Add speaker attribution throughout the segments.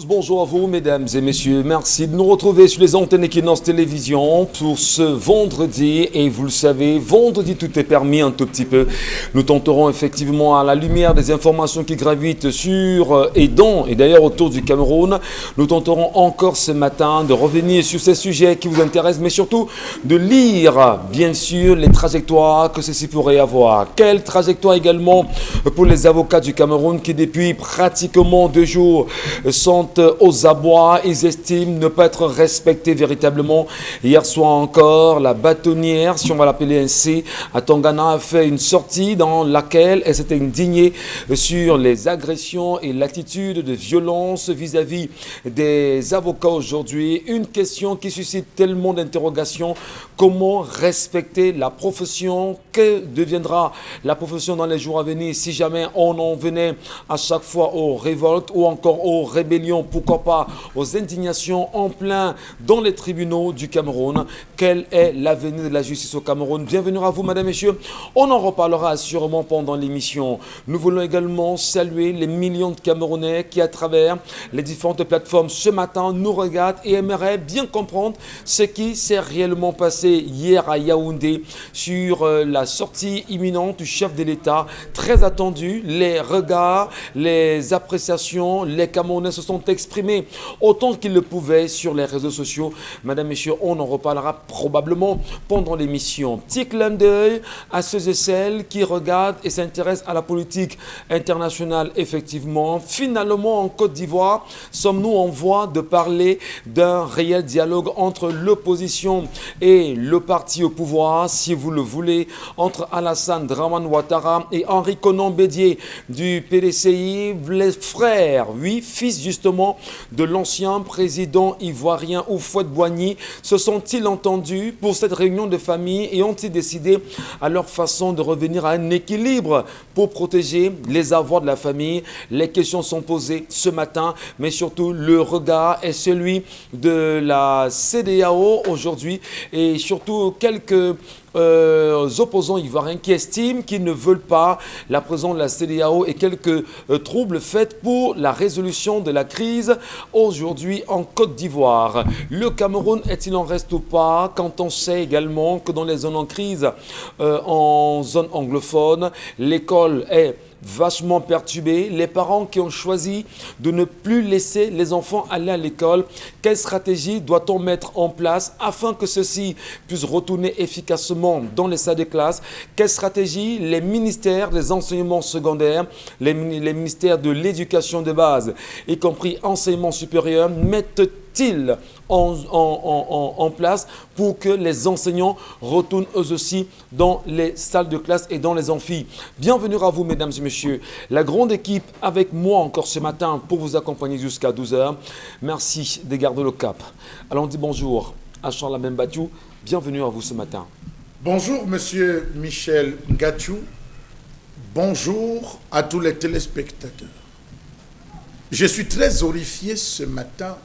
Speaker 1: Bonjour à vous, mesdames et messieurs. Merci de nous retrouver sur les antennes Equinox Télévision pour ce vendredi. Et vous le savez, vendredi, tout est permis un tout petit peu. Nous tenterons effectivement, à la lumière des informations qui gravitent sur et dans, et d'ailleurs autour du Cameroun, nous tenterons encore ce matin de revenir sur ces sujets qui vous intéressent, mais surtout de lire, bien sûr, les trajectoires que ceci pourrait avoir. Quelle trajectoire également pour les avocats du Cameroun qui, depuis pratiquement 2 jours, sont aux abois. Ils estiment ne pas être respectés véritablement. Hier soir encore, la bâtonnière, si on va l'appeler ainsi, à Tongana a fait une sortie dans laquelle elle s'était indignée sur les agressions et l'attitude de violence vis-à-vis des avocats aujourd'hui. Une question qui suscite tellement d'interrogations. Comment respecter la profession? Que deviendra la profession dans les jours à venir si jamais on en venait à chaque fois aux révoltes ou encore aux rébellions, pourquoi pas aux indignations en plein dans les tribunaux du Cameroun? Quel est l'avenir de la justice au Cameroun? Bienvenue à vous, madame, messieurs. On en reparlera sûrement pendant l'émission. Nous voulons également saluer les millions de Camerounais qui, à travers les différentes plateformes ce matin, nous regardent et aimeraient bien comprendre ce qui s'est réellement passé hier à Yaoundé sur la sortie imminente du chef de l'État. Très attendu, les regards, les appréciations, les Camerounais se sont exprimés autant qu'ils le pouvaient sur les réseaux sociaux. Madame, messieurs, on en reparlera probablement pendant l'émission. Petit clin d'œil à ceux et celles qui regardent et s'intéressent à la politique internationale, effectivement. Finalement, en Côte d'Ivoire, sommes-nous en voie de parler d'un réel dialogue entre l'opposition et le parti au pouvoir, si vous le voulez, entre Alassane Dramane Ouattara et Henri Konan Bédié du PDCI, les frères, oui, fils justement de l'ancien président ivoirien Houphouët-Boigny, se sont-ils entendus pour cette réunion de famille et ont-ils décidé à leur façon de revenir à un équilibre pour protéger les avoirs de la famille? Les questions sont posées ce matin, mais surtout le regard est celui de la CEDEAO aujourd'hui et surtout quelques opposants ivoiriens qui estiment qu'ils ne veulent pas la présence de la CEDEAO et quelques troubles faits pour la résolution de la crise aujourd'hui en Côte d'Ivoire. Le Cameroun est-il en reste ou pas quand on sait également que dans les zones en crise, en zone anglophone, l'école est vachement perturbé, les parents qui ont choisi de ne plus laisser les enfants aller à l'école, quelle stratégie doit-on mettre en place afin que ceux-ci puissent retourner efficacement dans les salles de classe? Quelle stratégie les ministères des enseignements secondaires, les ministères de l'éducation de base, y compris enseignement supérieur, mettent-ils en place pour que les enseignants retournent eux aussi dans les salles de classe et dans les amphis? Bienvenue à vous, mesdames et messieurs. La grande équipe avec moi encore ce matin pour vous accompagner jusqu'à 12h. Merci de garder le cap. Alors on dit bonjour à Charles Batiou. Bienvenue à vous ce matin.
Speaker 2: Bonjour, monsieur Michel Ngatiou. Bonjour à tous les téléspectateurs. Je suis très horrifié ce matin.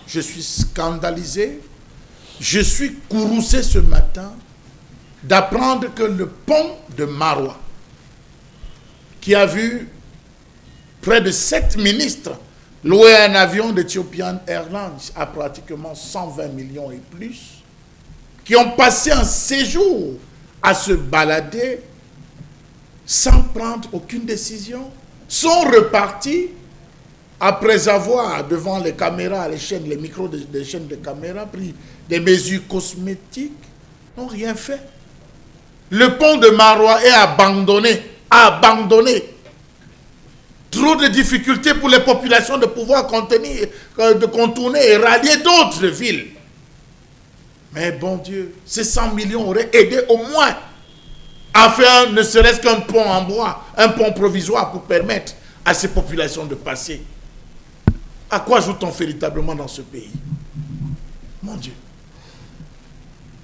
Speaker 2: Je suis scandalisé, je suis courroucé ce matin d'apprendre que le pont de Maroua, qui a vu près de 7 ministres louer un avion d'Ethiopian Airlines à pratiquement 120 millions et plus, qui ont passé un séjour à se balader sans prendre aucune décision, sont repartis après avoir, devant les caméras, les chaînes, les micros des chaînes de caméras, pris des mesures cosmétiques, n'ont rien fait. Le pont de Maroua est abandonné. Trop de difficultés pour les populations de pouvoir de contourner et rallier d'autres villes. Mais bon Dieu, ces 100 millions auraient aidé au moins à faire ne serait-ce qu'un pont en bois, un pont provisoire pour permettre à ces populations de passer. À quoi joue-t-on véritablement dans ce pays? Mon Dieu.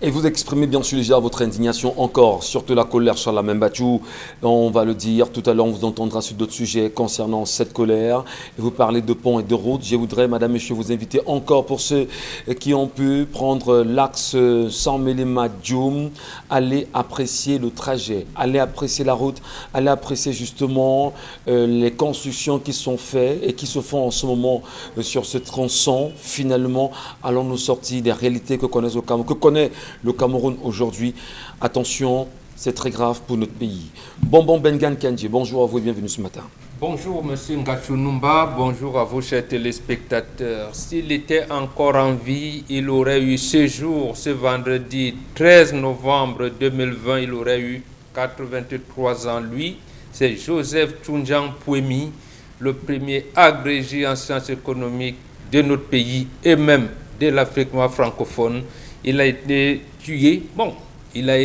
Speaker 1: Et vous exprimez bien sûr déjà votre indignation encore, surtout la colère Charles Membachou. On va le dire, tout à l'heure on vous entendra sur d'autres sujets concernant cette colère. Et vous parlez de ponts et de routes. Je voudrais, madame, monsieur, vous inviter encore pour ceux qui ont pu prendre l'axe San-Mélima-Dioum, aller apprécier le trajet, aller apprécier la route, aller apprécier justement les constructions qui sont faites et qui se font en ce moment sur ce tronçon. Finalement, allons-nous sortir des réalités que connaît le Cameroun aujourd'hui. Attention, c'est très grave pour notre pays. Bonbon Bengan Kandji, bonjour à vous et bienvenue ce matin.
Speaker 3: Bonjour Monsieur Ngachou Numba, bonjour à vous chers téléspectateurs. S'il était encore en vie, il aurait eu ce jour, ce vendredi 13 novembre 2020, il aurait eu 83 ans. Lui, c'est Joseph Tchoundjang Pouemi, le premier agrégé en sciences économiques de notre pays et même de l'Afrique noire francophone. Il a été tué,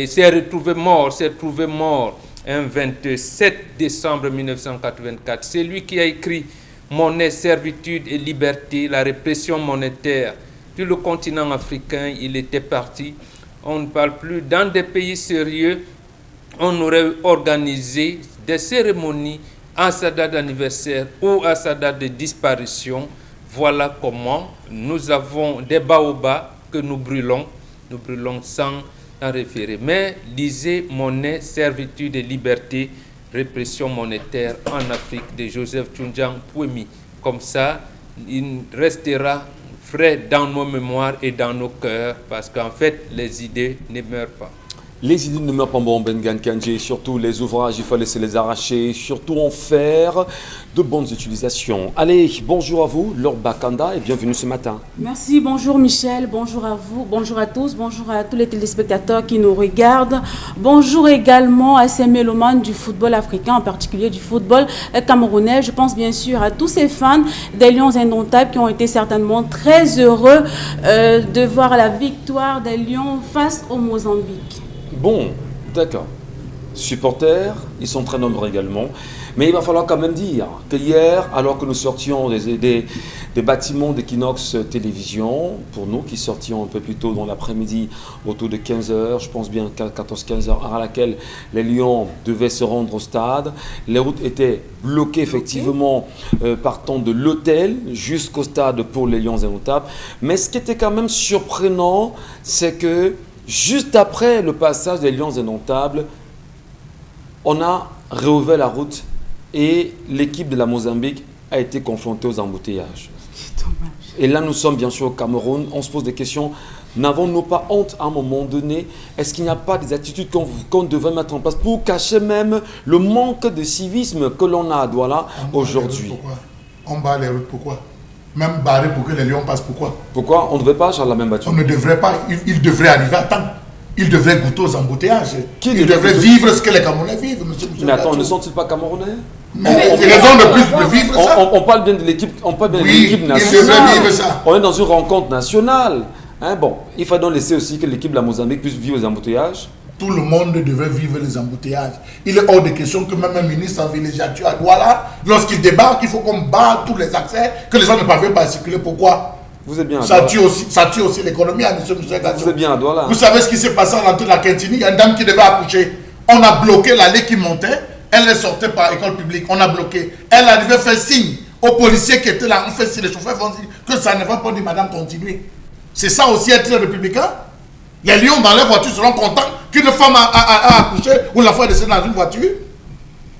Speaker 3: s'est retrouvé mort un 27 décembre 1984. C'est lui qui a écrit Monnaie, servitude et liberté, la répression monétaire. Sur le continent africain, il était parti. On ne parle plus. Dans des pays sérieux, on aurait organisé des cérémonies à sa date d'anniversaire ou à sa date de disparition. Voilà comment nous avons des baobabs que nous brûlons sans en référer. Mais lisez Monnaie, servitude et liberté, répression monétaire en Afrique de Joseph Tchoundjang Pouemi. Comme ça, il restera frais dans nos mémoires et dans nos cœurs, parce qu'en fait, les idées ne meurent pas.
Speaker 1: Les idées ne meurent pas, bon Bengan Kandji, surtout les ouvrages, il fallait se les arracher, surtout en faire de bonnes utilisations. Allez, bonjour à vous, Laure Bakanda, et bienvenue ce matin.
Speaker 4: Merci, bonjour Michel, bonjour à vous, bonjour à tous, bonjour à tous les téléspectateurs qui nous regardent. Bonjour également à ces mélomanes du football africain, en particulier du football camerounais. Je pense bien sûr à tous ces fans des Lions indomptables qui ont été certainement très heureux de voir la victoire des Lions face au Mozambique.
Speaker 1: Bon, d'accord. Supporters, ils sont très nombreux également. Mais il va falloir quand même dire que hier, alors que nous sortions des bâtiments d'Equinox Télévision, pour nous qui sortions un peu plus tôt dans l'après-midi, autour de 15h, je pense bien 14-15h, à laquelle les Lions devaient se rendre au stade, les routes étaient bloquées effectivement partant de l'hôtel jusqu'au stade pour les Lions indomptables. Mais ce qui était quand même surprenant, c'est que juste après le passage des Lions indomptables, on a réouvert la route et l'équipe de la Mozambique a été confrontée aux embouteillages. Et là, nous sommes bien sûr au Cameroun. On se pose des questions. N'avons-nous pas honte à un moment donné? Est-ce qu'il n'y a pas des attitudes qu'on devrait mettre en place pour cacher même le manque de civisme que l'on a à Douala aujourd'hui?
Speaker 2: On barre les routes, pourquoi? Même barrer pour que les lions passent, pourquoi?
Speaker 1: Pourquoi on ne devrait pas, Charles Membachou?
Speaker 2: On ne devrait pas, il devrait arriver à temps. Il devrait goûter aux embouteillages. Il devrait
Speaker 1: goûter?
Speaker 2: Vivre ce que les Camerounais vivent, monsieur.
Speaker 1: Mais attends, ne sont-ils pas Camerounais?
Speaker 2: Mais il y a raison de plus de vivre ça.
Speaker 1: On parle bien de l'équipe, on parle bien de
Speaker 2: Oui,
Speaker 1: l'équipe
Speaker 2: il
Speaker 1: nationale.
Speaker 2: devrait vivre ça.
Speaker 1: On est dans une rencontre nationale. Hein, bon, il faut donc laisser aussi que l'équipe de la Mozambique puisse vivre les embouteillages.
Speaker 2: Tout le monde devrait vivre les embouteillages. Il est hors de question que même un ministre en villégiature à Douala, lorsqu'il débarque, il faut qu'on barre tous les accès, que les gens ne parviennent pas à circuler. Pourquoi?
Speaker 1: Vous êtes bien à
Speaker 2: ça
Speaker 1: Douala.
Speaker 2: tue aussi l'économie à M. Michel Gadjo.
Speaker 1: Vous êtes bien à Douala.
Speaker 2: Vous savez ce qui s'est passé à l'entrée de la Quintini? Il y a une dame qui devait accoucher. On a bloqué l'allée qui montait. Elle est sortie par école publique. On a bloqué. Elle arrivait faire signe aux policiers qui étaient là. On fait signe, les chauffeurs vont dire que ça ne va pas, dire madame, continuez. C'est ça aussi être républicain? Les lions dans leur voiture seront contents qu'une femme a accouché ou la femme est dans une voiture.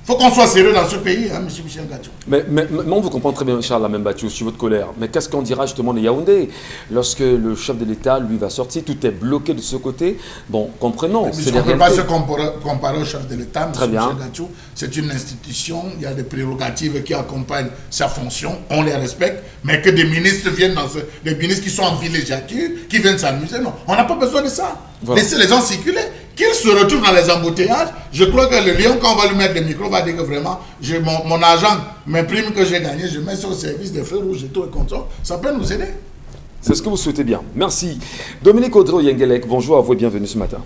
Speaker 2: Il faut qu'on soit sérieux dans ce pays, hein, M. Michel Gadjo.
Speaker 1: Mais on vous comprend très bien, Charles Membachou, sur votre colère. Mais qu'est-ce qu'on dira justement de Yaoundé lorsque le chef de l'État, lui, va sortir? Tout est bloqué de ce côté. Bon, comprenons.
Speaker 2: On ne peut pas se comparer au chef de l'État, M. Michel Gadjo. C'est une institution, il y a des prérogatives qui accompagnent sa fonction, on les respecte. Mais que des ministres viennent des ministres qui sont en villégiature, qui viennent s'amuser, non. On n'a pas besoin de ça. Voilà. Laissez les gens circuler. Qu'il se retrouve dans les embouteillages, je crois que le lion, quand on va lui mettre le micro, va dire que vraiment, mon argent, mes primes que j'ai gagnées, je mets sur le service des feux rouges et tout et comme ça peut nous aider.
Speaker 1: C'est ce que vous souhaitez bien. Merci. Dominique Audreau Yengelek, bonjour à vous et bienvenue ce matin.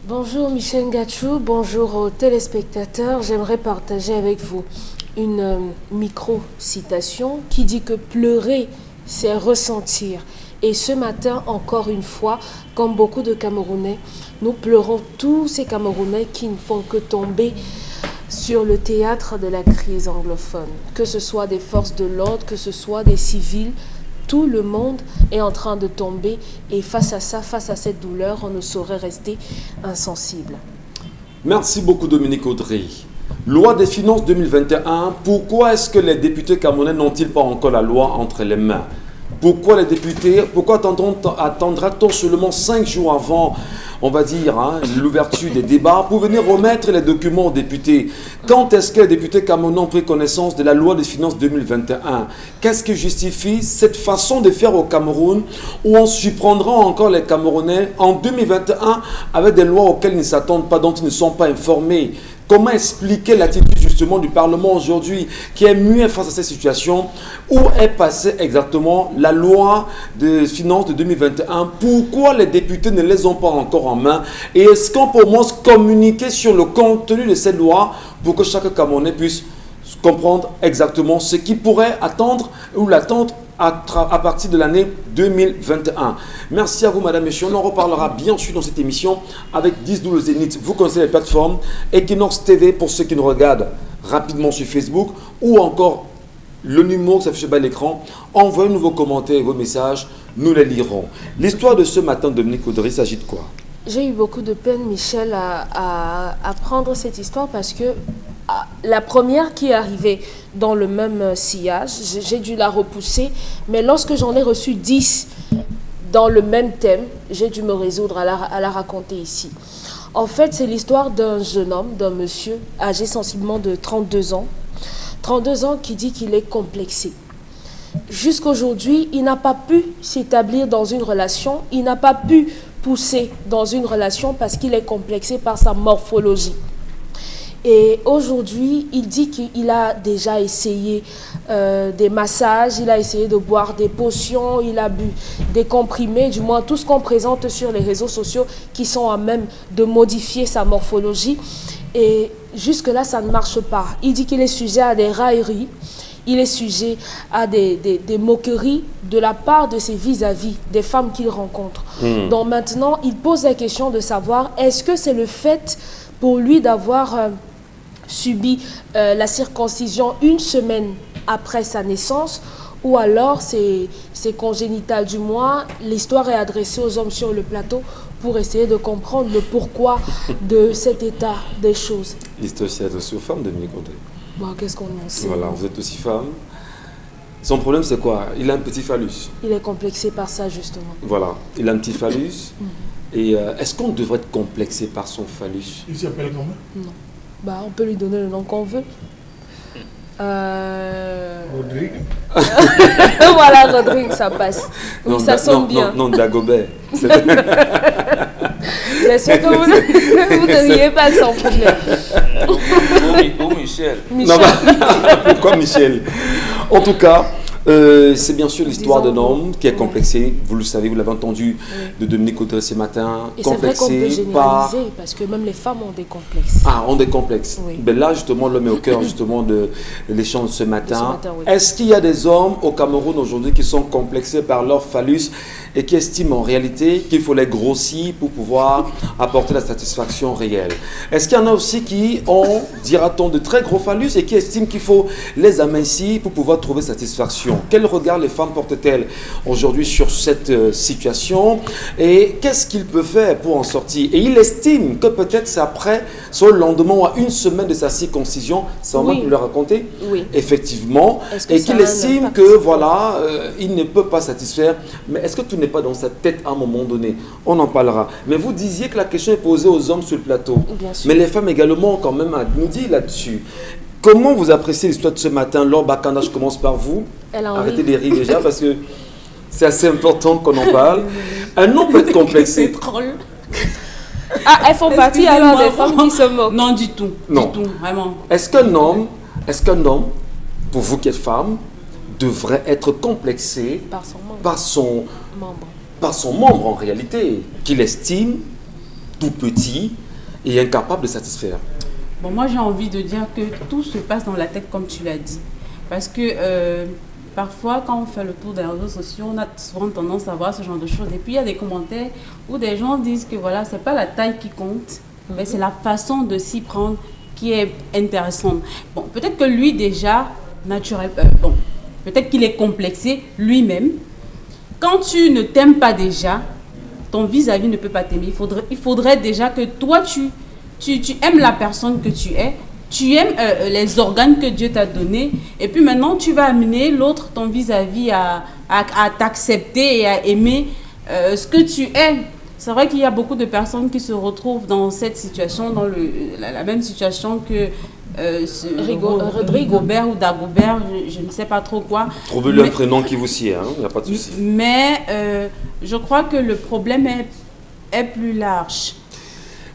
Speaker 5: Bonjour Michel Ngachou, bonjour aux téléspectateurs. J'aimerais partager avec vous une micro-citation qui dit que pleurer, c'est ressentir. Et ce matin, encore une fois, comme beaucoup de Camerounais, nous pleurons tous ces Camerounais qui ne font que tomber sur le théâtre de la crise anglophone. Que ce soit des forces de l'ordre, que ce soit des civils, tout le monde est en train de tomber. Et face à ça, face à cette douleur, on ne saurait rester insensible.
Speaker 1: Merci beaucoup Dominique Audrey. Loi des finances 2021, pourquoi est-ce que les députés camerounais n'ont-ils pas encore la loi entre les mains? Pourquoi les députés, pourquoi attendra-t-on seulement 5 jours avant, on va dire, l'ouverture des débats pour venir remettre les documents aux députés? Quand est-ce que les députés camerounais ont pris connaissance de la loi des finances 2021? Qu'est-ce qui justifie cette façon de faire au Cameroun où on surprendra encore les Camerounais en 2021 avec des lois auxquelles ils ne s'attendent pas, dont ils ne sont pas informés? Comment expliquer l'attitude justement du Parlement aujourd'hui qui est muet face à cette situation? Où est passée exactement la loi de finances de 2021? Pourquoi les députés ne les ont pas encore en main? Et est-ce qu'on peut au moins communiquer sur le contenu de cette loi pour que chaque Camerounais puisse comprendre exactement ce qu'il pourrait attendre ou l'attendre à partir de l'année 2021. Merci à vous, madame, messieurs. On en reparlera bien sûr dans cette émission avec 10-12 le Zénith. Vous connaissez les plateformes Equinox TV pour ceux qui nous regardent rapidement sur Facebook ou encore le numéro qui s'affiche bas à l'écran. Envoyez-nous vos commentaires et vos messages. Nous les lirons. L'histoire de ce matin, Dominique Audrey, il s'agit de quoi?
Speaker 5: J'ai eu beaucoup de peine, Michel, à prendre cette histoire parce que la première qui est arrivée dans le même sillage, j'ai dû la repousser, mais lorsque j'en ai reçu 10 dans le même thème, j'ai dû me résoudre à la raconter ici. En fait, c'est l'histoire d'un jeune homme, d'un monsieur âgé sensiblement de 32 ans, 32 ans qui dit qu'il est complexé. Jusqu'aujourd'hui, il n'a pas pu s'établir dans une relation, il n'a pas pu pousser dans une relation parce qu'il est complexé par sa morphologie. Et aujourd'hui, il dit qu'il a déjà essayé des massages, il a essayé de boire des potions, il a bu des comprimés, du moins tout ce qu'on présente sur les réseaux sociaux qui sont à même de modifier sa morphologie. Et jusque-là, ça ne marche pas. Il dit qu'il est sujet à des railleries, il est sujet à des moqueries de la part de ses vis-à-vis, des femmes qu'il rencontre. Donc maintenant, il pose la question de savoir, est-ce que c'est le fait pour lui d'avoir subi la circoncision une semaine après sa naissance, ou alors c'est congénital? Du moins, l'histoire est adressée aux hommes sur le plateau pour essayer de comprendre le pourquoi de cet état des choses.
Speaker 1: L'histoire aussi adressée aux femmes, Dominique Audrey.
Speaker 5: Bon, qu'est-ce qu'on en sait?
Speaker 1: Voilà, vous êtes aussi femme. Son problème, c'est quoi? Il a un petit phallus.
Speaker 5: Il est complexé par ça, justement.
Speaker 1: Voilà, il a un petit phallus. Et est-ce qu'on devrait être complexé par son phallus?
Speaker 2: Il s'appelle comment?
Speaker 5: Non. Bah, on peut lui donner le nom qu'on veut.
Speaker 2: Rodrigue.
Speaker 5: Voilà, Rodrigue, ça passe. Oui, non, ça sonne bien.
Speaker 1: Non, Dagobert.
Speaker 5: J'espère que vous ne riez pas sans problème.
Speaker 3: Ou Michel.
Speaker 1: Non, pourquoi Michel? En tout cas, c'est bien sûr l'histoire d'un homme qui est complexé, vous le savez, vous l'avez entendu de Dominique Audrey ce matin,
Speaker 5: et complexé c'est vrai qu'on peut généraliser parce que même les femmes ont des complexes.
Speaker 1: Ah, ont des complexes.
Speaker 5: Oui.
Speaker 1: Ben là, justement, l'homme est au cœur justement de l'échange de ce matin.
Speaker 5: Oui.
Speaker 1: Est-ce qu'il y a des hommes au Cameroun aujourd'hui qui sont complexés par leur phallus et qui estiment en réalité qu'il faut les grossir pour pouvoir apporter la satisfaction réelle? Est-ce qu'il y en a aussi qui ont, dira-t-on, de très gros phallus et qui estiment qu'il faut les amincir pour pouvoir trouver satisfaction? Quel regard les femmes portent-elles aujourd'hui sur cette situation et qu'est-ce qu'ils peuvent faire pour en sortir? Et il estime que peut-être c'est après, soit le lendemain ou à une semaine de sa circoncision, c'est en que vous le racontez?
Speaker 5: Oui.
Speaker 1: Effectivement. Et qu'il estime que voilà, il ne peut pas satisfaire. Mais est-ce que tout n'est pas dans sa tête à un moment donné? On en parlera. Mais vous disiez que la question est posée aux hommes sur le plateau.
Speaker 5: Bien sûr.
Speaker 1: Mais les femmes également ont quand même à nous dire là-dessus. Comment vous appréciez l'histoire de ce matin? Laure Bakanda, je commence par vous. Arrêtez de rire déjà parce que c'est assez important qu'on en parle. Un homme peut être complexé.
Speaker 5: Ah, elles font partie alors des femmes qui se moquent?
Speaker 4: Non, du tout.
Speaker 1: Non.
Speaker 4: Du tout, vraiment.
Speaker 1: Est-ce qu'un homme, pour vous qui êtes femme, devrait être complexé par son membre en réalité, qu'il estime tout petit et incapable de satisfaire?
Speaker 4: Bon, moi j'ai envie de dire que tout se passe dans la tête comme tu l'as dit. Parce que parfois, quand on fait le tour des réseaux sociaux, on a souvent tendance à voir ce genre de choses. Et puis, il y a des commentaires où des gens disent que voilà, c'est pas la taille qui compte, mais c'est la façon de s'y prendre qui est intéressante. Bon, peut-être que lui, déjà, peut-être qu'il est complexé lui-même. Quand tu ne t'aimes pas déjà, ton vis-à-vis ne peut pas t'aimer. Il faudrait déjà que toi, tu aimes la personne que tu es. Tu aimes les organes que Dieu t'a donnés. Et puis maintenant, tu vas amener l'autre, ton vis-à-vis, à t'accepter et à aimer ce que tu es. C'est vrai qu'il y a beaucoup de personnes qui se retrouvent dans cette situation, dans la même situation que Rigobert ou Dagobert, je ne sais pas trop quoi.
Speaker 1: Trouvez-lui un prénom qui vous sied, il n'y a pas de souci.
Speaker 4: Mais je crois que le problème est plus large.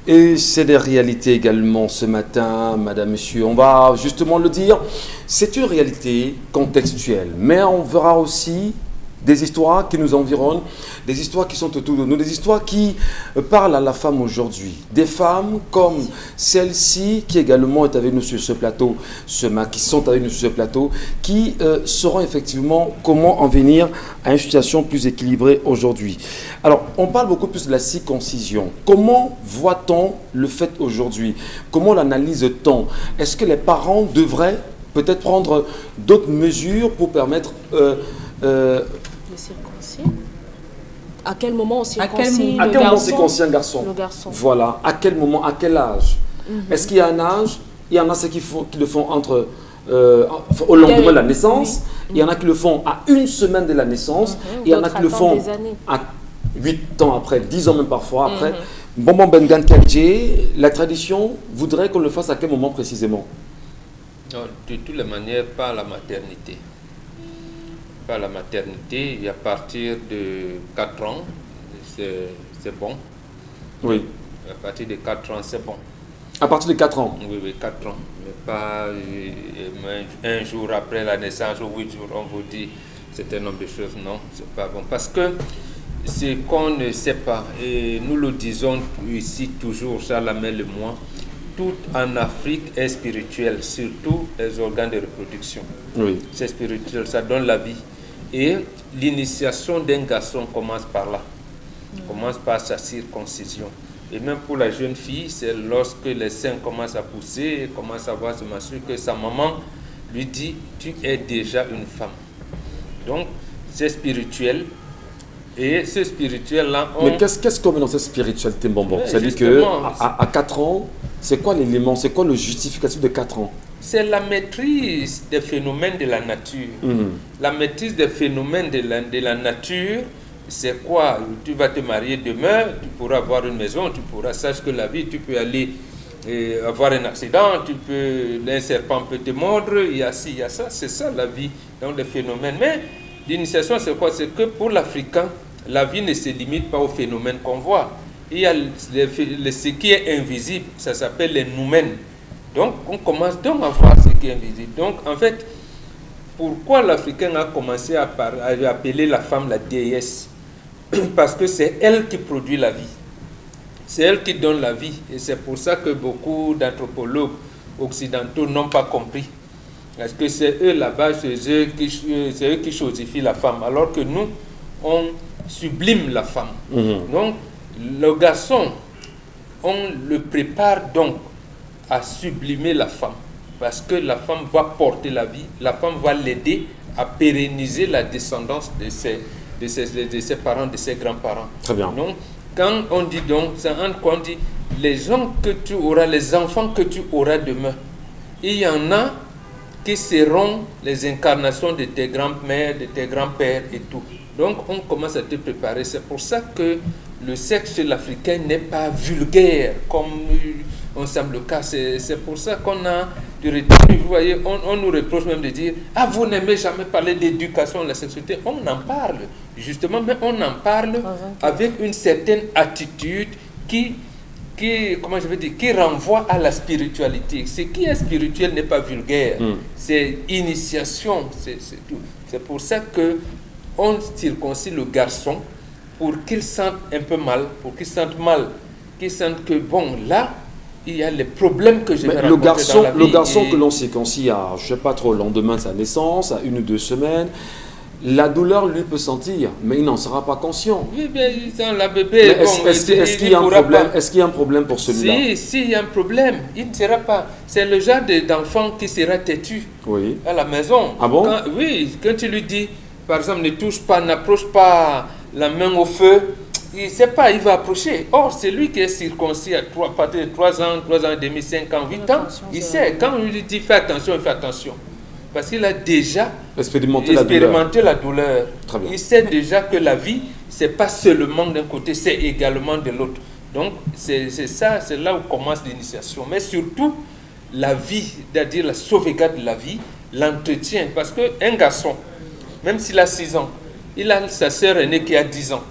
Speaker 1: Et c'est des réalités également ce matin, madame, monsieur. On va justement le dire, c'est une réalité contextuelle. Mais on verra aussi des histoires qui nous environnent, des histoires qui sont autour de nous, des histoires qui parlent à la femme aujourd'hui. Des femmes comme celle-ci qui également est avec nous sur ce plateau, qui sont avec nous sur ce plateau, qui sauront effectivement comment en venir à une situation plus équilibrée aujourd'hui. Alors, on parle beaucoup plus de la circoncision. Comment voit-on le fait aujourd'hui? Comment l'analyse-t-on? Est-ce que les parents devraient peut-être prendre d'autres mesures pour permettre
Speaker 5: Le circoncis. À quel moment on circoncis
Speaker 1: À quel moment on circoncis un garçon?
Speaker 5: Le garçon.
Speaker 1: Voilà. À quel moment, à quel âge? Est-ce qu'il y a un âge? Il y en a ceux qui le font au lendemain de la naissance. Il y en a qui le font à 1 semaine de la naissance. Il y en a qui le font à 8 ans après, 10 ans même parfois après. Bonbon Bengan Kadje, la tradition voudrait qu'on le fasse à quel moment précisément?
Speaker 3: Non, de toutes les manières, pas à la maternité. Pas à la maternité, et à partir de 4 ans, c'est bon.
Speaker 1: Oui.
Speaker 3: À partir de 4 ans, c'est bon.
Speaker 1: À partir de 4 ans?
Speaker 3: Oui, 4 ans. Mais pas un jour après la naissance ou 8 jours, on vous dit un certain nombre de choses. Non, c'est pas bon. Parce que ce qu'on ne sait pas, et nous le disons ici toujours, Charles Amel et moi, tout en Afrique est spirituel, surtout les organes de reproduction.
Speaker 1: Oui.
Speaker 3: C'est spirituel, ça donne la vie. Et l'initiation d'un garçon commence par là, commence par sa circoncision. Et même pour la jeune fille, c'est lorsque les seins commencent à pousser, commence à voir se menstruer, que sa maman lui dit « tu es déjà une femme ». Donc, c'est spirituel. Et ce spirituel-là...
Speaker 1: Mais qu'est-ce qu'on met dans cette spiritualité, Bonbon? C'est-à-dire qu'à 4 ans, c'est quoi l'élément, c'est quoi le justificatif de 4 ans?
Speaker 3: C'est la maîtrise des phénomènes de la nature. La maîtrise des phénomènes de la nature, c'est quoi? Tu vas te marier demain, tu pourras avoir une maison, tu pourras, sache que la vie, tu peux aller avoir un accident, un serpent peut te mordre, il y a ci, il y a ça, c'est ça la vie, donc des phénomènes. Mais l'initiation, c'est quoi? C'est que pour l'Africain, la vie ne se limite pas aux phénomènes qu'on voit. Il y a ce qui est invisible, ça s'appelle les noumènes. Donc, on commence donc à voir ce qui est invisible. Donc, en fait, pourquoi l'Africain a commencé à appeler la femme la déesse? Parce que c'est elle qui produit la vie. C'est elle qui donne la vie. Et c'est pour ça que beaucoup d'anthropologues occidentaux n'ont pas compris. Parce que c'est eux là-bas, c'est eux qui chosifient la femme. Alors que nous, on sublime la femme. Donc, le garçon, on le prépare donc à sublimer la femme, parce que la femme va porter la vie, la femme va l'aider à pérenniser la descendance de ses parents, de ses grands-parents.
Speaker 1: Très bien.
Speaker 3: Donc, quand on dit donc, on dit les gens que tu auras, les enfants que tu auras demain, il y en a qui seront les incarnations de tes grands-mères, de tes grands-pères et tout. Donc, on commence à te préparer. C'est pour ça que le sexe chez l'Africain n'est pas vulgaire, comme on semble le cas. C'est pour ça qu'on a du retenu. Vous voyez, on nous reproche même de dire « Ah, vous n'aimez jamais parler d'éducation de la sexualité ». On en parle, justement, mais on en parle avec une certaine attitude qui renvoie à la spiritualité. Ce qui est spirituel n'est pas vulgaire. C'est initiation, c'est tout. C'est pour ça qu'on circoncis le garçon pour qu'il sente un peu mal, pour qu'il sente mal, qu'il sente que bon, là, il y a les problèmes que je vais
Speaker 1: Mais
Speaker 3: rencontrer dans la vie.
Speaker 1: le garçon
Speaker 3: et-
Speaker 1: que l'on séquencie à, je ne sais pas trop, le lendemain de sa naissance, à 1 ou 2 semaines, la douleur lui peut sentir, mais il n'en sera pas conscient.
Speaker 3: Oui, bien, dans la
Speaker 1: Mais
Speaker 3: bébé,
Speaker 1: est-ce qu'il y a un problème? Est-ce qu'il y a un problème pour celui-là?
Speaker 3: Si, il y a un problème, il ne sera pas. C'est le genre d'enfant qui sera têtu
Speaker 1: Oui.
Speaker 3: à la maison.
Speaker 1: Ah bon?
Speaker 3: Oui, quand tu lui dis, par exemple, ne touche pas, n'approche pas la main au feu, il ne sait pas, il va approcher. Or, c'est lui qui est circoncis à partir de 3 ans, 3 ans et demi, 5 ans, 8 ans. Il sait, quand on lui dit fais attention, il fait attention. Parce qu'il a déjà
Speaker 1: Expérimenter
Speaker 3: la douleur.
Speaker 1: Très bien.
Speaker 3: Il sait déjà que la vie, ce n'est pas seulement d'un côté, c'est également de l'autre. Donc, c'est ça, c'est là où commence l'initiation. Mais surtout, la vie, c'est-à-dire la sauvegarde de la vie, l'entretien. Parce qu'un garçon, même s'il a 6 ans, il a sa sœur aînée qui a 10 ans.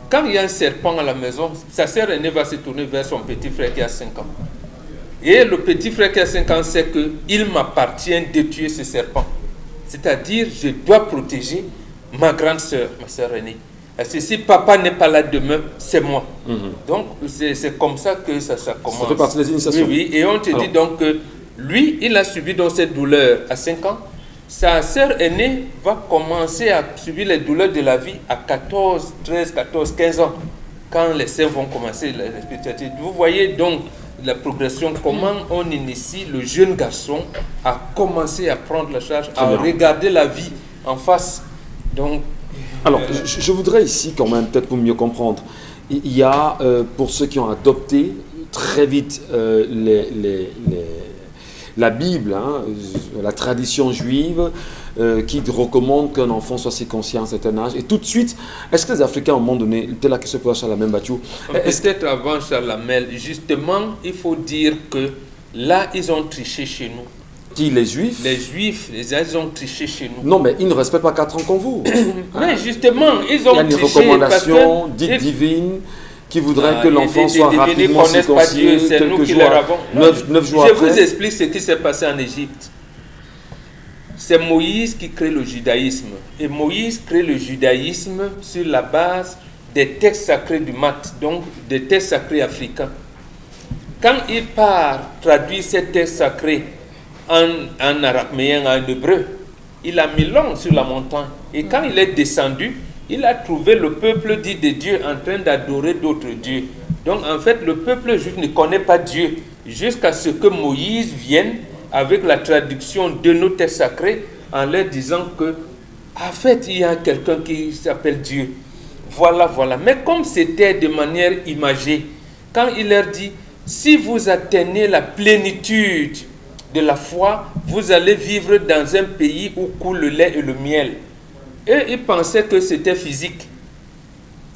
Speaker 3: Quand il y a un serpent à la maison, sa sœur aînée va se tourner vers son petit frère qui a 5 ans. Et le petit frère qui a 5 ans sait qu'il m'appartient de tuer ce serpent. C'est-à-dire, je dois protéger ma grande sœur, ma sœur aînée. Parce que si papa n'est pas là demain, c'est moi. Donc, c'est comme ça que ça commence.
Speaker 1: Ça fait partie des initiations.
Speaker 3: Oui, oui. Et on te dit donc que lui, il a subi donc cette douleur à 5 ans. Sa sœur aînée va commencer à subir les douleurs de la vie à 14, 13, 14, 15 ans. Quand les seins vont commencer la spiritualité. Vous voyez donc la progression, comment on initie le jeune garçon à commencer à prendre la charge, à regarder la vie en face. Donc,
Speaker 1: alors, je voudrais ici quand même, peut-être pour mieux comprendre, il y a, pour ceux qui ont adopté très vite la Bible, hein, la tradition juive, qui recommande qu'un enfant soit circoncis à un certain âge. Et tout de suite, est-ce que les Africains, à un moment donné, peut-être la question pour Chalamel Bachou,
Speaker 3: peut-être avant Chalamel, justement, il faut dire que là, ils ont triché chez nous.
Speaker 1: Qui, les Juifs?
Speaker 3: Les Juifs, ils ont triché chez nous.
Speaker 1: Non, mais ils ne respectent pas 4 ans comme vous.
Speaker 3: Mais justement, ils ont triché.
Speaker 1: Il y a une recommandation dite divine qui voudrait que l'enfant soit rapidement circoncis quelques jours, 9 jours après.
Speaker 3: Je vous explique ce qui s'est passé en Égypte. C'est Moïse qui crée le judaïsme. Et Moïse crée le judaïsme sur la base des textes sacrés du Math, donc des textes sacrés africains. Quand il part traduire ces textes sacrés en araméen, en hébreu, il a mis long sur la montagne. Et quand il est descendu, il a trouvé le peuple dit de Dieu en train d'adorer d'autres dieux. Donc en fait, le peuple juif ne connaît pas Dieu jusqu'à ce que Moïse vienne avec la traduction de nos textes sacrés en leur disant que, en fait, il y a quelqu'un qui s'appelle Dieu. Voilà, voilà. Mais comme c'était de manière imagée, quand il leur dit, si vous atteignez la plénitude de la foi, vous allez vivre dans un pays où coule le lait et le miel. Eux, ils pensaient que c'était physique.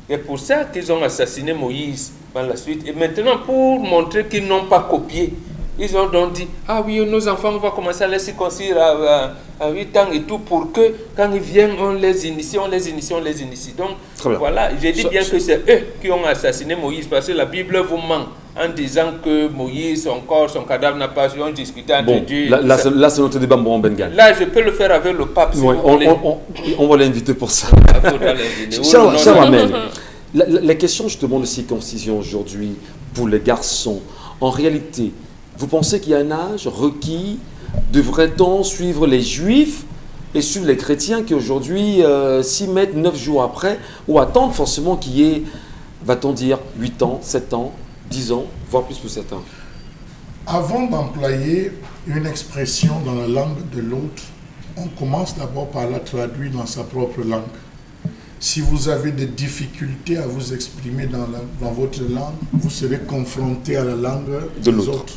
Speaker 3: Et pour ça qu'ils ont assassiné Moïse par la suite. Et maintenant, pour montrer qu'ils n'ont pas copié, ils ont donc dit, ah oui, nos enfants, on va commencer à les circoncire à 8 ans et tout, pour que quand ils viennent, on les initie. Donc, voilà, j'ai dit bien que c'est eux qui ont assassiné Moïse, parce que la Bible vous ment en disant que Moïse, son corps, son cadavre n'a pas su, on discutait entre Dieu.
Speaker 1: Là, c'est notre débat en Bengal.
Speaker 3: Là, je peux le faire avec le pape, si
Speaker 1: oui,
Speaker 3: vous voulez.
Speaker 1: On va l'inviter pour ça. Cher Amel, la question justement de circoncision aujourd'hui pour les garçons, en réalité, vous pensez qu'il y a un âge requis? Devrait-on suivre les juifs et suivre les chrétiens qui aujourd'hui s'y mettent 9 jours après, ou attendre forcément qu'il y ait, va-t-on dire, 8 ans, 7 ans, 10 ans, voire plus pour certains?
Speaker 2: Avant d'employer une expression dans la langue de l'autre, on commence d'abord par la traduire dans sa propre langue. Si vous avez des difficultés à vous exprimer dans votre langue, vous serez confronté à la langue des autres.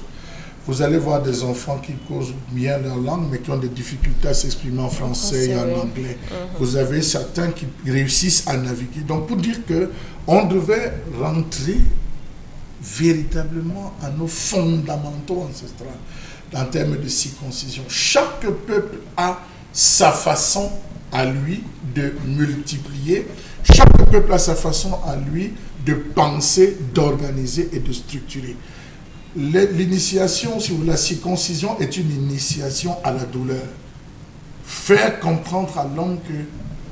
Speaker 2: Vous allez voir des enfants qui causent bien leur langue, mais qui ont des difficultés à s'exprimer en français et en anglais. Vous avez certains qui réussissent à naviguer. Donc, pour dire qu'on devait rentrer véritablement à nos fondamentaux ancestraux en termes de circoncision. Chaque peuple a sa façon à lui de multiplier. Chaque peuple a sa façon à lui de penser, d'organiser et de structurer. L'initiation sur la circoncision est une initiation à la douleur. Faire comprendre à l'homme que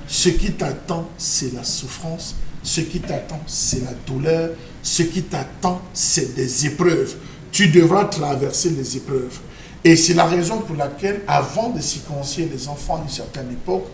Speaker 2: ce qui t'attend, c'est la souffrance, ce qui t'attend, c'est la douleur, ce qui t'attend, c'est des épreuves. tu devras traverser les épreuves. Et c'est la raison pour laquelle, avant de circoncire les enfants à une certaine époque,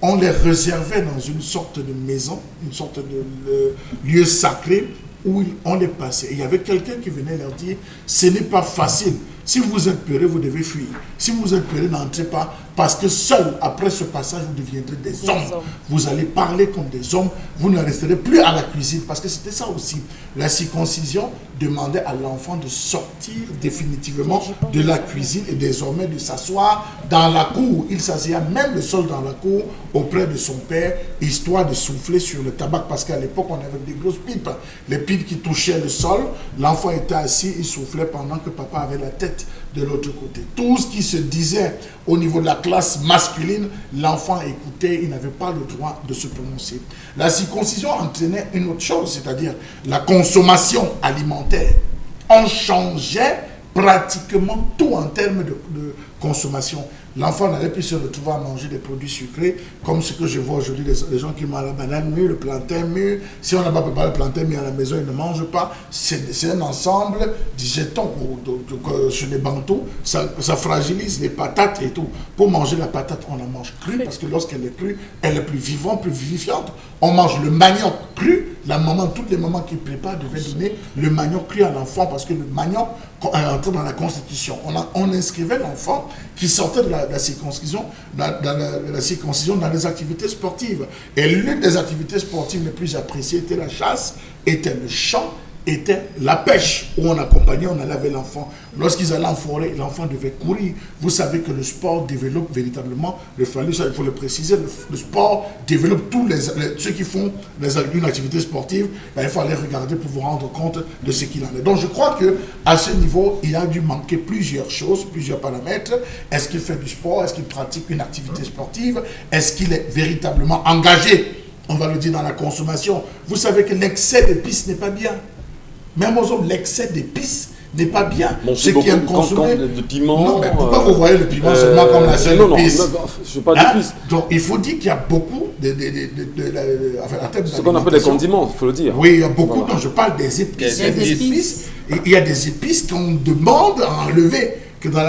Speaker 2: on les réservait dans une sorte de maison, une sorte de lieu sacré où on les passait. Et il y avait quelqu'un qui venait leur dire, ce n'est pas facile. Si vous êtes peureux, vous devez fuir. Si vous êtes peureux, n'entrez pas, parce que seul, après ce passage, vous deviendrez des hommes. Vous allez parler comme des hommes, vous ne resterez plus à la cuisine, parce que c'était ça aussi. La circoncision demandait à l'enfant de sortir définitivement de la cuisine et désormais de s'asseoir dans la cour. Il s'asseyait même le sol dans la cour auprès de son père, histoire de souffler sur le tabac, parce qu'à l'époque, on avait des grosses pipes. Les pipes qui touchaient le sol, l'enfant était assis, il soufflait pendant que papa avait la tête de l'autre côté. Tout ce qui se disait au niveau de la classe masculine, l'enfant écoutait, il n'avait pas le droit de se prononcer. La circoncision entraînait une autre chose, c'est-à-dire la consommation alimentaire. On changeait pratiquement tout en termes de consommation. L'enfant n'allait plus se retrouver à manger des produits sucrés, comme ce que je vois aujourd'hui, les gens qui mangent la banane mûre, le plantain mûr. Si on n'a pas préparé le plantain mûr à la maison, ils ne mangent pas. C'est un ensemble, disait-on, sur les bantous, ça fragilise les patates et tout. Pour manger la patate, on la mange crue, parce que lorsqu'elle est crue, elle est plus vivante, plus vivifiante. On mange le manioc cru. La maman, toutes les mamans qui préparent devaient donner le manioc cru à l'enfant, parce que le manioc est entré dans la Constitution. On inscrivait l'enfant qui sortait de la circoncision, la circoncision dans les activités sportives. Et l'une des activités sportives les plus appréciées était la chasse, était le chant, était la pêche, où on accompagnait, on allait avec l'enfant. Lorsqu'ils allaient en forêt, l'enfant devait courir. Vous savez que le sport développe véritablement, il faut le préciser, le sport développe tous ceux qui font une activité sportive, il faut aller regarder pour vous rendre compte de ce qu'il en est. Donc je crois qu'à ce niveau, il a dû manquer plusieurs choses, plusieurs paramètres. Est-ce qu'il fait du sport? Est-ce qu'il pratique une activité sportive? Est-ce qu'il est véritablement engagé, on va le dire, dans la consommation? Vous savez que l'excès d'épices n'est pas bien. Même aux hommes, l'excès d'épices n'est pas bien.
Speaker 1: Bon,
Speaker 2: ceux qui aiment consommer
Speaker 1: de piment.
Speaker 2: Non, mais pourquoi vous voyez le piment seulement comme la seule épice?
Speaker 1: Non, je ne veux pas d'épices.
Speaker 2: Donc il faut dire qu'il y a beaucoup
Speaker 1: ce qu'on appelle des condiments, il faut le dire.
Speaker 2: Oui, il y a beaucoup. Voilà. Non, je parle des épices. Il y a des épices qu'on demande à enlever. Que dans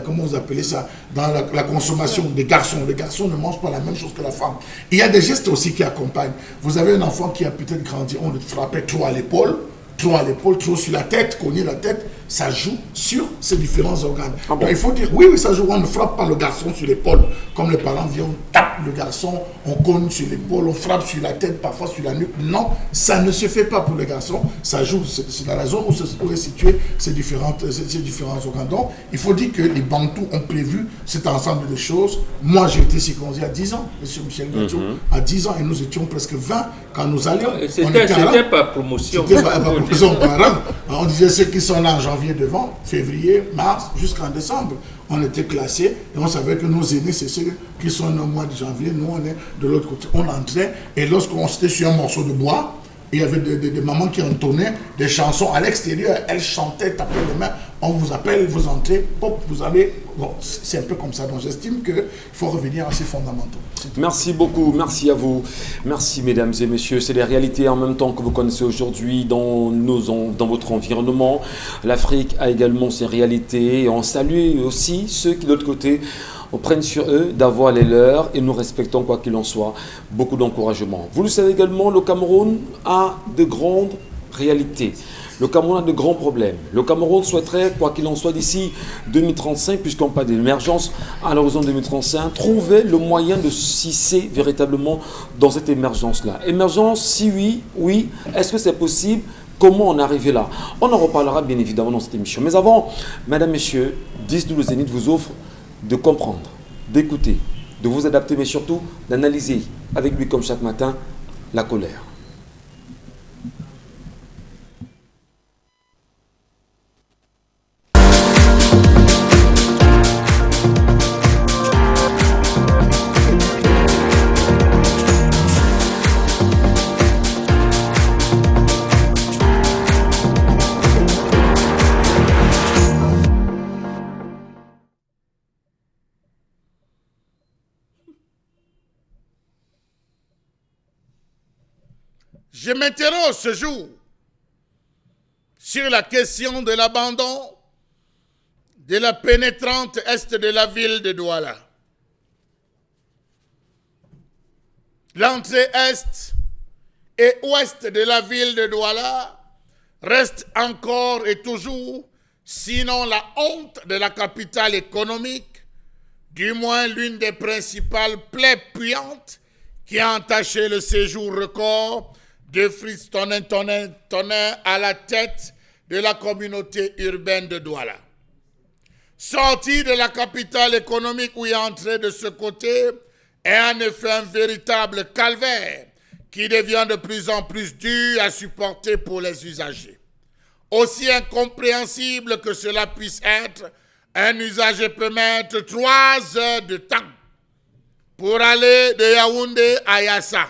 Speaker 2: comment vous appelez ça, dans la consommation des garçons. Les garçons ne mangent pas la même chose que la femme. Il y a des gestes aussi qui accompagnent. Vous avez un enfant qui a peut-être grandi, on le frappait trop à l'épaule, trop sur la tête, cogner la tête, ça joue sur ces différents organes. Ah bon? Donc il faut dire, oui, ça joue, on ne frappe pas le garçon sur l'épaule, comme les parents viennent, on tape le garçon, on cogne sur l'épaule, on frappe sur la tête, parfois sur la nuque. Non, ça ne se fait pas pour les garçons, ça joue, c'est dans la zone où est situé ces différents organes. Donc il faut dire que les Bantous ont prévu cet ensemble de choses. Moi j'ai été circoncisé à 10 ans, M. Michel Gachou, à 10 ans, et nous étions presque 20 quand nous allions.
Speaker 3: C'était pas promotion.
Speaker 2: C'était pas promotion par an. On disait ceux qui sont là en janvier devant, février, mars, jusqu'en décembre. On était classés et on savait que nos aînés, c'est ceux qui sont au mois de janvier. Nous, on est de l'autre côté. On entrait et lorsqu'on était sur un morceau de bois, il y avait des mamans qui entonnaient des chansons à l'extérieur. Elles chantaient, tapaient les mains. On vous appelle, vous entrez, pop, vous allez. Bon, c'est un peu comme ça. Donc j'estime qu'il faut revenir à ces fondamentaux.
Speaker 1: Merci beaucoup, merci à vous. Merci mesdames et messieurs. C'est les réalités en même temps que vous connaissez aujourd'hui dans votre environnement. L'Afrique a également ses réalités. Et on salue aussi ceux qui de l'autre côté on prenne sur eux d'avoir les leurs et nous respectons quoi qu'il en soit. Beaucoup d'encouragement. Vous le savez également, le Cameroun a de grandes réalités. Le Cameroun a de grands problèmes. Le Cameroun souhaiterait, quoi qu'il en soit, d'ici 2035, puisqu'on parle d'émergence à l'horizon 2035, trouver le moyen de s'hisser véritablement dans cette émergence-là. Émergence, si oui, oui. Est-ce que c'est possible? Comment on est arrivé là? On en reparlera bien évidemment dans cette émission. Mais avant, mesdames, messieurs, 10-12 le Zénith vous offre de comprendre, d'écouter, de vous adapter, mais surtout d'analyser avec lui comme chaque matin la colère.
Speaker 2: Je m'interroge ce jour sur la question de l'abandon de la pénétrante est de la ville de Douala. L'entrée est et ouest de la ville de Douala reste encore et toujours, sinon la honte de la capitale économique, du moins l'une des principales plaies puantes qui a entaché le séjour record de Fritz Tonin à la tête de la communauté urbaine de Douala. Sortir de la capitale économique ou y entrer de ce côté est en effet un véritable calvaire qui devient de plus en plus dur à supporter pour les usagers. Aussi incompréhensible que cela puisse être, un usager peut mettre 3 heures de temps pour aller de Yaoundé à Yassa,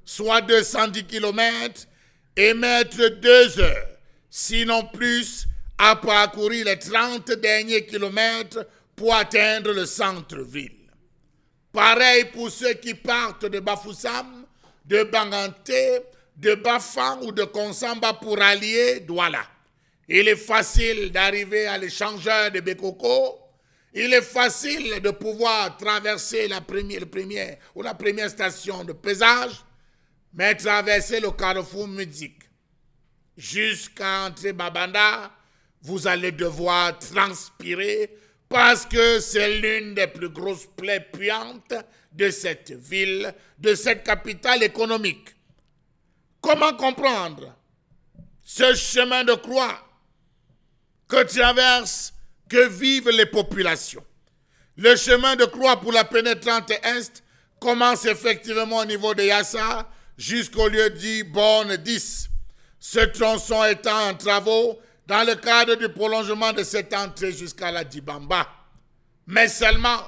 Speaker 2: soit 210 km, et mettre 2 heures, sinon plus, à parcourir les 30 derniers kilomètres pour atteindre le centre-ville. Pareil pour ceux qui partent de Bafoussam, de Banganté, de Bafang ou de Konsamba pour allier Douala. Il est facile d'arriver à l'échangeur de Bekoko. Il est facile de pouvoir traverser la première station de pesage, mais traverser le carrefour Mudik jusqu'à entrer Babanda, vous allez devoir transpirer parce que c'est l'une des plus grosses plaies puantes de cette ville, de cette capitale économique. Comment comprendre ce chemin de croix que vivent les populations? Le chemin de croix pour la pénétrante Est commence effectivement au niveau de Yassa jusqu'au lieu dit Borne 10. Ce tronçon étant en travaux dans le cadre du prolongement de cette entrée jusqu'à la Dibamba. Mais seulement,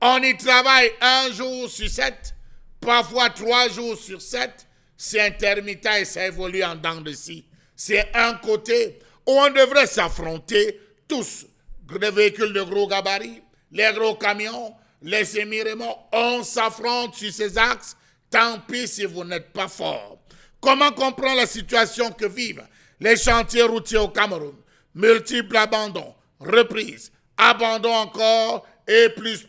Speaker 2: on y travaille 1 jour sur 7, parfois 3 jours sur 7. C'est intermittent et ça évolue en dents de scie. C'est un côté où on devrait s'affronter tous, les véhicules de gros gabarit, les gros camions, les semi-remorques. On s'affronte sur ces axes, tant pis si vous n'êtes pas fort. Comment comprendre la situation que vivent les chantiers routiers au Cameroun? Multiples abandons, reprises, abandons encore et plus.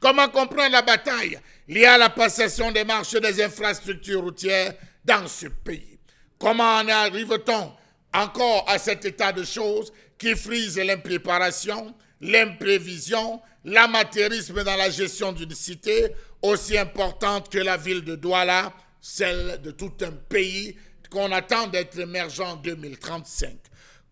Speaker 2: Comment comprendre la bataille liée à la passation des marchés des infrastructures routières dans ce pays? Comment en arrive-t-on encore à cet état de choses qui frise l'impréparation, l'imprévision, l'amateurisme dans la gestion d'une cité aussi importante que la ville de Douala, celle de tout un pays qu'on attend d'être émergent en 2035.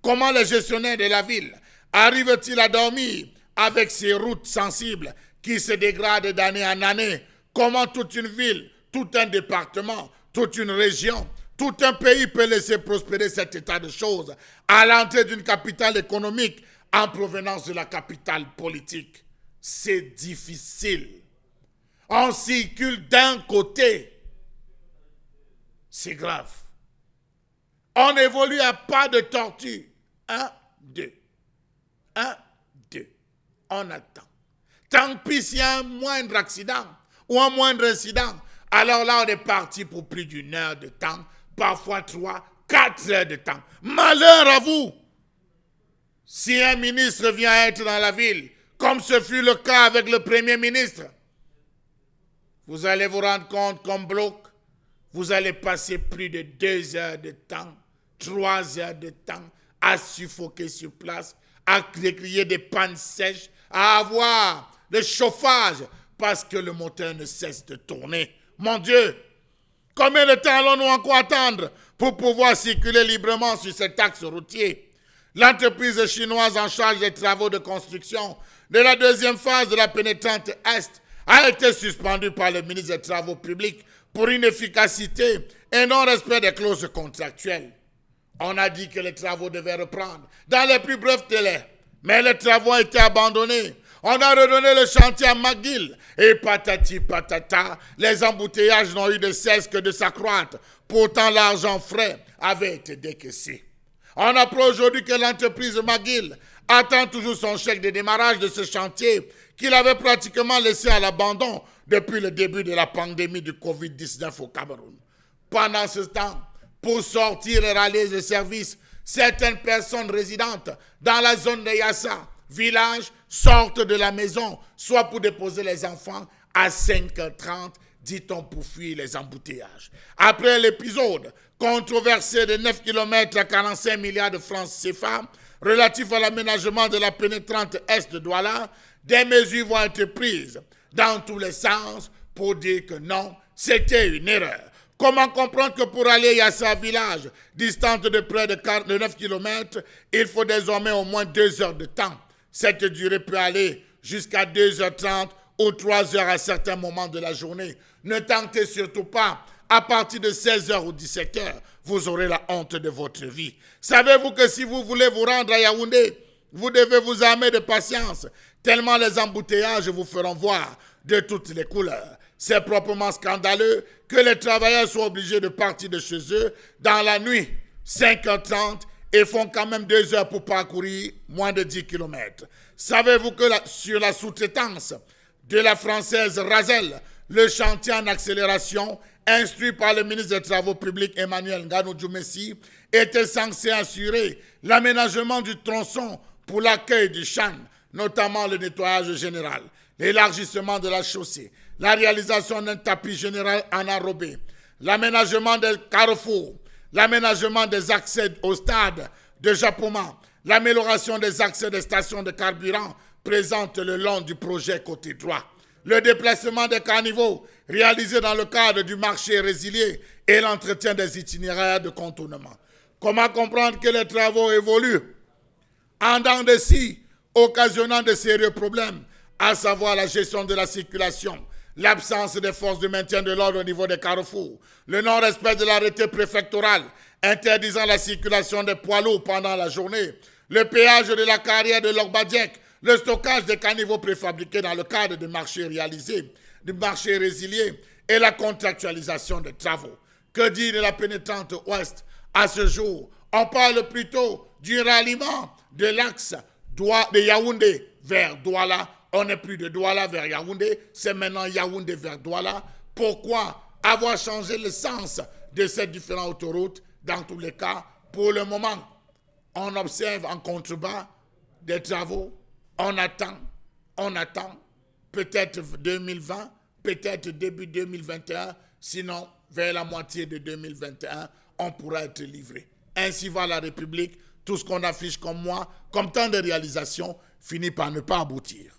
Speaker 2: Comment le gestionnaire de la ville arrive-t-il à dormir avec ces routes sensibles qui se dégradent d'année en année? Comment toute une ville, tout un département, toute une région, tout un pays peut laisser prospérer cet état de choses à l'entrée d'une capitale économique en provenance de la capitale politique? C'est difficile. On circule d'un côté. C'est grave. On évolue à pas de tortue. 1, 2. 1, 2. On attend. Tant pis s'il y a un moindre accident ou un moindre incident, alors là, on est parti pour plus d'1 heure de temps, parfois 3, 4 heures de temps. Malheur à vous! Si un ministre vient être dans la ville, comme ce fut le cas avec le Premier ministre, vous allez vous rendre compte qu'en bloc, vous allez passer plus de 2 heures de temps, 3 heures de temps à suffoquer sur place, à crier des pannes sèches, à avoir le chauffage parce que le moteur ne cesse de tourner. Mon Dieu, combien de temps allons-nous encore attendre pour pouvoir circuler librement sur cet axe routier? L'entreprise chinoise en charge des travaux de construction de la 2e phase de la pénétrante Est a été suspendue par le ministre des Travaux publics pour inefficacité et non-respect des clauses contractuelles. On a dit que les travaux devaient reprendre dans les plus brefs délais, mais les travaux ont été abandonnés. On a redonné le chantier à McGill et patati patata, les embouteillages n'ont eu de cesse que de s'accroître. Pourtant, l'argent frais avait été décaissé. On apprend aujourd'hui que l'entreprise McGill attend toujours son chèque de démarrage de ce chantier qu'il avait pratiquement laissé à l'abandon depuis le début de la pandémie du Covid-19 au Cameroun. Pendant ce temps, pour sortir et rallier les services, certaines personnes résidentes dans la zone de Yassa, village, sortent de la maison, soit pour déposer les enfants à 5h30, dit-on, pour fuir les embouteillages. Après l'épisode controversé de 9 km à 45 milliards de francs CFA, relatif à l'aménagement de la pénétrante est de Douala, des mesures vont être prises dans tous les sens pour dire que non, c'était une erreur. Comment comprendre que pour aller à Yassa village, distante de près de 9 km, il faut désormais au moins 2 heures de temps. Cette durée peut aller jusqu'à 2h30 ou 3 heures à certains moments de la journée. Ne tentez surtout pas. À partir de 16h ou 17h, vous aurez la honte de votre vie. Savez-vous que si vous voulez vous rendre à Yaoundé, vous devez vous armer de patience, tellement les embouteillages vous feront voir de toutes les couleurs. C'est proprement scandaleux que les travailleurs soient obligés de partir de chez eux dans la nuit, 5h30, et font quand même 2 heures pour parcourir moins de 10 km. Savez-vous que sur la sous-traitance de la française Razel, le chantier en accélération, instruit par le ministre des Travaux publics Emmanuel Nganou Djoumessi, était censé assurer l'aménagement du tronçon pour l'accueil du Chan, notamment le nettoyage général, l'élargissement de la chaussée, la réalisation d'un tapis général en enrobé, l'aménagement des carrefours, l'aménagement des accès au stade de Japoma, l'amélioration des accès des stations de carburant présentes le long du projet côté droit, le déplacement des caniveaux réalisé dans le cadre du marché résilié et l'entretien des itinéraires de contournement. Comment comprendre que les travaux évoluent en dents de scie, occasionnant de sérieux problèmes, à savoir la gestion de la circulation, l'absence des forces de maintien de l'ordre au niveau des carrefours, le non-respect de l'arrêté préfectoral interdisant la circulation des poids lourds pendant la journée, le péage de la carrière de l'Ogbadjek, le stockage des caniveaux préfabriqués dans le cadre du marché réalisé, du marché résilié et la contractualisation des travaux. Que dire de la pénétrante ouest? À ce jour, on parle plutôt du ralliement de l'axe de Yaoundé vers Douala. On n'est plus de Douala vers Yaoundé, c'est maintenant Yaoundé vers Douala. Pourquoi avoir changé le sens de ces différentes autoroutes? Dans tous les cas, pour le moment, on observe en contrebas des travaux. On attend, peut-être 2020, peut-être début 2021, sinon vers la moitié de 2021, on pourra être livré. Ainsi va la République, tout ce qu'on affiche comme moi, comme tant de réalisations, finit par ne pas aboutir.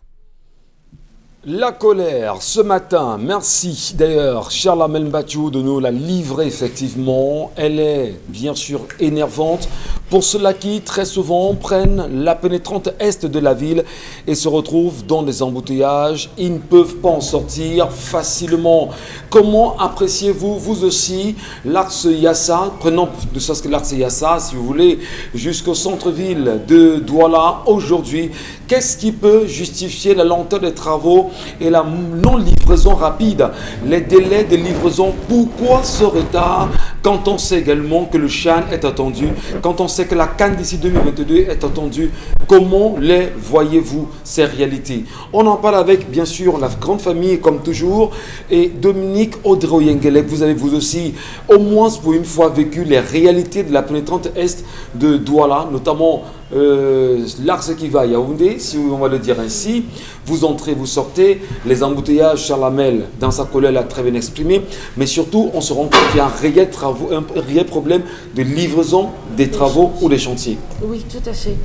Speaker 1: La colère, ce matin, merci d'ailleurs Charles Amel Mbathiou de nous la livrer effectivement. Elle est bien sûr énervante pour ceux-là qui très souvent prennent la pénétrante est de la ville et se retrouvent dans des embouteillages. Ils ne peuvent pas en sortir facilement. Comment appréciez-vous, vous aussi, l'axe Yassa, prenons de ce que l'axe Yassa, si vous voulez, jusqu'au centre-ville de Douala aujourd'hui? Qu'est-ce qui peut justifier la lenteur des travaux et la non-livraison rapide, les délais de livraison? Pourquoi ce retard quand on sait également que le Chan est attendu, quand on sait que la Cannes d'ici 2022 est attendue? Comment les voyez-vous, ces réalités? On en parle avec, bien sûr, la grande famille, comme toujours, et Dominique Audrey-Yengelek. Vous avez vous aussi, au moins pour une fois, vécu les réalités de la pénétrante est de Douala, notamment l'axe qui va à Yaoundé, si on va le dire ainsi. Vous entrez, vous sortez, les embouteillages, Charles Amel, dans sa colère, l'a très bien exprimé, mais surtout, on se rend compte qu'il y a un réel problème de livraison des travaux ou des chantiers.
Speaker 5: Oui, tout à fait.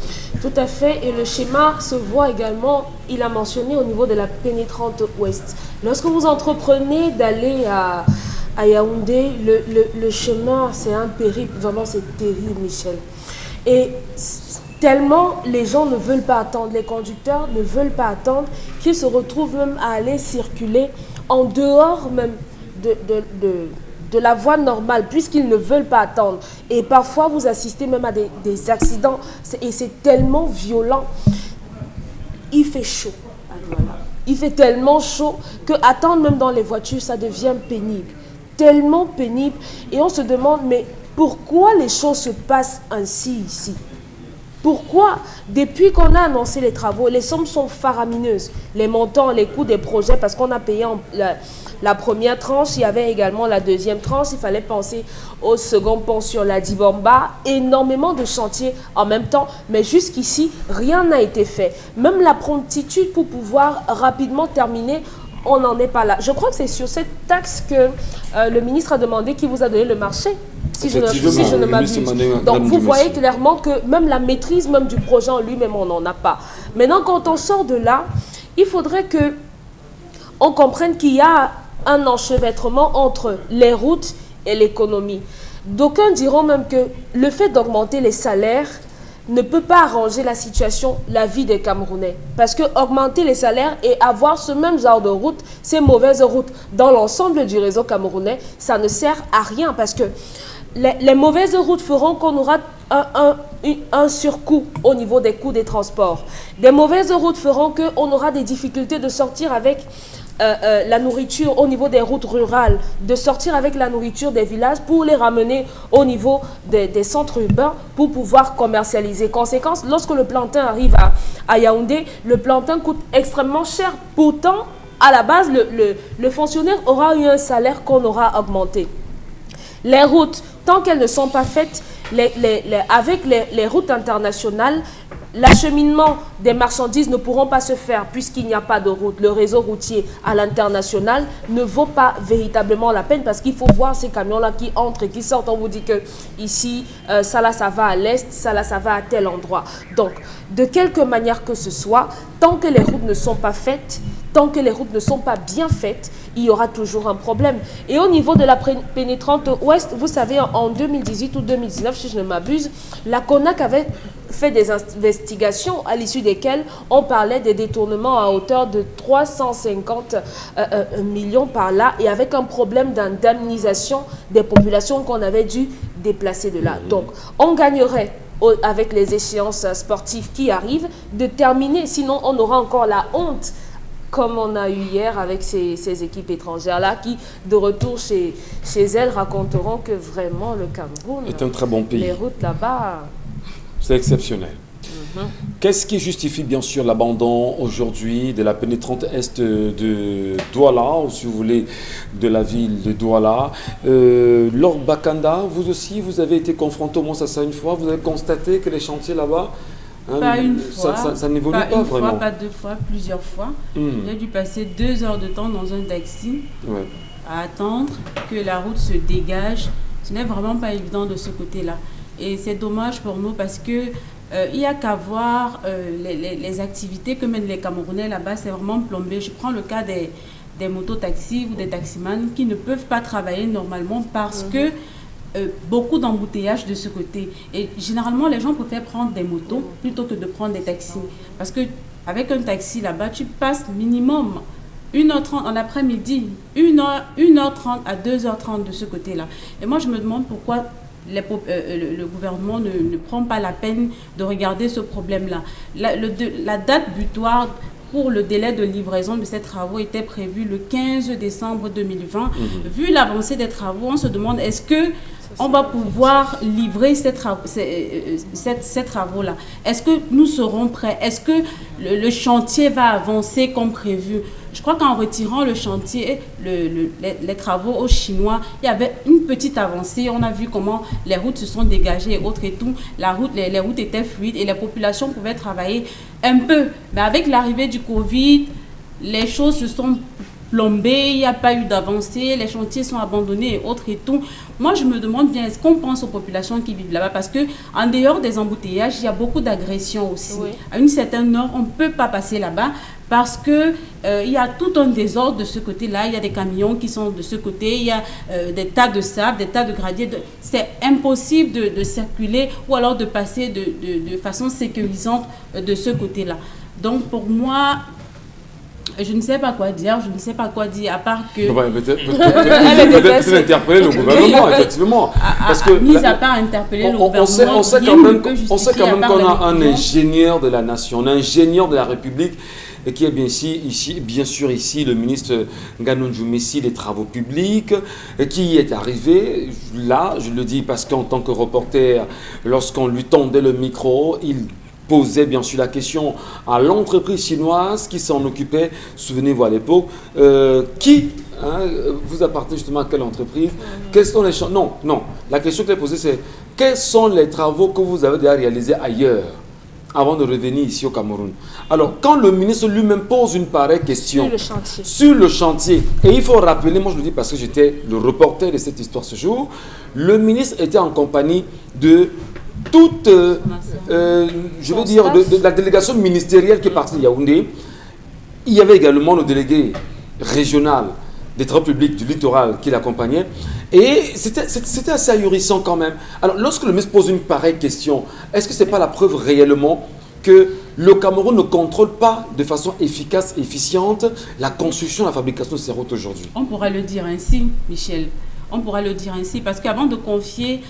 Speaker 5: Tout à fait. Et le schéma se voit également, il a mentionné au niveau de la pénétrante ouest. Lorsque vous entreprenez d'aller à Yaoundé, le chemin, c'est un périple. Vraiment, c'est terrible, Michel. Et tellement les gens ne veulent pas attendre, les conducteurs ne veulent pas attendre, qu'ils se retrouvent même à aller circuler en dehors même de la voie normale, puisqu'ils ne veulent pas attendre. Et parfois, vous assistez même à des accidents, et c'est tellement violent. Il fait chaud. Voilà. Il fait tellement chaud que attendre même dans les voitures, ça devient pénible. Tellement pénible. Et on se demande, mais pourquoi les choses se passent ainsi ici? Pourquoi, depuis qu'on a annoncé les travaux, les sommes sont faramineuses, les montants, les coûts des projets, parce qu'on a payé la première tranche, il y avait également la deuxième tranche, il fallait penser au second pont sur la Dibomba, énormément de chantiers en même temps, mais jusqu'ici, rien n'a été fait. Même la promptitude pour pouvoir rapidement terminer, on n'en est pas là. Je crois que c'est sur cette taxe que le ministre a demandé qui vous a donné le marché. Si je ne m'abuse. Donc vous voyez clairement que même la maîtrise même du projet en lui-même, on n'en a pas. Maintenant, quand on sort de là, il faudrait que on comprenne qu'il y a un enchevêtrement entre les routes et l'économie. D'aucuns diront même que le fait d'augmenter les salaires ne peut pas arranger la situation, la vie des Camerounais. Parce que augmenter les salaires et avoir ce même genre de route, ces mauvaises routes dans l'ensemble du réseau camerounais, ça ne sert à rien. Parce que les mauvaises routes feront qu'on aura un surcoût au niveau des coûts des transports. Des mauvaises routes feront qu'on aura des difficultés de sortir avec la nourriture au niveau des routes rurales, de sortir avec la nourriture des villages pour les ramener au niveau des centres urbains pour pouvoir commercialiser. Conséquence, lorsque le plantain arrive à Yaoundé, le plantain coûte extrêmement cher. Pourtant, à la base, le fonctionnaire aura eu un salaire qu'on aura augmenté. Les routes, tant qu'elles ne sont pas faites, avec les routes internationales, l'acheminement des marchandises ne pourront pas se faire puisqu'il n'y a pas de route. Le réseau routier à l'international ne vaut pas véritablement la peine parce qu'il faut voir ces camions-là qui entrent et qui sortent. On vous dit que ici, ça là, ça va à l'est, ça là, ça va à tel endroit. Donc, de quelque manière que ce soit, tant que les routes ne sont pas faites, tant que les routes ne sont pas bien faites, il y aura toujours un problème. Et au niveau de la pénétrante ouest, vous savez, en 2018 ou 2019, si je ne m'abuse, la CONAC avait fait des investigations à l'issue desquelles on parlait des détournements à hauteur de 350 millions par là et avec un problème d'indemnisation des populations qu'on avait dû déplacer de là. Donc, on gagnerait avec les échéances sportives qui arrivent de terminer, sinon on aura encore la honte comme on a eu hier avec ces équipes étrangères-là qui, de retour chez elles, raconteront que vraiment le Cameroun
Speaker 1: est un très bon pays.
Speaker 5: Les routes là-bas...
Speaker 1: C'est exceptionnel. Qu'est-ce qui justifie bien sûr l'abandon aujourd'hui de la pénétrante est de Douala, ou si vous voulez de la ville de Douala? Lord Bakanda, vous aussi, vous avez été confronté au moins à ça une fois, vous avez constaté que les chantiers là-bas,
Speaker 4: pas une fois,
Speaker 1: ça n'évolue pas
Speaker 4: une
Speaker 1: vraiment.
Speaker 4: Fois, pas deux fois, plusieurs fois. J'ai dû passer 2 heures de temps dans un taxi à attendre que la route se dégage. Ce n'est vraiment pas évident de ce côté-là. Et c'est dommage pour nous parce que il n'y a qu'à voir les activités que mènent les Camerounais là-bas, c'est vraiment plombé. Je prends le cas des mototaxis ou des taximans qui ne peuvent pas travailler normalement parce que beaucoup d'embouteillages de ce côté. Et généralement, les gens préfèrent prendre des motos plutôt que de prendre des taxis. Parce qu'avec un taxi là-bas, tu passes minimum 1h30 en après-midi, 1h30 à 2h30 de ce côté-là. Et moi, je me demande pourquoi le gouvernement ne prend pas la peine de regarder ce problème-là. La date butoir pour le délai de livraison de ces travaux était prévue le 15 décembre 2020. Vu l'avancée des travaux, on se demande est-ce que on va pouvoir livrer ces travaux-là? Est-ce que nous serons prêts? Est-ce que le chantier va avancer comme prévu? Je crois qu'en retirant le chantier, les travaux aux Chinois, il y avait une petite avancée. On a vu comment les routes se sont dégagées et autres et tout. Les routes étaient fluides et les populations pouvaient travailler un peu. Mais avec l'arrivée du Covid, les choses se sont plombées, il n'y a pas eu d'avancée, les chantiers sont abandonnés et autres et tout. Moi, je me demande bien, est-ce qu'on pense aux populations qui vivent là-bas? Parce qu'en dehors des embouteillages, il y a beaucoup d'agressions aussi. Oui. À une certaine heure, on ne peut pas passer là-bas parce qu'il y a tout un désordre de ce côté-là. Il y a des camions qui sont de ce côté, il y a des tas de sable, des tas de gravier. C'est impossible de circuler ou alors de passer de façon sécurisante de ce côté-là. Donc, pour moi... Je ne sais pas quoi dire, à part que...
Speaker 1: Peut-être interpeller le gouvernement, effectivement. Parce que
Speaker 4: mis à part interpeller le gouvernement,
Speaker 1: on sait quand même qu'on a un ingénieur de la nation, un ingénieur de la République, et qui est bien sûr ici le ministre Nganou Messi des Travaux publics, qui est arrivé là, je le dis parce qu'en tant que reporter, lorsqu'on lui tendait le micro, il posait bien sûr la question à l'entreprise chinoise qui s'en occupait. Souvenez-vous à l'époque, qui vous appartenez justement à quelle entreprise? Quels sont les non. La question qu'elle posait, c'est quels sont les travaux que vous avez déjà réalisés ailleurs avant de revenir ici au Cameroun? Alors, quand le ministre lui-même pose une pareille question sur le chantier, et il faut rappeler, moi je le dis parce que j'étais le reporter de cette histoire ce jour, le ministre était en compagnie de toute, je veux dire, de la délégation ministérielle qui est partie de Yaoundé. Il y avait également le délégué régional des travaux publics du littoral qui l'accompagnait. Et c'était assez ahurissant quand même. Alors, lorsque le ministre pose une pareille question, est-ce que ce n'est pas la preuve réellement que le Cameroun ne contrôle pas de façon efficace et efficiente la construction et la fabrication de ces routes aujourd'hui?
Speaker 4: On pourrait le dire ainsi, Michel. On pourrait le dire ainsi, parce qu'avant de confier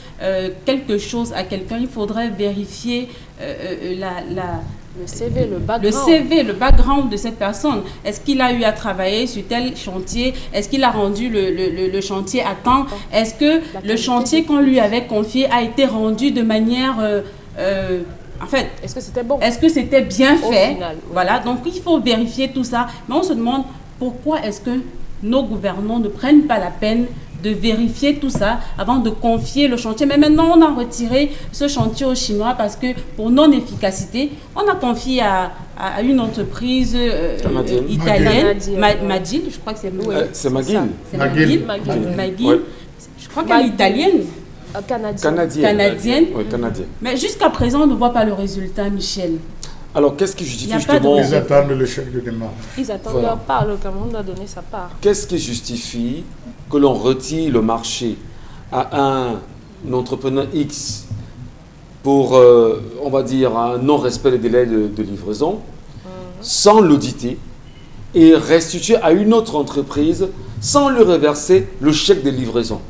Speaker 4: quelque chose à quelqu'un, il faudrait vérifier
Speaker 5: le CV, le background.
Speaker 4: Le CV, le background de cette personne. Est-ce qu'il a eu à travailler sur tel chantier? Est-ce qu'il a rendu le chantier à temps? Est-ce que le chantier qu'on lui avait confié a été rendu de manière... en fait,
Speaker 5: est-ce que c'était bon?
Speaker 4: Est-ce que c'était bien fait?
Speaker 5: Final, oui.
Speaker 4: Voilà, donc il faut vérifier tout ça. Mais on se demande pourquoi est-ce que nos gouvernants ne prennent pas la peine de vérifier tout ça avant de confier le chantier. Mais maintenant, on a retiré ce chantier aux Chinois parce que pour non-efficacité, on a confié à une entreprise italienne, McGill, je crois que c'est...
Speaker 1: C'est McGill.
Speaker 4: C'est McGill.
Speaker 1: Ouais.
Speaker 4: Je crois qu'elle est italienne. Canadienne.
Speaker 1: Oui, canadienne.
Speaker 4: Mais jusqu'à présent, on ne voit pas le résultat, Michel.
Speaker 1: Alors, qu'est-ce qui justifie
Speaker 2: justement... Ils attendent le chèque de démarche.
Speaker 5: Ils attendent leur part, le Cameroun doit donner sa part.
Speaker 1: Qu'est-ce qui justifie que l'on retire le marché à un entrepreneur X pour, on va dire, un non-respect des délais de livraison, sans l'auditer, et restituer à une autre entreprise sans lui reverser le chèque de livraison?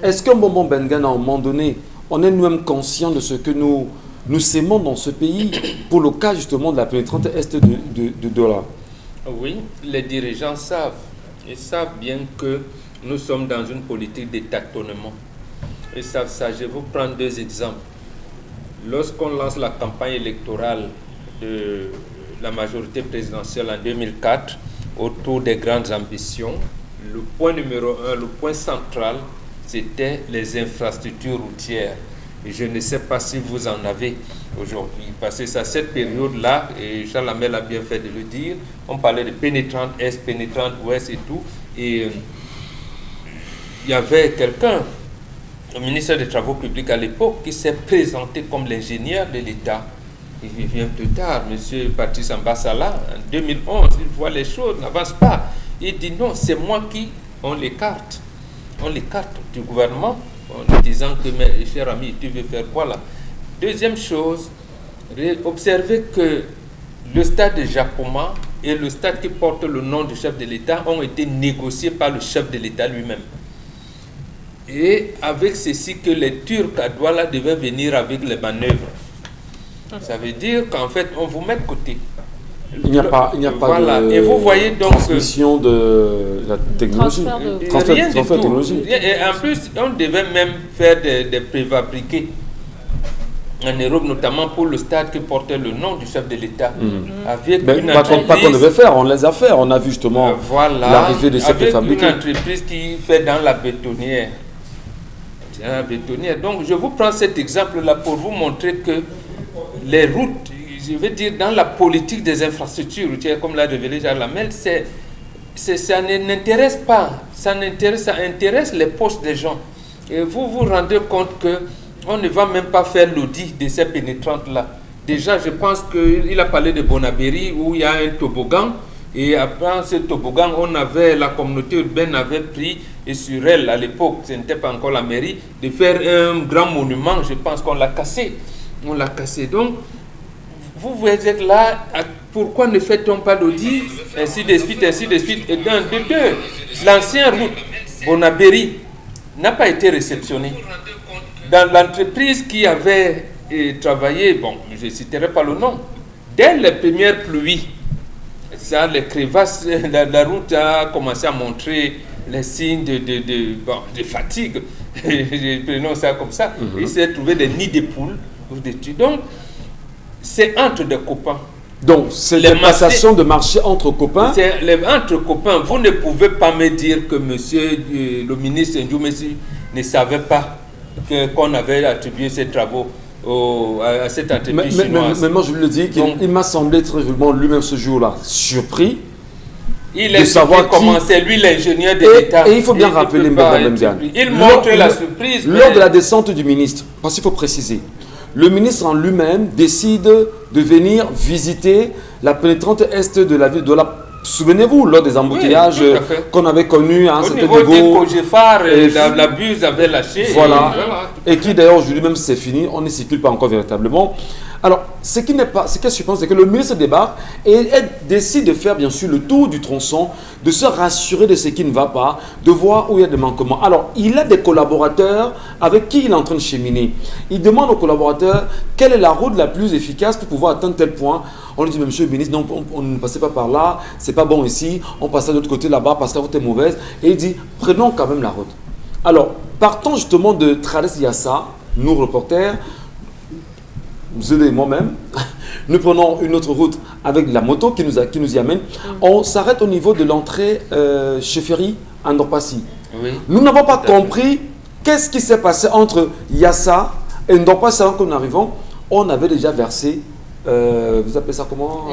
Speaker 1: Est-ce qu'un bonbon Bengan, à un moment donné, on est nous-mêmes conscients de ce que nous sémons dans ce pays pour le cas justement de la pénétrante est de Douala?
Speaker 3: Oui, les dirigeants savent. Ils savent bien que nous sommes dans une politique de tâtonnement. Ils savent ça. Je vais vous prendre deux exemples. Lorsqu'on lance la campagne électorale de la majorité présidentielle en 2004, autour des grandes ambitions, le point numéro un, le point central, c'était les infrastructures routières. Et je ne sais pas si vous en avez aujourd'hui, parce que c'est à cette période-là, et Charles Hamel a bien fait de le dire, on parlait de pénétrante Est, pénétrante Ouest et tout, et il y avait quelqu'un, le ministre des Travaux publics à l'époque, qui s'est présenté comme l'ingénieur de l'État. Il vient plus tard, M. Patrice Ambassala, en 2011, il voit les choses, n'avance pas. Il dit non, c'est moi qui, on l'écarte du gouvernement, en disant que, mes chers amis, tu veux faire quoi là? Deuxième chose, observez que le stade de Japoma et le stade qui porte le nom du chef de l'État ont été négociés par le chef de l'État lui-même. Et avec ceci que les Turcs à Douala devaient venir avec les manœuvres. Ça veut dire qu'en fait, on vous met de côté.
Speaker 1: Il n'y a pas
Speaker 3: voilà.
Speaker 1: de
Speaker 3: et vous voyez donc
Speaker 1: transmission de la technologie.
Speaker 3: Rien du tout.
Speaker 1: Technologie.
Speaker 3: Et en plus, on devait même faire des préfabriqués en Europe, notamment pour le stade qui portait le nom du chef de l'État. Avec une entreprise...
Speaker 1: Pas qu'on devait faire, on les a fait. On a vu justement l'arrivée de ces préfabriqués.
Speaker 3: Avec une entreprise qui fait dans la bétonnière. Donc, je vous prends cet exemple-là pour vous montrer que les routes, je veux dire, dans la politique des infrastructures, comme l'a révélé Charles Hamel, ça n'intéresse pas. Ça intéresse les poches des gens. Et vous vous rendez compte qu'on ne va même pas faire l'audit de ces pénétrantes-là. Déjà, je pense qu'il a parlé de Bonabéry, où il y a un toboggan. Et après ce toboggan, la communauté urbaine avait pris, et sur elle, à l'époque, ce n'était pas encore la mairie, de faire un grand monument. Je pense qu'on l'a cassé. On l'a cassé. Donc, vous êtes là, pourquoi ne fait-on pas l'audit? Ainsi de suite, ainsi de suite. Et de deux, l'ancienne route Bonabéry n'a pas été réceptionnée. Dans l'entreprise qui avait travaillé, bon, je ne citerai pas le nom, dès les premières pluies, ça, les crevasses, la route a commencé à montrer les signes de fatigue. Prenons ça comme ça. Il s'est trouvé des nids de poules. Donc, C'est entre des copains.
Speaker 1: Donc, c'est
Speaker 3: Les
Speaker 1: des passations de marché entre copains.
Speaker 3: Entre copains, vous ne pouvez pas me dire que monsieur le ministre Ndjoumesi ne savait pas qu'on avait attribué ces travaux à cette entreprise chinoise.
Speaker 1: Mais moi, je le dis, il m'a semblé très vraiment lui-même ce jour-là surpris.
Speaker 3: Il est savoir comment c'est lui l'ingénieur de l'État.
Speaker 1: Et il faut bien rappeler, Mme Mdiane,
Speaker 3: il montre la surprise.
Speaker 1: Lors de la descente du ministre, parce qu'il faut préciser, le ministre en lui-même décide de venir visiter la pénétrante est de la ville de la... Souvenez-vous, lors des embouteillages qu'on avait connus, hein,
Speaker 3: c'était niveau la buse avait lâché.
Speaker 1: Voilà. Et qui d'ailleurs aujourd'hui même c'est fini, on ne circule pas encore véritablement. Alors, ce que je pense, c'est que le ministre débarque et décide de faire bien sûr le tour du tronçon, de se rassurer de ce qui ne va pas, de voir où il y a des manquements. Alors, il a des collaborateurs avec qui il est en train de cheminer. Il demande aux collaborateurs quelle est la route la plus efficace pour pouvoir atteindre tel point. On lui dit, mais monsieur le ministre, non, on ne passait pas par là, c'est pas bon ici, on passait de l'autre côté là-bas parce que la route est mauvaise. Et il dit, prenons quand même la route. Alors, partant justement de Trades Yassa, nous reporters, Zédé et moi-même, nous prenons une autre route avec la moto qui nous y amène. On s'arrête au niveau de l'entrée chez Ferry à Ndorpassi. Oui. Nous n'avons pas compris qu'est-ce qui s'est passé entre Yassa et Ndorpassi avant que nous arrivons. On avait déjà versé, vous appelez ça comment?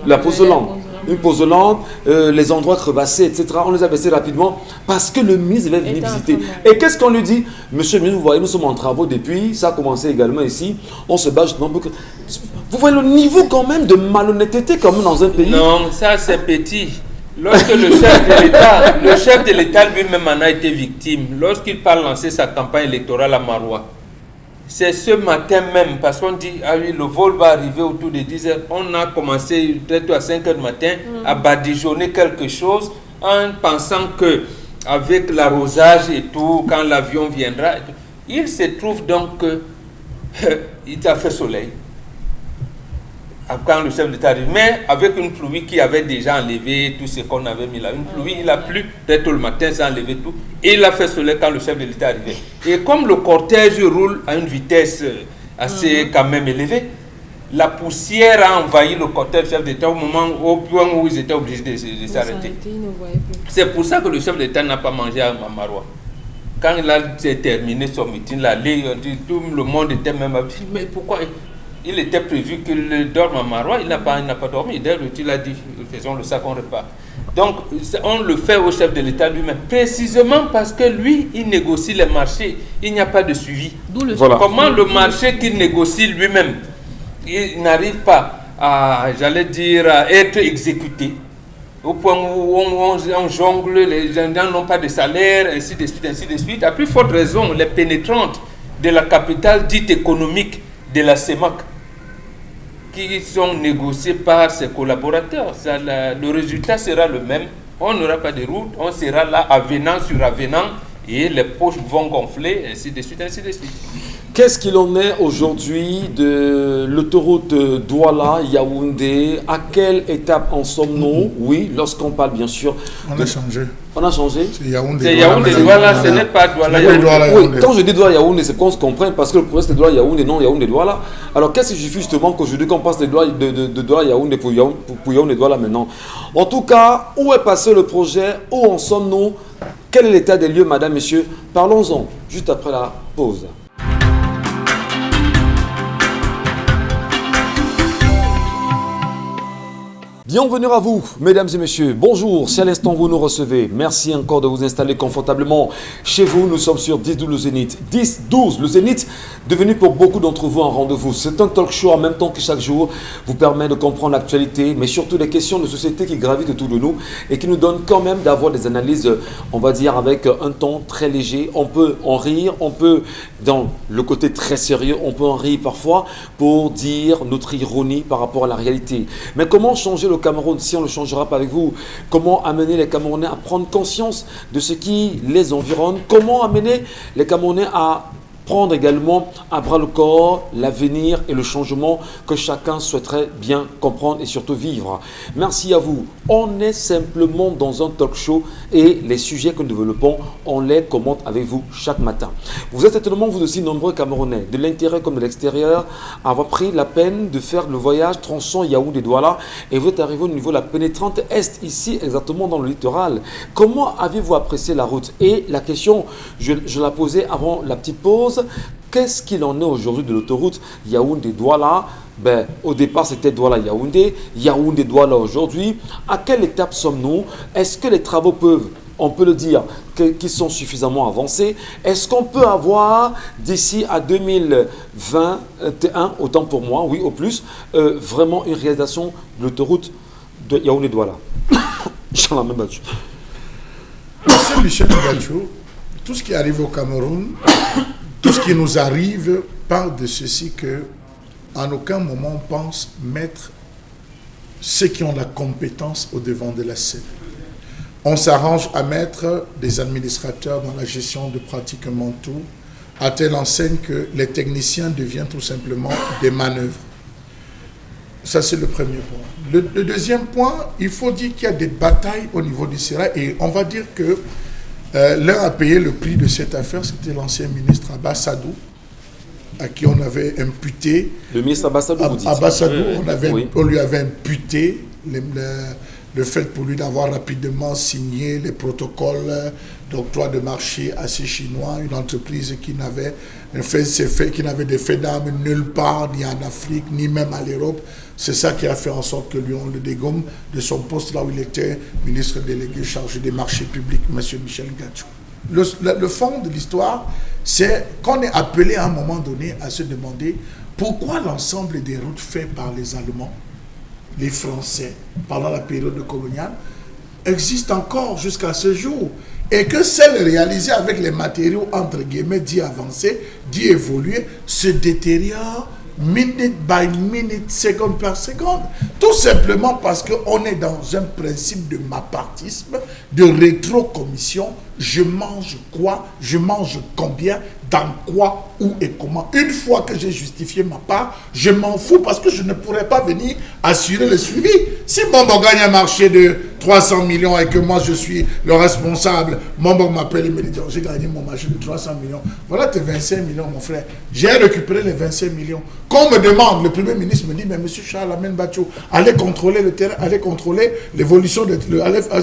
Speaker 1: La posolante. Une posolante, les endroits crevassés, etc. On les a versés rapidement parce que le ministre devait venir visiter. Et qu'est-ce qu'on lui dit? Monsieur le ministre, vous voyez, nous sommes en travaux depuis, ça a commencé également ici. On se bat justement pour que... Vous voyez le niveau quand même de malhonnêteté quand même dans un pays?
Speaker 3: Non, ça c'est petit. Lorsque le chef de l'État lui-même en a été victime, lorsqu'il part lancer sa campagne électorale à Maroua, c'est ce matin même, parce qu'on dit, ah oui, le vol va arriver autour de 10 h. On a commencé peut-être à 5 h du matin à badigeonner quelque chose en pensant que avec l'arrosage et tout, quand l'avion viendra, il se trouve donc qu'il a fait soleil. Quand le chef d'État arrive, mais avec une pluie qui avait déjà enlevé tout ce qu'on avait mis là. Une pluie, il a plu, peut-être le matin, ça a enlevé tout. Et il a fait soleil quand le chef de l'État arrivait. Et comme le cortège roule à une vitesse assez quand même élevée, la poussière a envahi le cortège du chef d'État au point où ils étaient obligés de s'arrêter. C'est pour ça que le chef d'État n'a pas mangé à Maroua. Quand il a terminé son meeting, là, tout le monde était même dit, mais pourquoi? Il était prévu qu'il dorme à Maroua, il n'a pas dormi. D'ailleurs, il a dit, faisons le second repas. Donc, on le fait au chef de l'État lui-même, précisément parce que lui, il négocie les marchés. Il n'y a pas de suivi. Comment le marché qu'il négocie lui-même, il n'arrive pas à, j'allais dire, à être exécuté. Au point où on jongle, les gens n'ont pas de salaire, ainsi de suite, ainsi de suite. À plus forte raison, les pénétrantes de la capitale dite économique de la CEMAC, qui sont négociés par ses collaborateurs. Le résultat sera le même. On n'aura pas de route, on sera là avenant sur avenant et les poches vont gonfler, ainsi de suite, ainsi de suite.
Speaker 1: Qu'est-ce qu'il en est aujourd'hui de l'autoroute Douala-Yaoundé? À quelle étape en sommes-nous? Oui, lorsqu'on parle bien sûr...
Speaker 2: On a changé.
Speaker 1: On a changé?
Speaker 2: C'est Yaoundé.
Speaker 3: C'est Yaoundé-Douala, ce n'est pas Douala-Yaoundé.
Speaker 1: Oui, quand je dis Douala-Yaoundé, c'est qu'on se comprenne parce que le projet c'est Douala-Yaoundé, non Yaoundé-Douala. Alors qu'est-ce qui suffit justement qu'aujourd'hui qu'on passe de Douala-Yaoundé pour Yaoundé-Douala maintenant? En tout cas, où est passé le projet? Où en sommes-nous? Quel est l'état des lieux, madame, messieurs? Parlons-en juste après la pause. Bienvenue à vous, mesdames et messieurs. Bonjour, si à l'instant vous nous recevez, merci encore de vous installer confortablement chez vous. Nous sommes sur 10-12 le Zénith. 10-12 le Zénith, devenu pour beaucoup d'entre vous un rendez-vous. C'est un talk show en même temps que chaque jour vous permet de comprendre l'actualité, mais surtout les questions de société qui gravitent autour de nous et qui nous donnent quand même d'avoir des analyses, on va dire, avec un ton très léger. On peut en rire, on peut, dans le côté très sérieux, on peut en rire parfois pour dire notre ironie par rapport à la réalité. Mais comment changer le Cameroun si on ne le changera pas avec vous? Comment amener les Camerounais à prendre conscience de ce qui les environne? Comment amener les Camerounais à prendre également à bras le corps l'avenir et le changement que chacun souhaiterait bien comprendre et surtout vivre. Merci à vous. On est simplement dans un talk show et les sujets que nous développons, on les commente avec vous chaque matin. Vous êtes certainement vous aussi nombreux Camerounais, de l'intérieur comme de l'extérieur, à avoir pris la peine de faire le voyage tronçon Yaoundé-Douala et vous êtes arrivé au niveau de la pénétrante Est, ici exactement dans le littoral. Comment avez-vous apprécié la route? Et la question, je la posais avant la petite pause, qu'est-ce qu'il en est aujourd'hui de l'autoroute Yaoundé-Douala? Au départ, c'était Douala-Yaoundé, Yaoundé-Douala aujourd'hui. À quelle étape sommes-nous? Est-ce que les travaux peuvent, on peut le dire, qui sont suffisamment avancés? Est-ce qu'on peut avoir, d'ici à 2021, autant pour moi, oui, au plus, vraiment une réalisation de l'autoroute de Yaoundé-Douala? J'en ai même battu.
Speaker 2: Monsieur Michel Ngachou, tout ce qui arrive au Cameroun, tout ce qui nous arrive parle de ceci que en aucun moment on pense mettre ceux qui ont la compétence au devant de la scène. On s'arrange à mettre des administrateurs dans la gestion de pratiquement tout, à telle enseigne que les techniciens deviennent tout simplement des manœuvres. Ça, c'est le premier point. Le deuxième point, il faut dire qu'il y a des batailles au niveau du CERA et on va dire que l'un a payé le prix de cette affaire, c'était l'ancien ministre Abbas Sadou, à qui on avait imputé...
Speaker 1: Le ministre Abbas Sadou, vous dites?
Speaker 2: Abbas Sadou,
Speaker 1: Oui.
Speaker 2: on lui avait imputé le fait pour lui d'avoir rapidement signé les protocoles d'octroi de marché à ces Chinois, une entreprise qui n'avait des faits d'armes nulle part, ni en Afrique, ni même à l'Europe. C'est ça qui a fait en sorte que lui, on le dégomme de son poste là où il était ministre délégué chargé des marchés publics, M. Michel Ngachou. Le fond de l'histoire, c'est qu'on est appelé à un moment donné à se demander pourquoi l'ensemble des routes faites par les Allemands, les Français, pendant la période coloniale, existent encore jusqu'à ce jour. Et que celles réalisées avec les matériaux, entre guillemets, dits avancés, dits évolués, se détériorent minute by minute, seconde par seconde. Tout simplement parce qu'on est dans un principe de mapartisme, de rétrocommission. Je mange quoi? Je mange combien? Dans quoi? Où et comment? Une fois que j'ai justifié ma part, je m'en fous parce que je ne pourrais pas venir assurer le suivi. Si Mombo gagne un marché de 300 millions et que moi je suis le responsable, Mombo m'appelle et me dit j'ai gagné mon marché de 300 millions. Voilà tes 25 millions mon frère. J'ai récupéré les 25 millions. Quand on me demande, le Premier ministre me dit mais monsieur Charles Amen Bachou, allez contrôler le terrain, allez contrôler l'évolution,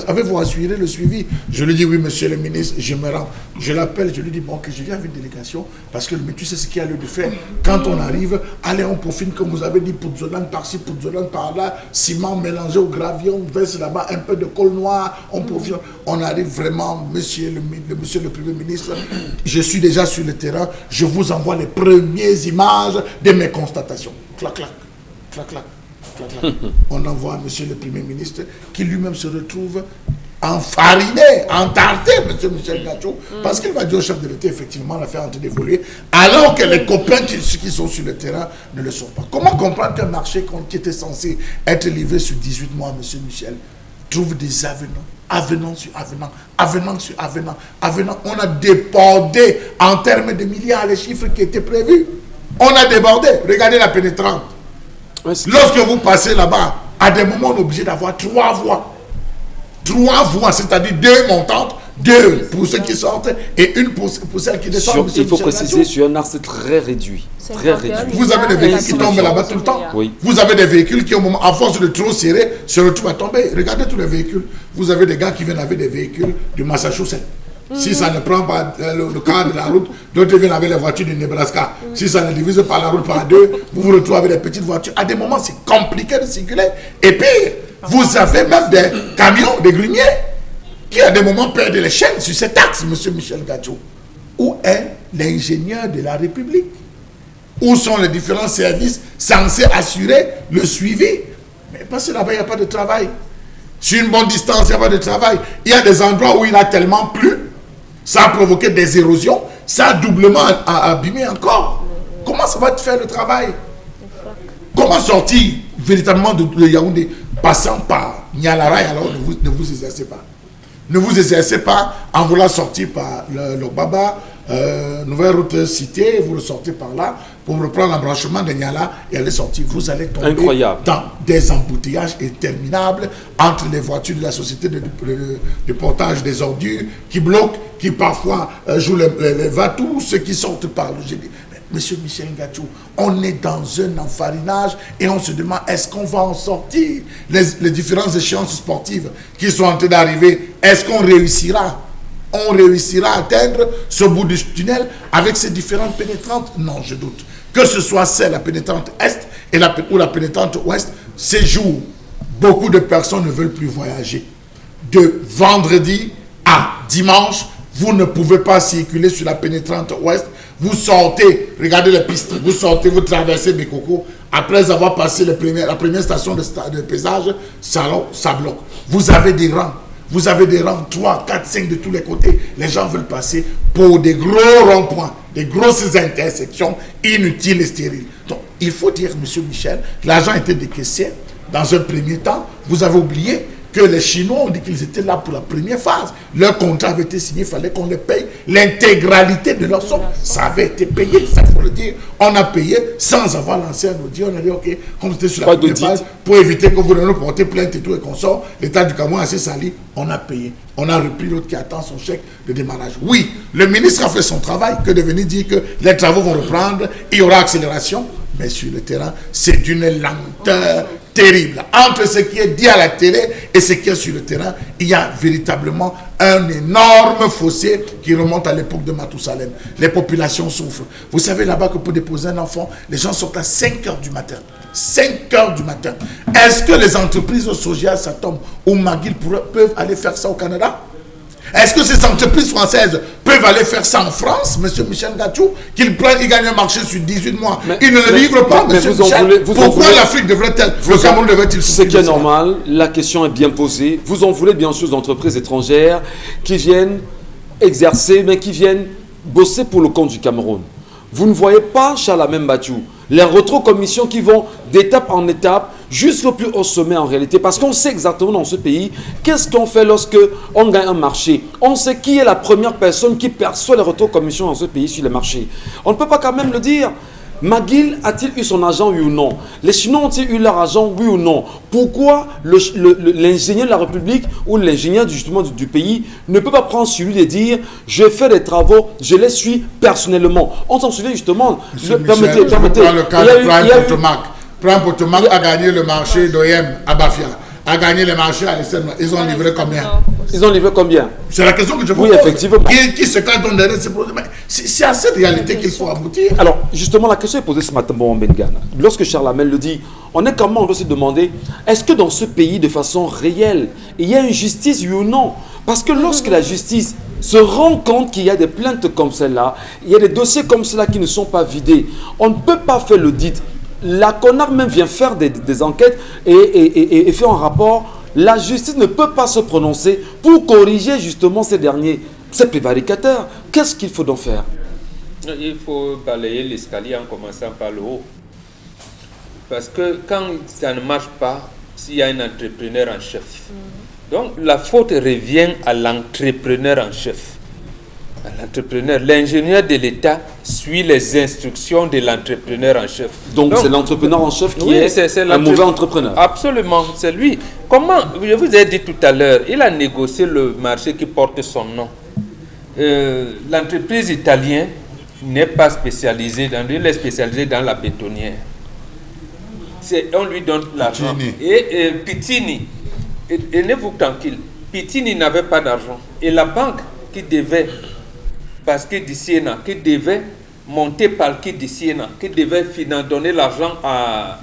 Speaker 2: avez-vous assuré le suivi? Je lui dis oui monsieur le ministre, je me rends. Je l'appelle, je lui dis bon que je viens avec une délégation parce que tu sais ce qu'il y a lieu de faire. Quand on arrive, allez on profite comme vous avez dit, Poudzolan par-ci, Poudzolan par-là, ciment mélangé au gravier, on verse là-bas un peu de colle noire, on profite. On arrive vraiment, monsieur le Premier ministre, je suis déjà sur le terrain, je vous envoie les premières images de mes constatations. Clac, clac, clac, clac, clac, clac. On envoie à monsieur le Premier ministre qui lui-même se retrouve enfariné, entarté, monsieur Michel Ngachou, parce qu'il va dire au chef de l'État, effectivement, la faire en train d'évoluer, alors que les copains qui sont sur le terrain ne le sont pas. Comment comprendre qu'un marché qui était censé être livré sur 18 mois, monsieur Michel, trouve des avenants sur avenants. On a débordé en termes de milliards les chiffres qui étaient prévus. On a débordé. Regardez la pénétrante. Lorsque vous passez là-bas, à des moments, on est obligé d'avoir 3 voies. 3 voies, c'est-à-dire 2 montantes, 2 pour ceux qui sortent et une pour celles qui descendent.
Speaker 1: Il faut préciser sur un axe très réduit. Très réduit.
Speaker 2: Vous avez des véhicules qui tombent là-bas tout le temps.
Speaker 1: Oui.
Speaker 2: Vous avez des véhicules qui, au moment, à force de trop serrer, se retrouvent à tomber. Regardez tous les véhicules. Vous avez des gars qui viennent avec des véhicules du Massachusetts. Si ça ne prend pas le cadre de la route, d'autres viennent avec les voitures du Nebraska. Si ça ne divise pas la route par 2, vous vous retrouvez avec des petites voitures. À des moments, c'est compliqué de circuler. Et puis, vous avez même des camions, des greniers, qui à des moments perdent les chaînes sur cet axe, monsieur Michel Ngachou. Où est l'ingénieur de la République? Où sont les différents services censés assurer le suivi? Mais parce que là-bas, il n'y a pas de travail. Sur une bonne distance, il n'y a pas de travail. Il y a des endroits où il a tellement plu, ça a provoqué des érosions, ça a doublement abîmé encore. Comment ça va te faire le travail? Comment sortir véritablement de Yaoundé passant par Nialaray? Alors ne vous exercez pas. Ne vous exercez pas en voulant sortir par le Baba, nouvelle route citée, vous ressortez par là pour reprendre l'embranchement de Niala et aller sortir. Vous allez tomber dans des embouteillages interminables entre les voitures de la société de portage des ordures qui bloquent, qui parfois jouent les va-tout, ceux qui sortent par le génie. Monsieur Michel Ngachou, on est dans un enfarinage et on se demande est-ce qu'on va en sortir? Les différentes échéances sportives qui sont en train d'arriver, est-ce qu'on réussira? On réussira à atteindre ce bout du tunnel avec ces différentes pénétrantes? Non, je doute. Que ce soit celle, la pénétrante Est ou la pénétrante Ouest, ces jours, beaucoup de personnes ne veulent plus voyager. De vendredi à dimanche, vous ne pouvez pas circuler sur la pénétrante Ouest. Vous sortez, regardez les pistes, vous sortez, vous traversez Bekoko. Après avoir passé la première station de pesage, ça bloque. Vous avez des rangs. Vous avez des rangs 3, 4, 5 de tous les côtés. Les gens veulent passer pour des gros ronds-points, des grosses intersections inutiles et stériles. Donc, il faut dire, monsieur Michel, l'argent était décaissé dans un premier temps. Vous avez oublié que les Chinois ont dit qu'ils étaient là pour la première phase. Leur contrat avait été signé, il fallait qu'on les paye l'intégralité de leur somme. Ça avait été payé, ça faut le dire. On a payé sans avoir lancé un audit. On a dit, ok, comme c'était sur la première phase, pour éviter que vous nous portez plainte et tout et qu'on sort, l'État du Cameroun a assez sali, on a payé. On a repris l'autre qui attend son chèque de démarrage. Oui, le ministre a fait son travail, que de venir dire que les travaux vont reprendre, il y aura accélération, mais sur le terrain, c'est d'une lenteur terrible. Entre ce qui est dit à la télé et ce qui est sur le terrain, il y a véritablement un énorme fossé qui remonte à l'époque de Mathusalem. Les populations souffrent. Vous savez là-bas que pour déposer un enfant, les gens sortent à 5 heures du matin. 5 heures du matin. Est-ce que les entreprises Soja, Satom ou McGill peuvent aller faire ça au Canada? Est-ce que ces entreprises françaises peuvent aller faire ça en France, monsieur Michel Ngachou, qu'ils gagnent un marché sur 18 mois? Ils ne le livrent pas, monsieur Michel. Pourquoi l'Afrique devrait-elle, le Cameroun devrait-il
Speaker 1: souffrir? Ce qui est normal, la question est bien posée. Vous en voulez bien sûr d'entreprises étrangères qui viennent exercer, mais qui viennent bosser pour le compte du Cameroun. Vous ne voyez pas, Chalamem Bachou, les rétrocommissions qui vont d'étape en étape jusqu'au plus haut sommet en réalité. Parce qu'on sait exactement dans ce pays, qu'est-ce qu'on fait lorsque on gagne un marché. On sait qui est la première personne qui perçoit les rétrocommissions dans ce pays sur les marchés. On ne peut pas quand même le dire. McGill a-t-il eu son argent, oui ou non? Les Chinois ont-ils eu leur argent, oui ou non? Pourquoi l'ingénieur de la République ou l'ingénieur du pays ne peut pas prendre sur lui et dire je fais des travaux, je les suis personnellement? On s'en souvient justement.
Speaker 2: Permettez. Le cas de Prime Potomac a gagné le marché d'OM à Bafia, a gagné le marché à l'Estelle. Ils ont livré combien?
Speaker 1: Ils ont livré combien?
Speaker 2: C'est la question que je vous pose.
Speaker 1: Oui, effectivement.
Speaker 2: Qui se cache dans derrière ces produits? C'est à cette réalité qu'il faut aboutir.
Speaker 1: Alors, justement, la question est posée ce matin, bon, Bengana. Lorsque Charles Hamel le dit, on est comment, on doit se demander, est-ce que dans ce pays, de façon réelle, il y a une justice, oui ou non? Parce que lorsque la justice se rend compte qu'il y a des plaintes comme celle-là, il y a des dossiers comme cela qui ne sont pas vidés, on ne peut pas faire l'audit. La CONAR même vient faire des enquêtes et fait un rapport. La justice ne peut pas se prononcer pour corriger justement ces derniers. C'est prévaricateur. Qu'est-ce qu'il faut donc faire?
Speaker 3: Il faut balayer l'escalier en commençant par le haut. Parce que quand ça ne marche pas, s'il y a un entrepreneur en chef. Donc la faute revient à l'entrepreneur en chef. L'entrepreneur, l'ingénieur de l'État suit les instructions de l'entrepreneur en chef.
Speaker 1: Donc c'est l'entrepreneur en chef qui est un mauvais entrepreneur.
Speaker 3: Absolument, c'est lui. Comment, je vous ai dit tout à l'heure, il a négocié le marché qui porte son nom. L'entreprise italienne n'est pas spécialisée dans lui, elle est spécialisée dans la bétonnière. On lui donne l'argent. Et Pitini, tenez-vous tranquille, Pitini n'avait pas d'argent. Et la banque qui devait parce que Siena, qui devait monter par qui Siena, qui devait donner l'argent à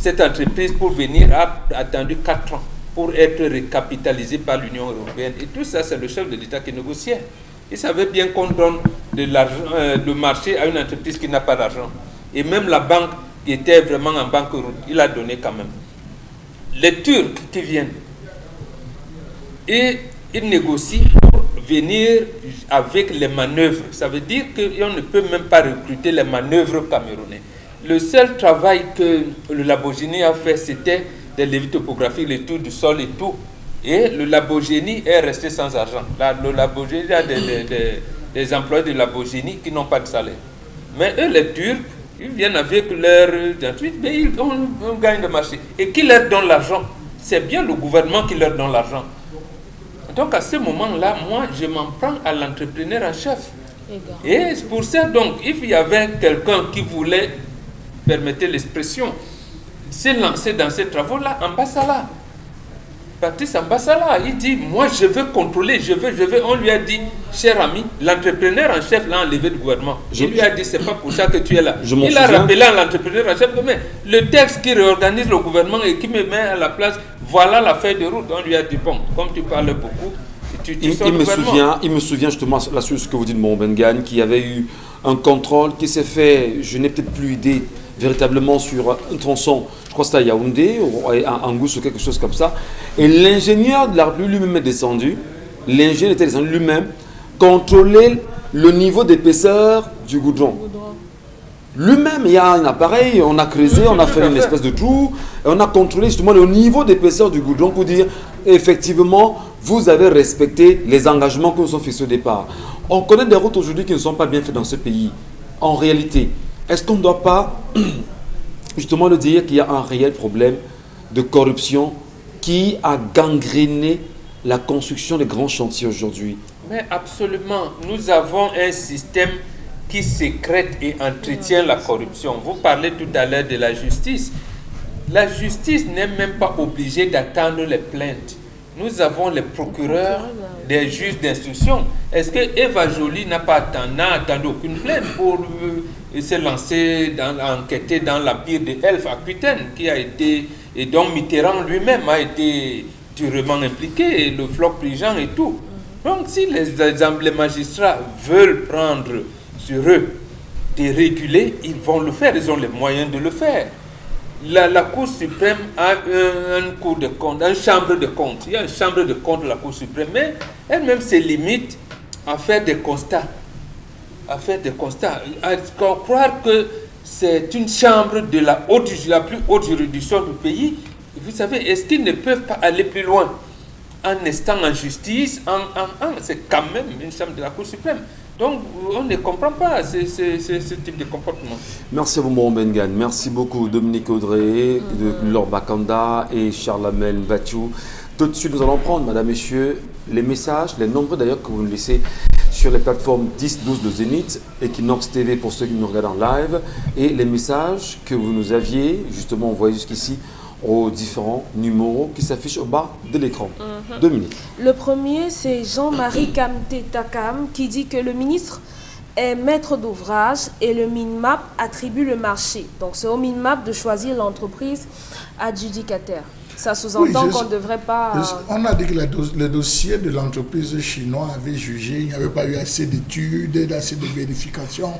Speaker 3: cette entreprise pour venir, a attendu 4 ans pour être recapitalisé par l'Union européenne. Et tout ça, c'est le chef de l'État qui négociait. Il savait bien qu'on donne de l'argent, le marché à une entreprise qui n'a pas d'argent. Et même la banque qui était vraiment en banqueroute, il a donné quand même. Les Turcs qui viennent, et ils négocient venir avec les manœuvres. Ça veut dire qu'on ne peut même pas recruter les manœuvres camerounais. Le seul travail que le Labogénie a fait, c'était des levis topographiques, les tours du sol et tout. Et le Labogénie est resté sans argent. Le Labogénie a les employés de la Bogénie qui n'ont pas de salaire. Mais eux, les Turcs, ils viennent avec leur truc, mais on gagne le marché. Et qui leur donne l'argent? C'est bien le gouvernement qui leur donne l'argent. Donc à ce moment-là, moi, je m'en prends à l'entrepreneur en chef. Et c'est pour ça, donc, il y avait quelqu'un qui voulait, permettez l'expression, se lancer dans ces travaux-là, Ambassala. Patrice Ambassala, il dit, moi je veux contrôler, je veux. On lui a dit, cher ami, l'entrepreneur en chef l'a enlevé du gouvernement. Il lui a dit, c'est pas pour ça que tu es là. Il a rappelé à l'entrepreneur en chef, mais le texte qui réorganise le gouvernement et qui me met à la place, voilà la feuille de route. On lui a dit, bon, comme tu parles beaucoup,
Speaker 1: il me souvient justement là sur ce que vous dites, mon Bengan, qu'il y avait eu un contrôle qui s'est fait, je n'ai peut-être plus idée, véritablement sur un tronçon, je crois que c'était à Yaoundé, à Angous ou quelque chose comme ça. Et l'ingénieur de la République lui-même est descendu, lui-même, contrôler le niveau d'épaisseur du goudron. Lui-même, il y a un appareil, on a creusé, on a fait une espèce de trou, et on a contrôlé justement le niveau d'épaisseur du goudron pour dire, effectivement, vous avez respecté les engagements que nous avons fixés au départ. On connaît des routes aujourd'hui qui ne sont pas bien faites dans ce pays. En réalité, est-ce qu'on ne doit pas justement le dire qu'il y a un réel problème de corruption qui a gangréné la construction des grands chantiers aujourd'hui?
Speaker 3: Mais absolument, nous avons un système qui sécrète et entretient la corruption. Vous parlez tout à l'heure de la justice. La justice n'est même pas obligée d'attendre les plaintes. Nous avons les procureurs, des juges d'instruction. Est-ce que Eva Joly n'a attendu aucune plainte pour se lancer, enquêter dans l'empire de Elf Aquitaine, qui a été, et dont Mitterrand lui-même a été durement impliqué, et le Floch Prigent et tout. Donc si les magistrats veulent prendre sur eux de réguler, ils vont le faire, ils ont les moyens de le faire. La Cour suprême a une cour de compte, une chambre de compte. Il y a une chambre de compte de la Cour suprême, mais elle-même se limite à faire des constats. À croire que c'est une chambre de la plus haute juridiction du pays. Vous savez, est-ce qu'ils ne peuvent pas aller plus loin en étant en justice? C'est quand même une chambre de la Cour suprême. Donc, on ne comprend pas ce type de comportement.
Speaker 1: Merci à vous, mon Bengan. Merci beaucoup, Dominique Audrey, Laure Bakanda et Charlamel Batchou. Tout de suite, nous allons prendre, madame, messieurs, les messages, les nombreux d'ailleurs que vous nous laissez sur les plateformes 10-12 de Zénith, Equinox TV pour ceux qui nous regardent en live, et les messages que vous nous aviez justement envoyés jusqu'ici aux différents numéros qui s'affichent au bas de l'écran. 2 minutes.
Speaker 5: Le premier, c'est Jean-Marie Kamtetakam qui dit que le ministre est maître d'ouvrage et le MINMAP attribue le marché. Donc c'est au MINMAP de choisir l'entreprise adjudicataire. Ça sous-entend qu'on ne devrait pas...
Speaker 2: On a dit que le dossier de l'entreprise chinoise avait jugé, il n'y avait pas eu assez d'études, assez de vérifications.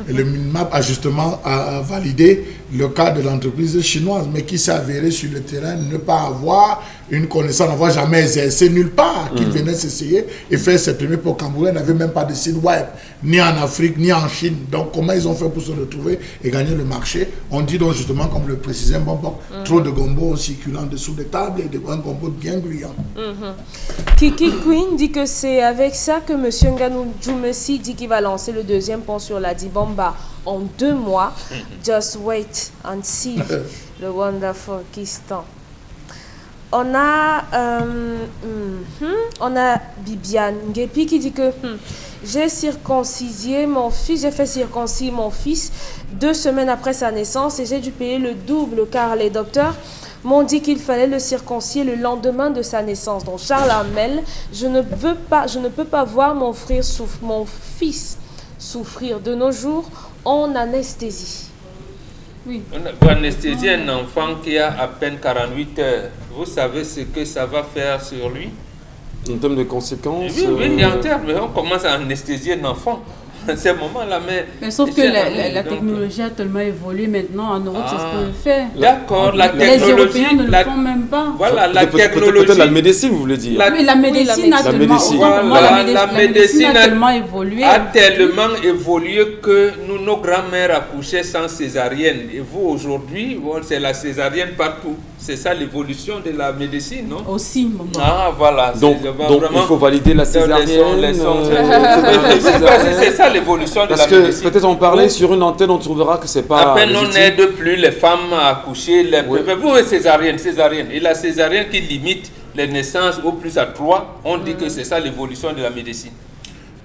Speaker 2: Et le MINMAP a justement validé le cas de l'entreprise chinoise, mais qui s'est avéré sur le terrain ne pas avoir une connaissance, n'avoir jamais exercé nulle part, qui venait s'essayer et faire ses premiers pour Cameroun, n'avait même pas de site web, ni en Afrique, ni en Chine. Donc comment ils ont fait pour se retrouver et gagner le marché? On dit donc justement, comme le précisait Mbombo, trop de gombo circulant dessous des tables et un gombo bien gluant.
Speaker 5: Kiki Queen dit que c'est avec ça que M. Nganou Djoumessi dit qu'il va lancer le deuxième pont sur la Dibamba en 2 mois. Just wait and see le wonderful Kistan. On a Bibiane Ngepi qui dit que j'ai fait circonciser mon fils 2 semaines après sa naissance et j'ai dû payer le double car les docteurs m'ont dit qu'il fallait le circoncier le lendemain de sa naissance. Donc Charles Hamel, je ne peux pas voir mon fils souffrir. De nos jours, en anesthésie.
Speaker 3: Oui. On va anesthésier un enfant qui a à peine 48 heures. Vous savez ce que ça va faire sur lui?
Speaker 1: En termes de conséquences?
Speaker 3: Oui, en termes, on commence à anesthésier un enfant. ces moments-là.
Speaker 4: Mais sauf que la technologie a tellement évolué maintenant. En Europe, c'est ce qu'on fait.
Speaker 3: D'accord, la
Speaker 4: Les
Speaker 3: technologie.
Speaker 4: Européens ne le font même pas.
Speaker 3: Voilà, la technologie.
Speaker 1: Peut-être la médecine, vous voulez dire.
Speaker 4: Oui, la médecine a tellement,
Speaker 3: la médecine
Speaker 4: a tellement évolué.
Speaker 3: A tellement évolué que nos grands-mères accouchaient sans césarienne. Et vous, aujourd'hui, c'est la césarienne partout. C'est ça l'évolution de la médecine, non?
Speaker 4: Aussi, maman.
Speaker 3: Ah, voilà.
Speaker 1: Donc il faut valider la césarienne.
Speaker 3: C'est ça l'évolution de la
Speaker 1: médecine. Parce que peut-être on parlait sur une antenne, on trouvera que c'est pas.
Speaker 3: À peine on n'aide plus les femmes à accoucher. Mais vous, césarienne. Et la césarienne qui limite les naissances au plus à 3, on dit que c'est ça l'évolution de la médecine.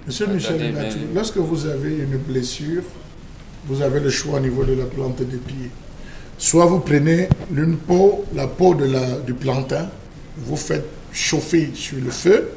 Speaker 2: Monsieur Michel Ngatou, lorsque vous avez une blessure, vous avez le choix au niveau de la plante des pieds. Soit vous prenez la peau du plantain, vous faites chauffer sur le feu,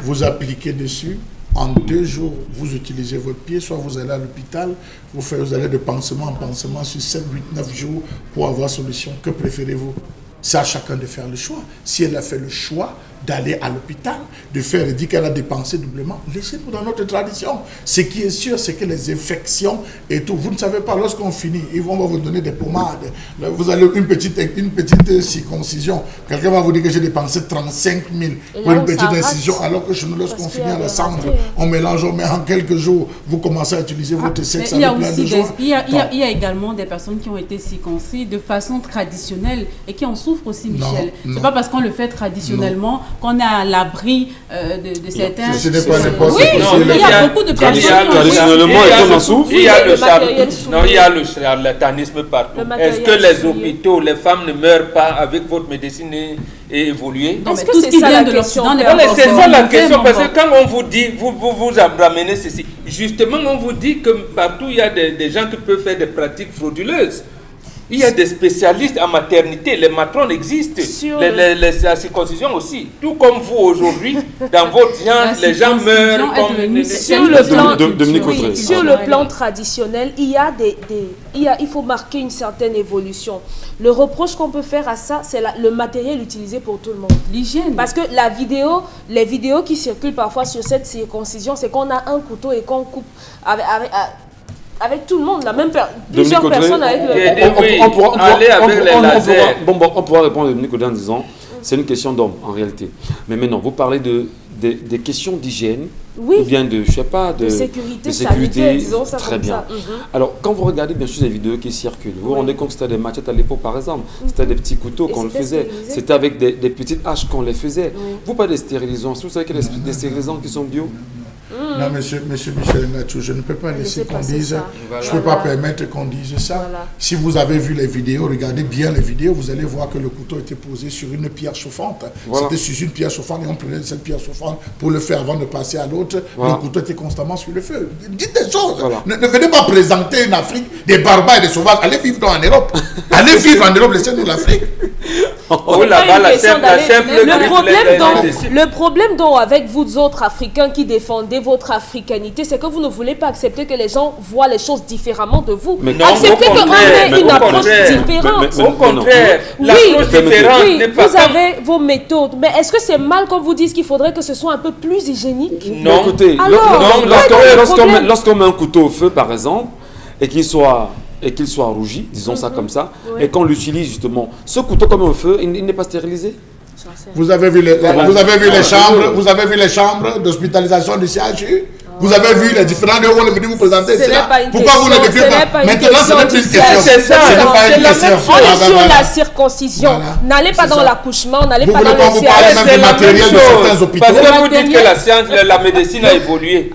Speaker 2: vous appliquez dessus. En 2 jours, vous utilisez votre pied, soit vous allez à l'hôpital, vous allez de pansement en pansement sur 7, 8, 9 jours pour avoir solution. Que préférez-vous? C'est à chacun de faire le choix. Si elle a fait le choix d'aller à l'hôpital, de faire et dire qu'elle a dépensé doublement, laissez-nous dans notre tradition. Ce qui est sûr, c'est que les infections et tout, vous ne savez pas, lorsqu'on finit, ils vont vous donner des pommades. Vous allez une petite circoncision. Quelqu'un va vous dire que j'ai dépensé 35 000 pour une petite incision, alors que chez nous, lorsqu'on finit à la cendre, on mélange, on met en quelques jours, vous commencez à utiliser votre sexe avec plein de joie.
Speaker 4: Il y a également des personnes qui ont été circoncis de façon traditionnelle et qui en souffrent aussi, Michel. C'est pas parce qu'on le fait traditionnellement qu'on est à l'abri de certains...
Speaker 2: Ce n'est pas n'importe
Speaker 4: quoi. Oui, il y a beaucoup de personnes
Speaker 1: traditionnellement, en souffrent.
Speaker 3: Il y a le charlatanisme partout. Est-ce que les hôpitaux, les femmes ne meurent pas avec votre médecine et évoluer?
Speaker 5: Est-ce que c'est ça la question?
Speaker 3: C'est ça la question, parce que quand on vous dit, vous ramenez ceci, justement on vous dit que partout il y a des gens qui peuvent faire des pratiques frauduleuses. Il y a des spécialistes en maternité, les matrones existent, la circoncision aussi. Tout comme vous aujourd'hui, dans votre genre, les gens meurent comme...
Speaker 5: Sur le plan traditionnel, il faut marquer une certaine évolution. Le reproche qu'on peut faire à ça, c'est le matériel utilisé pour tout le monde.
Speaker 4: L'hygiène.
Speaker 5: Parce que les vidéos qui circulent parfois sur cette circoncision, c'est qu'on a un couteau et qu'on coupe avec tout le monde, plusieurs personnes avec le...
Speaker 1: On pourra répondre à Dominique Audrey en disant c'est une question d'homme en réalité. Mais maintenant, vous parlez des questions d'hygiène, ou bien de sécurité,
Speaker 5: sanitaire, disons ça
Speaker 1: très
Speaker 5: comme
Speaker 1: bien.
Speaker 5: Ça.
Speaker 1: Alors, quand vous regardez bien sûr les vidéos qui circulent, vous vous rendez compte que c'était des machettes à l'époque par exemple, c'était des petits couteaux qu'on le faisait, c'était avec des petites haches qu'on les faisait. Vous parlez des stérilisants, vous savez qu'il y a des stérilisants qui sont bio?
Speaker 2: Non, monsieur Michel Ngatou, je ne peux pas laisser qu'on dise, je ne peux pas permettre qu'on dise ça.
Speaker 5: Voilà.
Speaker 2: Si vous avez vu les vidéos, regardez bien les vidéos, vous allez voir que le couteau était posé sur une pierre chauffante. Voilà. C'était sur une pierre chauffante et on prenait cette pierre chauffante pour le faire avant de passer à l'autre. Voilà. Le couteau était constamment sur le feu. Dites des choses. Voilà. Ne venez pas présenter une Afrique des barbares et des sauvages. Allez vivre en Europe. Allez vivre en Europe, laissez-nous l'Afrique.
Speaker 5: Le problème dont avec vous autres Africains qui défendez votre africanité, c'est que vous ne voulez pas accepter que les gens voient les choses différemment de vous. Acceptez qu'on ait une approche différente.
Speaker 3: Au contraire, l'approche différente.
Speaker 5: Vous avez vos méthodes, mais est-ce que c'est mal qu'on vous dise qu'il faudrait que ce soit un peu plus hygiénique?
Speaker 1: Non, écoutez, lorsqu'on met un couteau au feu par exemple, et qu'il soit rougi, disons ça comme ça, et qu'on l'utilise justement, ce couteau comme au feu, il n'est pas stérilisé?
Speaker 2: Vous avez vu les chambres d'hospitalisation du CHU? Vous avez vu les différents lieux où on est venu vous présenter cela? Pourquoi vous ne le dites pas? Maintenant, ce n'est plus une question.
Speaker 5: On est sur la circoncision. N'allez pas dans l'accouchement, n'allez pas dans le
Speaker 2: CHU. Vous parlez même du matériel de certains hôpitaux.
Speaker 3: Parce que vous dites que la science, la médecine a évolué.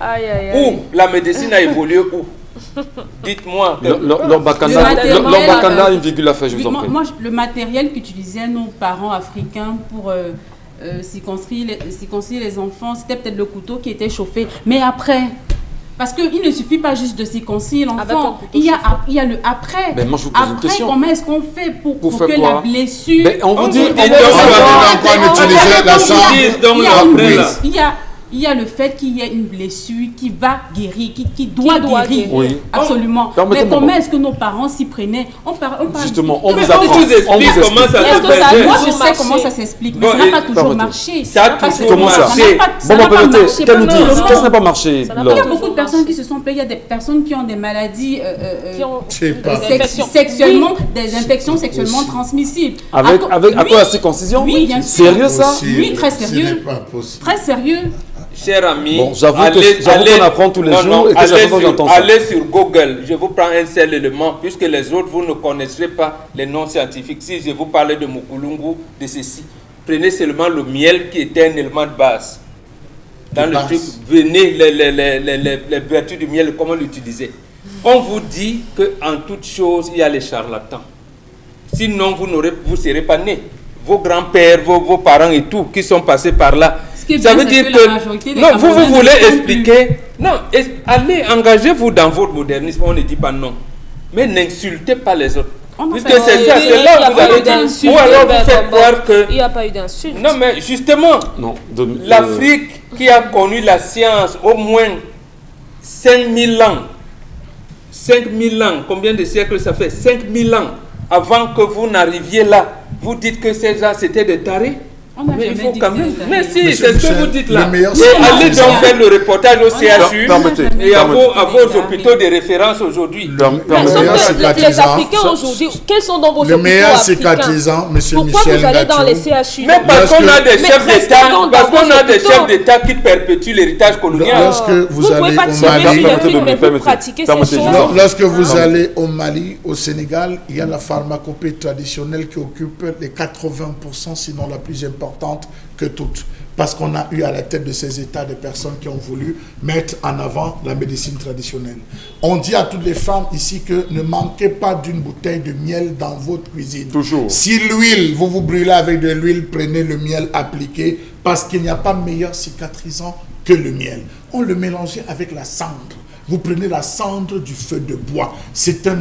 Speaker 3: Où? La médecine a évolué où? Dites-moi.
Speaker 1: Leur Bakanda a une virgule à faire, je vous en prie.
Speaker 4: Moi, le matériel qu'utilisaient nos parents africains pour circoncire les enfants, c'était peut-être le couteau qui était chauffé. Mais après, parce qu'il ne suffit pas juste de circoncire l'enfant, il y a le après.
Speaker 1: Ben moi, je vous pose une question.
Speaker 4: Comment est-ce qu'on fait pour que la blessure...
Speaker 1: On vous dit...
Speaker 2: Il
Speaker 4: il y a le fait qu'il y ait une blessure qui va guérir, qui doit guérir.
Speaker 1: Oui.
Speaker 4: Absolument. Mais comment est-ce que nos parents s'y prenaient?
Speaker 1: Justement, on vous
Speaker 3: apprend.
Speaker 1: apprend.
Speaker 3: On vous explique comment ça se fait.
Speaker 4: Moi, je sais comment ça s'explique, mais ça n'a pas toujours marché.
Speaker 3: Ça a toujours marché.
Speaker 1: Bon, permettez, qu'elle nous dise, qu'est-ce qui n'a pas marché?
Speaker 4: Il y a beaucoup de personnes qui se sont plaies. Il y a des personnes qui ont des maladies sexuellement, des infections sexuellement transmissibles.
Speaker 1: À quoi la circoncision?
Speaker 4: Oui, bien sûr.
Speaker 1: Sérieux ça?
Speaker 4: Oui, très sérieux. Très sérieux.
Speaker 3: Cher ami,
Speaker 1: bon, j'avoue qu'on apprend tous les jours et que j'entends ça.
Speaker 3: Allez sur Google, je vous prends un seul élément, puisque les autres, vous ne connaîtrez pas les noms scientifiques. Si je vous parlais de Mukulungu, de ceci, prenez seulement le miel qui était un élément de base. Dans le truc, venez les vertus du miel, comment l'utiliser. On vous dit qu'en toute chose, il y a les charlatans. Sinon, vous ne serez pas nés. Vos grands-pères, vos parents et tout, qui sont passés par là. Ça veut dire que non, vous voulez expliquer. Non, allez, engagez-vous dans votre modernisme. On ne dit pas non. Mais n'insultez pas les autres. Puisque c'est ça, c'est là où vous avez dit. Ou alors vous faites croire que.
Speaker 5: Il n'y a pas eu d'insulte.
Speaker 3: Non, mais justement, l'Afrique qui a connu la science au moins 5000 ans. 5000 ans, combien de siècles ça fait? 5000 ans avant que vous n'arriviez là. Vous dites que ces gens c'était des tarés? Mais il faut quand même. Mais si, c'est ce que vous dites là. Et allez donc faire le reportage au CHU et à vos hôpitaux de référence aujourd'hui.
Speaker 5: Les Africains aujourd'hui, quels sont dans vos hôpitaux africains? Le meilleur cicatrisant,
Speaker 2: monsieur Michel.
Speaker 5: Pourquoi vous allez dans les CHU?
Speaker 3: Mais parce qu'on a des chefs d'État, parce qu'on a des chefs d'État qui perpétuent l'héritage colonial.
Speaker 2: Lorsque vous allez lorsque vous allez au Mali, au Sénégal, il y a la pharmacopée traditionnelle qui occupe les 80%, sinon la plus importante que toutes, parce qu'on a eu à la tête de ces États des personnes qui ont voulu mettre en avant la médecine traditionnelle. On dit à toutes les femmes ici que ne manquez pas d'une bouteille de miel dans votre cuisine.
Speaker 1: Toujours.
Speaker 2: Si l'huile, vous vous brûlez avec de l'huile, prenez le miel appliqué, parce qu'il n'y a pas meilleur cicatrisant que le miel. On le mélangeait avec la cendre. Vous prenez la cendre du feu de bois. C'est un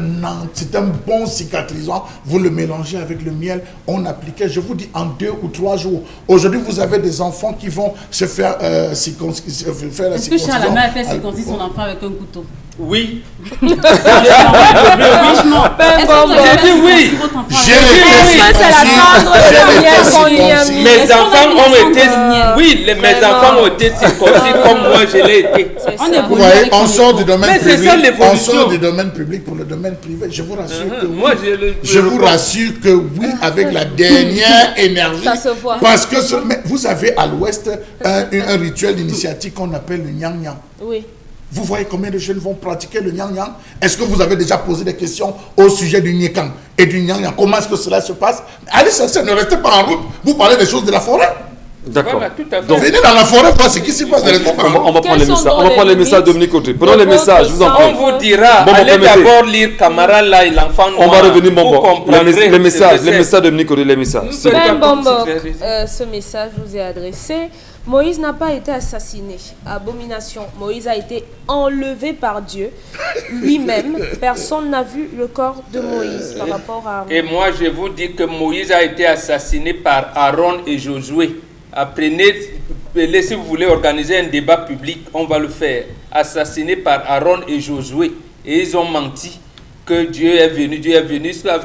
Speaker 2: bon cicatrisant. Vous le mélangez avec le miel. On appliquait, je vous dis, en 2 ou 3 jours. Aujourd'hui, vous avez des enfants qui vont se faire la circoncision.
Speaker 4: Est-ce que Charlamagne a fait circoncire son enfant avec un couteau?
Speaker 3: Oui.
Speaker 4: J'ai dit
Speaker 3: oui. Mes enfants ont été. Oui, mes enfants ont été circoncis comme moi je l'ai été.
Speaker 2: Vous voyez, on sort du domaine privé. On sort du domaine public pour le domaine privé. Je vous rassure que oui. Je vous rassure que oui, avec la dernière énergie.
Speaker 5: Ça se voit.
Speaker 2: Parce que vous avez à l'ouest un rituel initiatique qu'on appelle le Nyang Nyang.
Speaker 5: Oui.
Speaker 2: Vous voyez combien de jeunes vont pratiquer le Nyang Nyang? Est-ce que vous avez déjà posé des questions au sujet du Nyekang et du Nyang Nyang? Comment est-ce que cela se passe? Allez chercher, ne restez pas en route. Vous parlez des choses de la forêt.
Speaker 1: D'accord.
Speaker 2: Donc venez dans la forêt, voir ce qui se passe.
Speaker 1: On va prendre les messages. On va prendre les messages de Dominique Côté. Prenons les messages, je vous en prie.
Speaker 3: On vous dira, allez d'abord lire Camara là et l'enfant noir.
Speaker 1: On va revenir, les messages de Dominique Côté, les messages.
Speaker 5: Ce message vous est adressé. Moïse n'a pas été assassiné. Abomination. Moïse a été enlevé par Dieu lui-même. Personne n'a vu le corps de Moïse par rapport à...
Speaker 3: Et moi, je vous dis que Moïse a été assassiné par Aaron et Josué. Apprenez, si vous voulez organiser un débat public, on va le faire. Assassiné par Aaron et Josué. Et ils ont menti que Dieu est venu.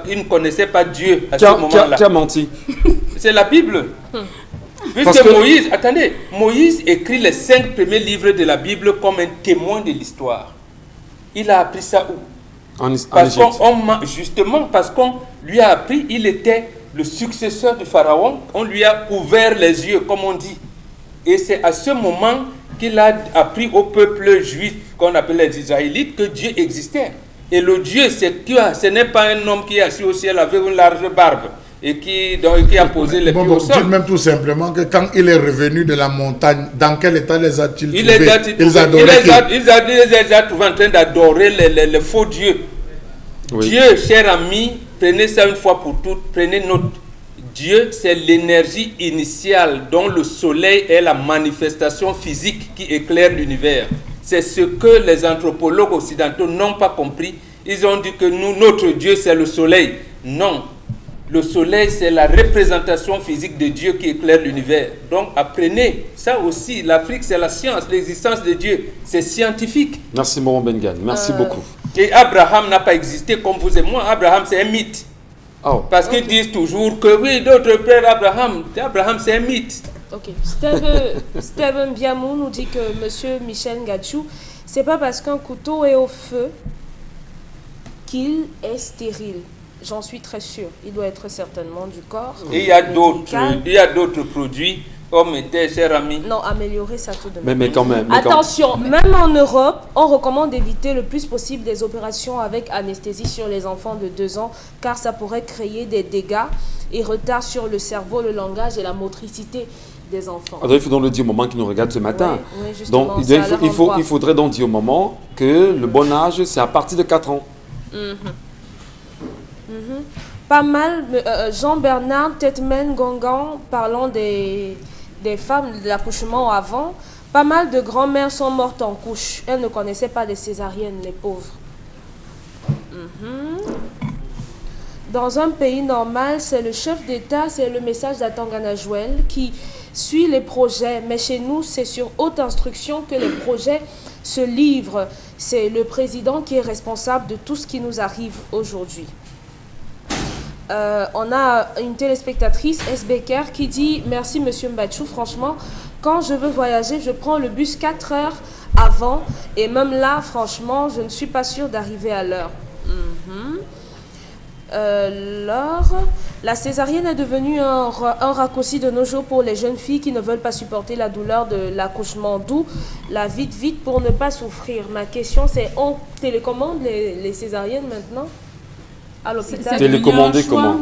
Speaker 3: Ils ne connaissaient pas Dieu à ce moment-là.
Speaker 1: Qui a menti?
Speaker 3: C'est la Bible. Puisque Moïse écrit les 5 premiers livres de la Bible comme un témoin de l'histoire. Il a appris ça où?
Speaker 1: En Égypte.
Speaker 3: Justement parce qu'on lui a appris, il était le successeur du Pharaon. On lui a ouvert les yeux, comme on dit. Et c'est à ce moment qu'il a appris au peuple juif, qu'on appelle les Israélites, que Dieu existait. Et le Dieu, ce n'est pas un homme qui est assis au ciel avec une large barbe. Et qui a posé les pieds au sol.
Speaker 2: Dites même tout simplement que quand il est revenu de la montagne, dans quel état les a-t-il trouvés?
Speaker 3: Il les a trouvés en train d'adorer les faux dieux. Oui. Dieu, cher ami, prenez ça une fois pour toutes, prenez note. Dieu, c'est l'énergie initiale dont le soleil est la manifestation physique qui éclaire l'univers. C'est ce que les anthropologues occidentaux n'ont pas compris. Ils ont dit que notre Dieu, c'est le soleil. Non. Le soleil, c'est la représentation physique de Dieu qui éclaire l'univers. Donc apprenez ça aussi. L'Afrique, c'est la science, l'existence de Dieu. C'est scientifique.
Speaker 1: Merci Moron Bengan, merci beaucoup.
Speaker 3: Et Abraham n'a pas existé comme vous et moi. Abraham, c'est un mythe.
Speaker 1: Oh.
Speaker 3: Parce qu'ils disent toujours que oui, d'autres pères Abraham. Abraham, c'est un mythe.
Speaker 5: Ok. Steven Biamou nous dit que Monsieur Michel Ngachou, c'est pas parce qu'un couteau est au feu qu'il est stérile. J'en suis très sûre. Il doit être certainement du corps.
Speaker 3: Et il y a d'autres produits, hommes et terre, chers amis.
Speaker 5: Non, améliorer ça tout de même.
Speaker 1: Mais quand même.
Speaker 5: Attention, même en Europe, on recommande d'éviter le plus possible des opérations avec anesthésie sur les enfants de 2 ans, car ça pourrait créer des dégâts et retards sur le cerveau, le langage et la motricité des enfants.
Speaker 1: Alors, il faut donc le dire au moment qui nous regarde ce matin.
Speaker 5: Oui, justement,
Speaker 1: donc, il faudrait donc dire au moment que le bon âge, c'est à partir de 4 ans.
Speaker 5: Pas mal, Jean-Bernard Tetmen Gongan, parlant des femmes, de l'accouchement avant, pas mal de grand-mères sont mortes en couche. Elles ne connaissaient pas des césariennes, les pauvres. Dans un pays normal, c'est le chef d'État, c'est le message d'Atangana Joël qui suit les projets. Mais chez nous, c'est sur haute instruction que les projets se livrent. C'est le président qui est responsable de tout ce qui nous arrive aujourd'hui. On a une téléspectatrice, S. Becker, qui dit « Merci, Monsieur Mbachou. Franchement, quand je veux voyager, je prends le bus 4 heures avant. Et même là, franchement, je ne suis pas sûre d'arriver à l'heure. La césarienne est devenue un raccourci de nos jours pour les jeunes filles qui ne veulent pas supporter la douleur de l'accouchement, d'où la vite pour ne pas souffrir. Ma question, c'est on télécommande les césariennes maintenant à l'hôpital?
Speaker 1: Télécommandé comment?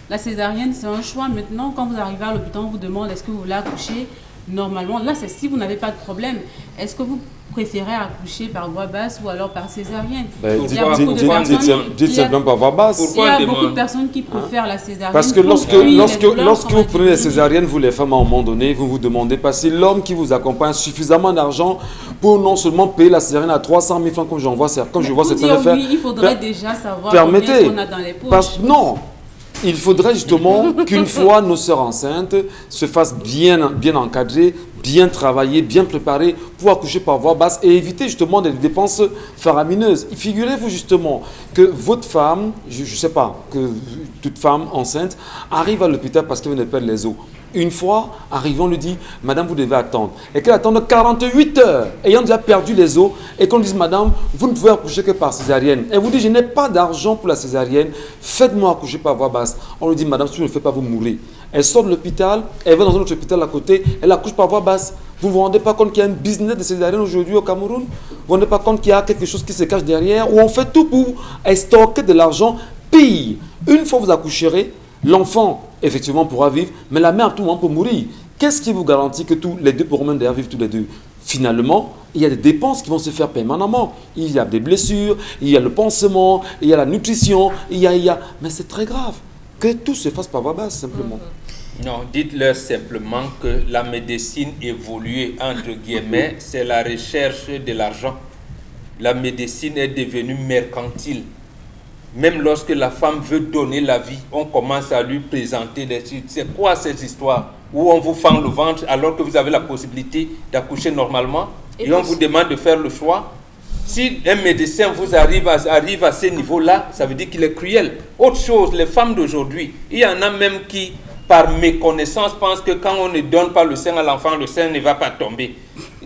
Speaker 4: La césarienne, c'est un choix. Maintenant, quand vous arrivez à l'hôpital, on vous demande est-ce que vous voulez accoucher normalement. Là, c'est si vous n'avez pas de problème. Est-ce que vous préférez accoucher par voie basse ou alors par césarienne?
Speaker 1: Dites simplement par voie basse.
Speaker 4: Il y a beaucoup de personnes qui préfèrent la césarienne.
Speaker 1: Parce que lorsque vous prenez la césarienne, vous les femmes, à un moment donné, vous vous demandez pas si l'homme qui vous accompagne a suffisamment d'argent pour non seulement payer la césarienne à 300 000 francs, comme je vois certaines affaires.
Speaker 4: Oui, il faudrait déjà savoir combien on a dans les poches.
Speaker 1: Non. Il faudrait justement qu'une fois nos sœurs enceintes se fassent bien encadrer, bien travailler, bien préparer pour accoucher par voie basse et éviter justement des dépenses faramineuses. Figurez-vous justement que votre femme, je ne sais pas, que toute femme enceinte arrive à l'hôpital parce qu'elle vient de perdre les os. Une fois, arrivant, on lui dit, madame, vous devez attendre. Et qu'elle attende 48 heures, ayant déjà perdu les os, et qu'on lui dise, madame, vous ne pouvez accoucher que par césarienne. Elle vous dit, je n'ai pas d'argent pour la césarienne, faites-moi accoucher par voie basse. On lui dit, madame, si je ne le fais pas, vous mourrez. Elle sort de l'hôpital, elle va dans un autre hôpital à côté, elle accouche par voie basse. Vous ne vous rendez pas compte qu'il y a un business de césarienne aujourd'hui au Cameroun? Vous ne vous rendez pas compte qu'il y a quelque chose qui se cache derrière, où on fait tout pour stocker de l'argent. Pire, une fois vous accoucherez, l'enfant, effectivement, pourra vivre, mais la mère, à tout moment, peut mourir. Qu'est-ce qui vous garantit que tous les deux pourront même d'ailleurs vivre tous les deux? Finalement, il y a des dépenses qui vont se faire permanemment. Il y a des blessures, il y a le pansement, il y a la nutrition, il y a... Mais c'est très grave que tout se fasse par voie basse, simplement.
Speaker 3: Non, dites-leur simplement que la médecine évoluée, entre guillemets, c'est la recherche de l'argent. La médecine est devenue mercantile. Même lorsque la femme veut donner la vie, on commence à lui présenter des... C'est quoi cette histoire où on vous fend le ventre alors que vous avez la possibilité d'accoucher normalement et on vous demande de faire le choix? Si un médecin vous arrive à ce niveau-là, ça veut dire qu'il est cruel. Autre chose, les femmes d'aujourd'hui, il y en a même qui, par méconnaissance, pensent que quand on ne donne pas le sein à l'enfant, le sein ne va pas tomber.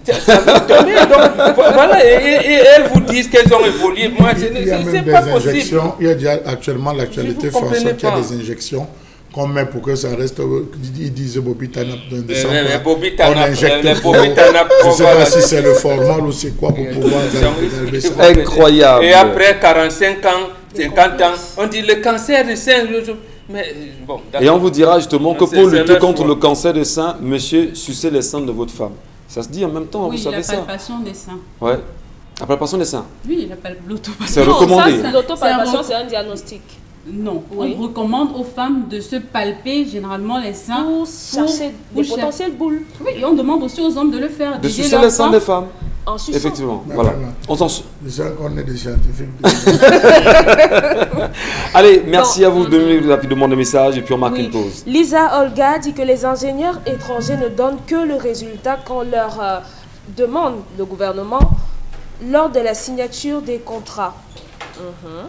Speaker 3: Ça va tomber, donc voilà, et elles vous disent qu'elles ont évolué. Moi, c'est pas possible.
Speaker 2: Il y a déjà actuellement l'actualité française qui a des injections qu'on met pour que ça reste. Ils disent Bobby Tanap dans des centres. On injecte. Je ne sais pas si c'est le formal ou c'est quoi pour pouvoir enlever ça.
Speaker 1: Incroyable.
Speaker 3: Et après 45 ans, 50 ans, on dit le cancer du sein. Mais, bon,
Speaker 1: et on vous dira justement que pour lutter contre le cancer du sein, monsieur, sucez les seins de votre femme. Ça se dit en même temps,
Speaker 4: oui,
Speaker 1: vous savez ça.
Speaker 4: Oui, la palpation des seins.
Speaker 1: Ouais. La palpation des seins.
Speaker 4: Oui, l'autopalpation.
Speaker 1: C'est recommandé.
Speaker 5: L'autopalpation, c'est un diagnostic.
Speaker 4: Non, oui. On recommande aux femmes de se palper généralement les seins
Speaker 5: pour chercher des potentielles boules.
Speaker 4: Oui, et on demande aussi aux hommes de le faire.
Speaker 1: De sucer les seins des femmes.
Speaker 5: En suçant.
Speaker 1: Effectivement,
Speaker 2: Mais
Speaker 1: voilà.
Speaker 2: voilà.
Speaker 1: On s'en...
Speaker 2: Je sais qu'on est des scientifiques.
Speaker 1: Allez, merci
Speaker 5: Bon.
Speaker 1: à vous de donner rapidement le message et puis on marque
Speaker 5: Oui.
Speaker 1: une pause.
Speaker 5: Lisa Olga dit que les ingénieurs étrangers ne donnent que le résultat qu'on leur demande, le gouvernement, lors de la signature des contrats. Mhm.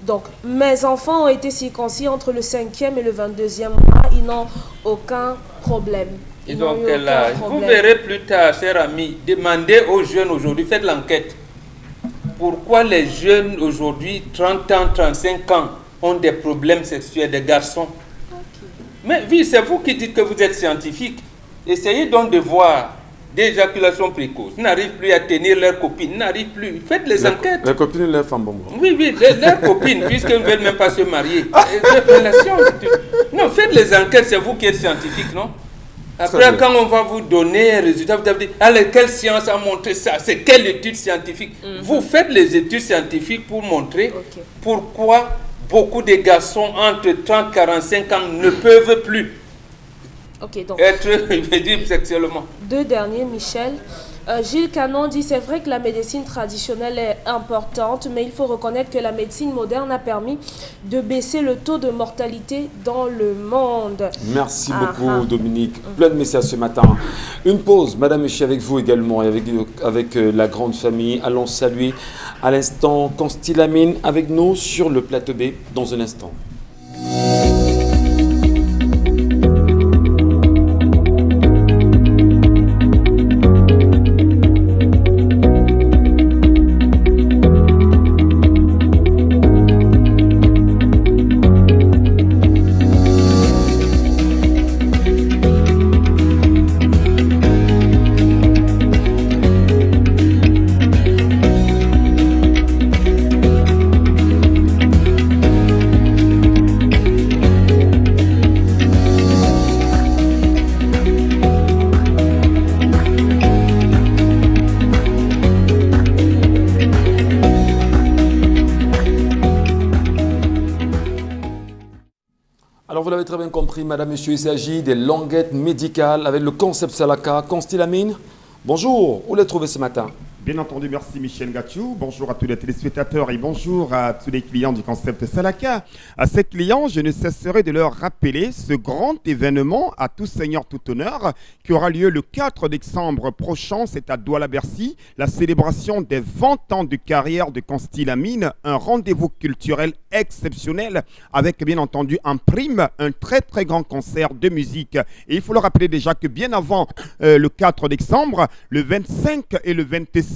Speaker 5: Donc, mes enfants ont été circoncis entre le 5e et le 22e mois. Ils n'ont aucun problème.
Speaker 3: Ils
Speaker 5: n'ont
Speaker 3: ont
Speaker 5: eu
Speaker 3: quel
Speaker 5: aucun
Speaker 3: âge? Vous
Speaker 5: problème.
Speaker 3: verrez plus tard, chers amis, demandez aux jeunes aujourd'hui, faites l'enquête. Pourquoi les jeunes aujourd'hui, 30 ans, 35 ans, ont des problèmes sexuels, des garçons? Mais oui, c'est vous qui dites que vous êtes scientifique. Essayez donc de voir des éjaculations précoces. Ils n'arrivent plus à tenir leurs copines, ils n'arrivent plus. Faites les enquêtes.
Speaker 1: Les copines, les femmes, bon.
Speaker 3: Oui, leurs copines, puisqu'elles ne veulent même pas se marier. Non, faites les enquêtes, c'est vous qui êtes scientifique, non? Après, quand on va vous donner un résultat, vous allez dire, allez, quelle science a montré ça? C'est quelle étude scientifique? Vous faites les études scientifiques pour montrer pourquoi beaucoup de garçons entre 30 et 45 ans ne peuvent plus
Speaker 5: Ok, donc,
Speaker 3: être libres sexuellement.
Speaker 5: deux derniers, Michel. Gilles Canon dit c'est vrai que la médecine traditionnelle est importante, mais il faut reconnaître que la médecine moderne a permis de baisser le taux de mortalité dans le monde.
Speaker 1: Merci beaucoup, Dominique. Plein de messages ce matin. Une pause, Madame, je suis avec vous également et avec la grande famille. Allons saluer à l'instant Constilamine avec nous sur le plateau B dans un instant. Alors vous l'avez très bien compris, Madame, Monsieur, il s'agit des languettes médicales avec le concept Salaka. Constilamine, bonjour, où l'avez trouvé ce matin?
Speaker 6: Bien entendu, merci Michel Ngachou. Bonjour à tous les téléspectateurs et bonjour à tous les clients du concept Salaka. À ces clients, je ne cesserai de leur rappeler ce grand événement à tout seigneur, tout honneur qui aura lieu le 4 décembre prochain. C'est à Douala-Bercy, la célébration des 20 ans de carrière de Constilamine, un rendez-vous culturel exceptionnel avec bien entendu en prime un très très grand concert de musique. Et il faut le rappeler déjà que bien avant le 4 décembre, le 25 et le 26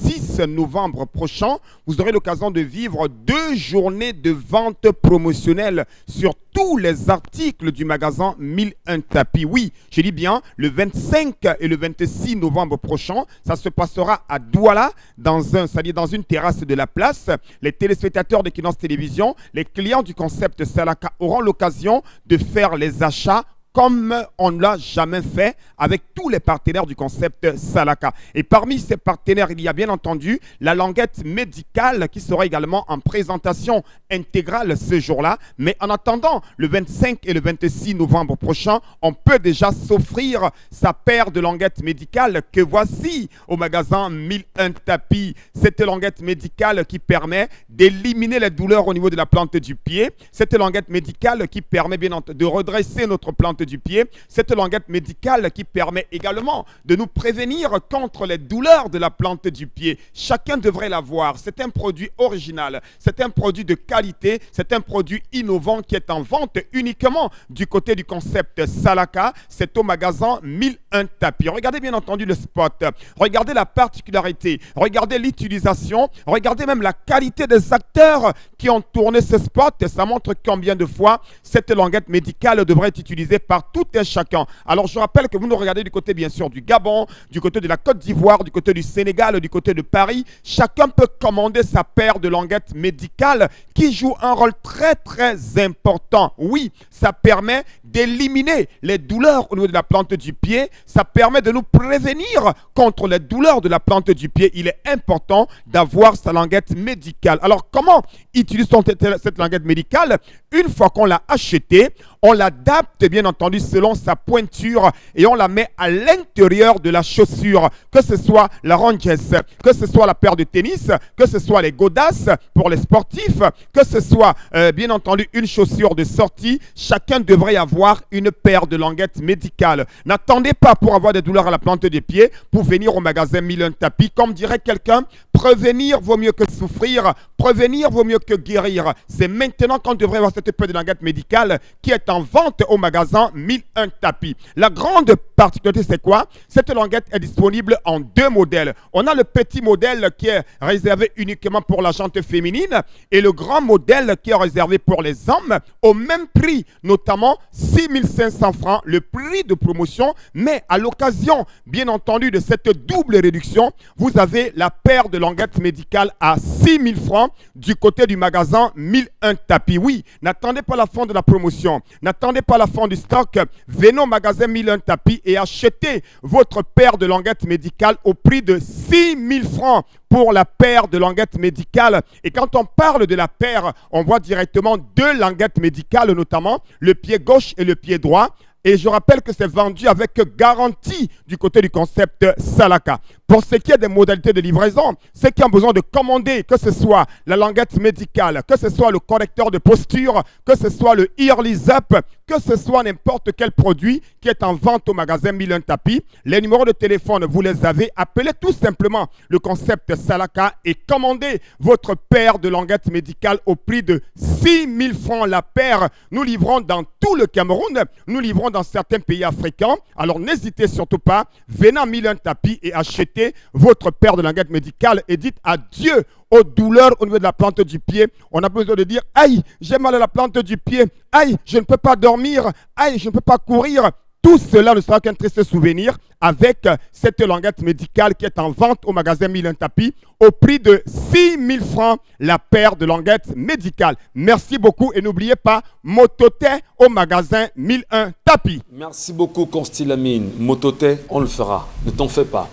Speaker 6: novembre prochain, vous aurez l'occasion de vivre 2 journées de vente promotionnelle sur tous les articles du magasin 1001 tapis. Oui, je dis bien, le 25 et le 26 novembre prochain, ça se passera à Douala, c'est-à-dire dans une terrasse de la place. Les téléspectateurs de Kinance Télévision, les clients du concept Salaka auront l'occasion de faire les achats comme on ne l'a jamais fait avec tous les partenaires du concept Salaka. Et parmi ces partenaires, il y a bien entendu la languette médicale qui sera également en présentation intégrale ce jour-là. Mais en attendant, le 25 et le 26 novembre prochain, on peut déjà s'offrir sa paire de languettes médicales que voici au magasin 1001 tapis. Cette languette médicale qui permet d'éliminer les douleurs au niveau de la plante du pied. Cette languette médicale qui permet bien entendu de redresser notre plante du pied. Cette languette médicale qui permet également de nous prévenir contre les douleurs de la plante du pied. Chacun devrait l'avoir. C'est un produit original. C'est un produit de qualité. C'est un produit innovant qui est en vente uniquement du côté du concept Salaka. C'est au magasin 1001 tapis. Regardez bien entendu le spot. Regardez la particularité. Regardez l'utilisation. Regardez même la qualité des acteurs qui ont tourné ce spot. Et ça montre combien de fois cette languette médicale devrait être utilisée par tout et chacun. Alors je rappelle que vous nous regardez du côté bien sûr du Gabon, du côté de la Côte d'Ivoire, du côté du Sénégal, du côté de Paris. Chacun peut commander sa paire de languettes médicales qui joue un rôle très très important. Oui, ça permet d'éliminer les douleurs au niveau de la plante du pied. Ça permet de nous prévenir contre les douleurs de la plante du pied. Il est important d'avoir sa languette médicale. Alors comment utilise-t-on cette languette médicale? Une fois qu'on l'a achetée, on l'adapte bien entendu selon sa pointure et on la met à l'intérieur de la chaussure, que ce soit la Rangers, que ce soit la paire de tennis, que ce soit les godasses pour les sportifs, que ce soit bien entendu une chaussure de sortie. Chacun devrait avoir une paire de languettes médicales. N'attendez pas pour avoir des douleurs à la plante des pieds pour venir au magasin 1001 tapis. Comme dirait quelqu'un, prévenir vaut mieux que souffrir, prévenir vaut mieux que guérir. C'est maintenant qu'on devrait avoir cette paire de languettes médicales qui est en vente au magasin 1001 tapis. La grande particularité, c'est quoi? Cette languette est disponible en 2 modèles. On a le petit modèle qui est réservé uniquement pour la jante féminine et le grand modèle qui est réservé pour les hommes au même prix, notamment 6 500 francs, le prix de promotion. Mais à l'occasion, bien entendu, de cette double réduction, vous avez la paire de languettes médicales à 6 000 francs du côté du magasin 1001 tapis. Oui, n'attendez pas la fin de la promotion, n'attendez pas la fin du stock. Venez au magasin 1001 tapis et achetez votre paire de languettes médicales au prix de 6 000 francs pour la paire de languettes médicales. Et quand on parle de la paire, on voit directement 2 languettes médicales, notamment le pied gauche et le pied droit. Et je rappelle que c'est vendu avec garantie du côté du concept Salaka. Pour ce qui est des modalités de livraison, ceux qui ont besoin de commander, que ce soit la languette médicale, que ce soit le correcteur de posture, que ce soit le Early Up, que ce soit n'importe quel produit qui est en vente au magasin 1001 tapis, les numéros de téléphone, vous les avez. Appelez tout simplement le concept Salaka et commandez votre paire de languettes médicales au prix de 6 000 francs la paire. Nous livrons dans tout le Cameroun, nous livrons dans certains pays africains. Alors n'hésitez surtout pas, venez en 1001 tapis et achetez votre paire de languettes médicales et dites adieu aux douleurs au niveau de la plante du pied. On a besoin de dire « Aïe, j'ai mal à la plante du pied. Aïe, je ne peux pas dormir. Aïe, je ne peux pas courir. » Tout cela ne sera qu'un triste souvenir avec cette languette médicale qui est en vente au magasin 1001 tapis au prix de 6 000 francs la paire de languettes médicales. Merci beaucoup et n'oubliez pas, Mototé au magasin 1001 tapis.
Speaker 1: Merci beaucoup, Constilamine. Mototé, on le fera. Ne t'en fais pas.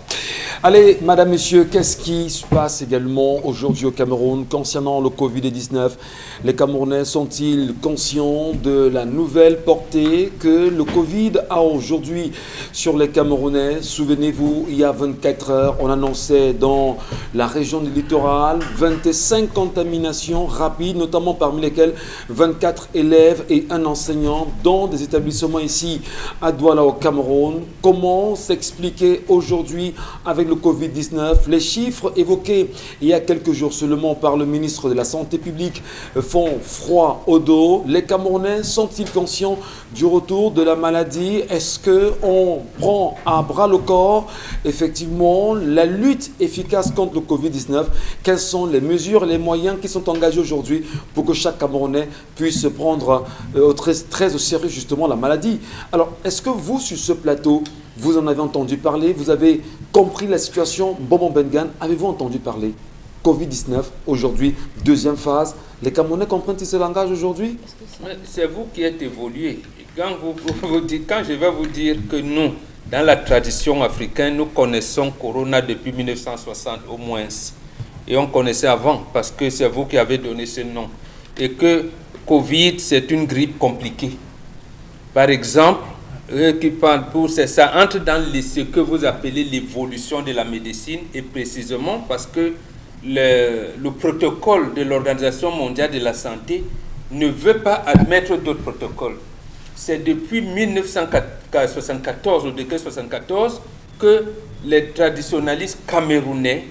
Speaker 1: Allez, madame, monsieur, qu'est-ce qui se passe également aujourd'hui au Cameroun concernant le Covid-19? Les Camerounais sont-ils conscients de la nouvelle portée que le Covid a aujourd'hui sur les Camerounais? Souvenez-vous, il y a 24 heures, on annonçait dans la région du littoral 25 contaminations rapides, notamment parmi lesquelles 24 élèves et un enseignant dans des établissements ici à Douala au Cameroun. Comment s'expliquer aujourd'hui avec le Covid-19? Les chiffres évoqués il y a quelques jours seulement par le ministre de la Santé publique font froid au dos. Les Camerounais sont-ils conscients du retour de la maladie? Est-ce qu'on prend à bras le corps effectivement la lutte efficace contre le Covid-19? Quelles sont les mesures et les moyens qui sont engagés aujourd'hui pour que chaque Camerounais puisse prendre très au sérieux justement la maladie? Alors, est-ce que vous, sur ce plateau, vous en avez entendu parler? Vous avez compris la situation? Bobo Bengan, avez-vous entendu parler? Covid-19, aujourd'hui, deuxième phase. Les Camerounais comprennent ce langage aujourd'hui?
Speaker 3: C'est vous qui êtes évolué. Quand je vais vous dire que nous, dans la tradition africaine, nous connaissons Corona depuis 1960 au moins. Et on connaissait avant parce que c'est vous qui avez donné ce nom. Et que Covid, c'est une grippe compliquée. Par exemple, qui parle pour ça entre dans ce que vous appelez l'évolution de la médecine, et précisément parce que le protocole de l'Organisation mondiale de la santé ne veut pas admettre d'autres protocoles. C'est depuis 1974, au décret 74, que les traditionalistes camerounais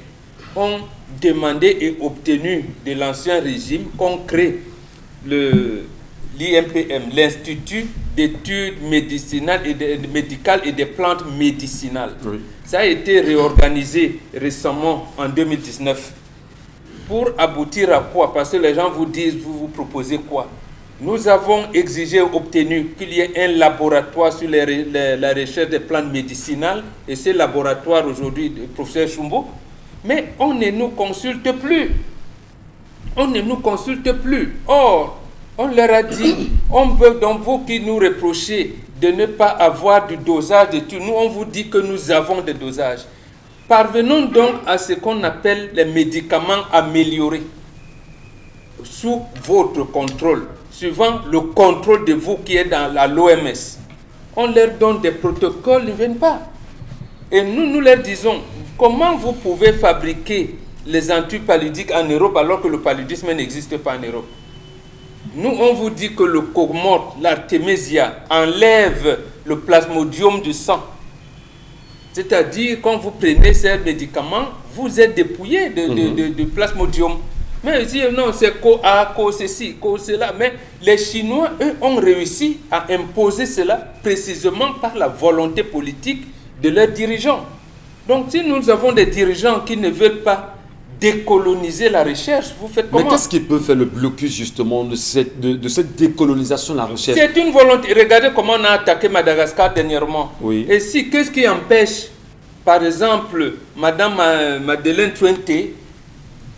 Speaker 3: ont demandé et obtenu de l'ancien régime qu'on crée l'IMPM, l'Institut d'études médicales et des plantes médicinales. Oui. Ça a été réorganisé récemment en 2019 pour aboutir à quoi? Parce que les gens vous disent, vous proposez quoi? Nous avons exigé, obtenu qu'il y ait un laboratoire sur la recherche des plantes médicinales, et ce laboratoire aujourd'hui, le professeur Chumbo, mais on ne nous consulte plus. On ne nous consulte plus. Or, on leur a dit, on veut donc vous qui nous reprochez de ne pas avoir du dosage de tout. Nous, on vous dit que nous avons des dosages. Parvenons donc à ce qu'on appelle les médicaments améliorés sous votre contrôle. suivant le contrôle de vous qui est dans l'OMS. On leur donne des protocoles, ils ne viennent pas. Et nous leur disons, comment vous pouvez fabriquer les antipaludiques en Europe alors que le paludisme n'existe pas en Europe? Nous, on vous dit que le cogmorte, l'artémisia, enlève le plasmodium du sang. C'est-à-dire, quand vous prenez ces médicaments, vous êtes dépouillé de plasmodium. Mais ils disent, non, c'est co-A, co-ceci, co-cela. Mais les Chinois, eux, ont réussi à imposer cela précisément par la volonté politique de leurs dirigeants. Donc, si nous avons des dirigeants qui ne veulent pas décoloniser la recherche, vous faites comment?
Speaker 1: Mais qu'est-ce qui peut faire le blocus justement de cette décolonisation de la recherche?
Speaker 3: C'est une volonté. Regardez comment on a attaqué Madagascar dernièrement.
Speaker 1: Oui.
Speaker 3: Et si, qu'est-ce qui empêche, par exemple, Madame Madeleine Twente,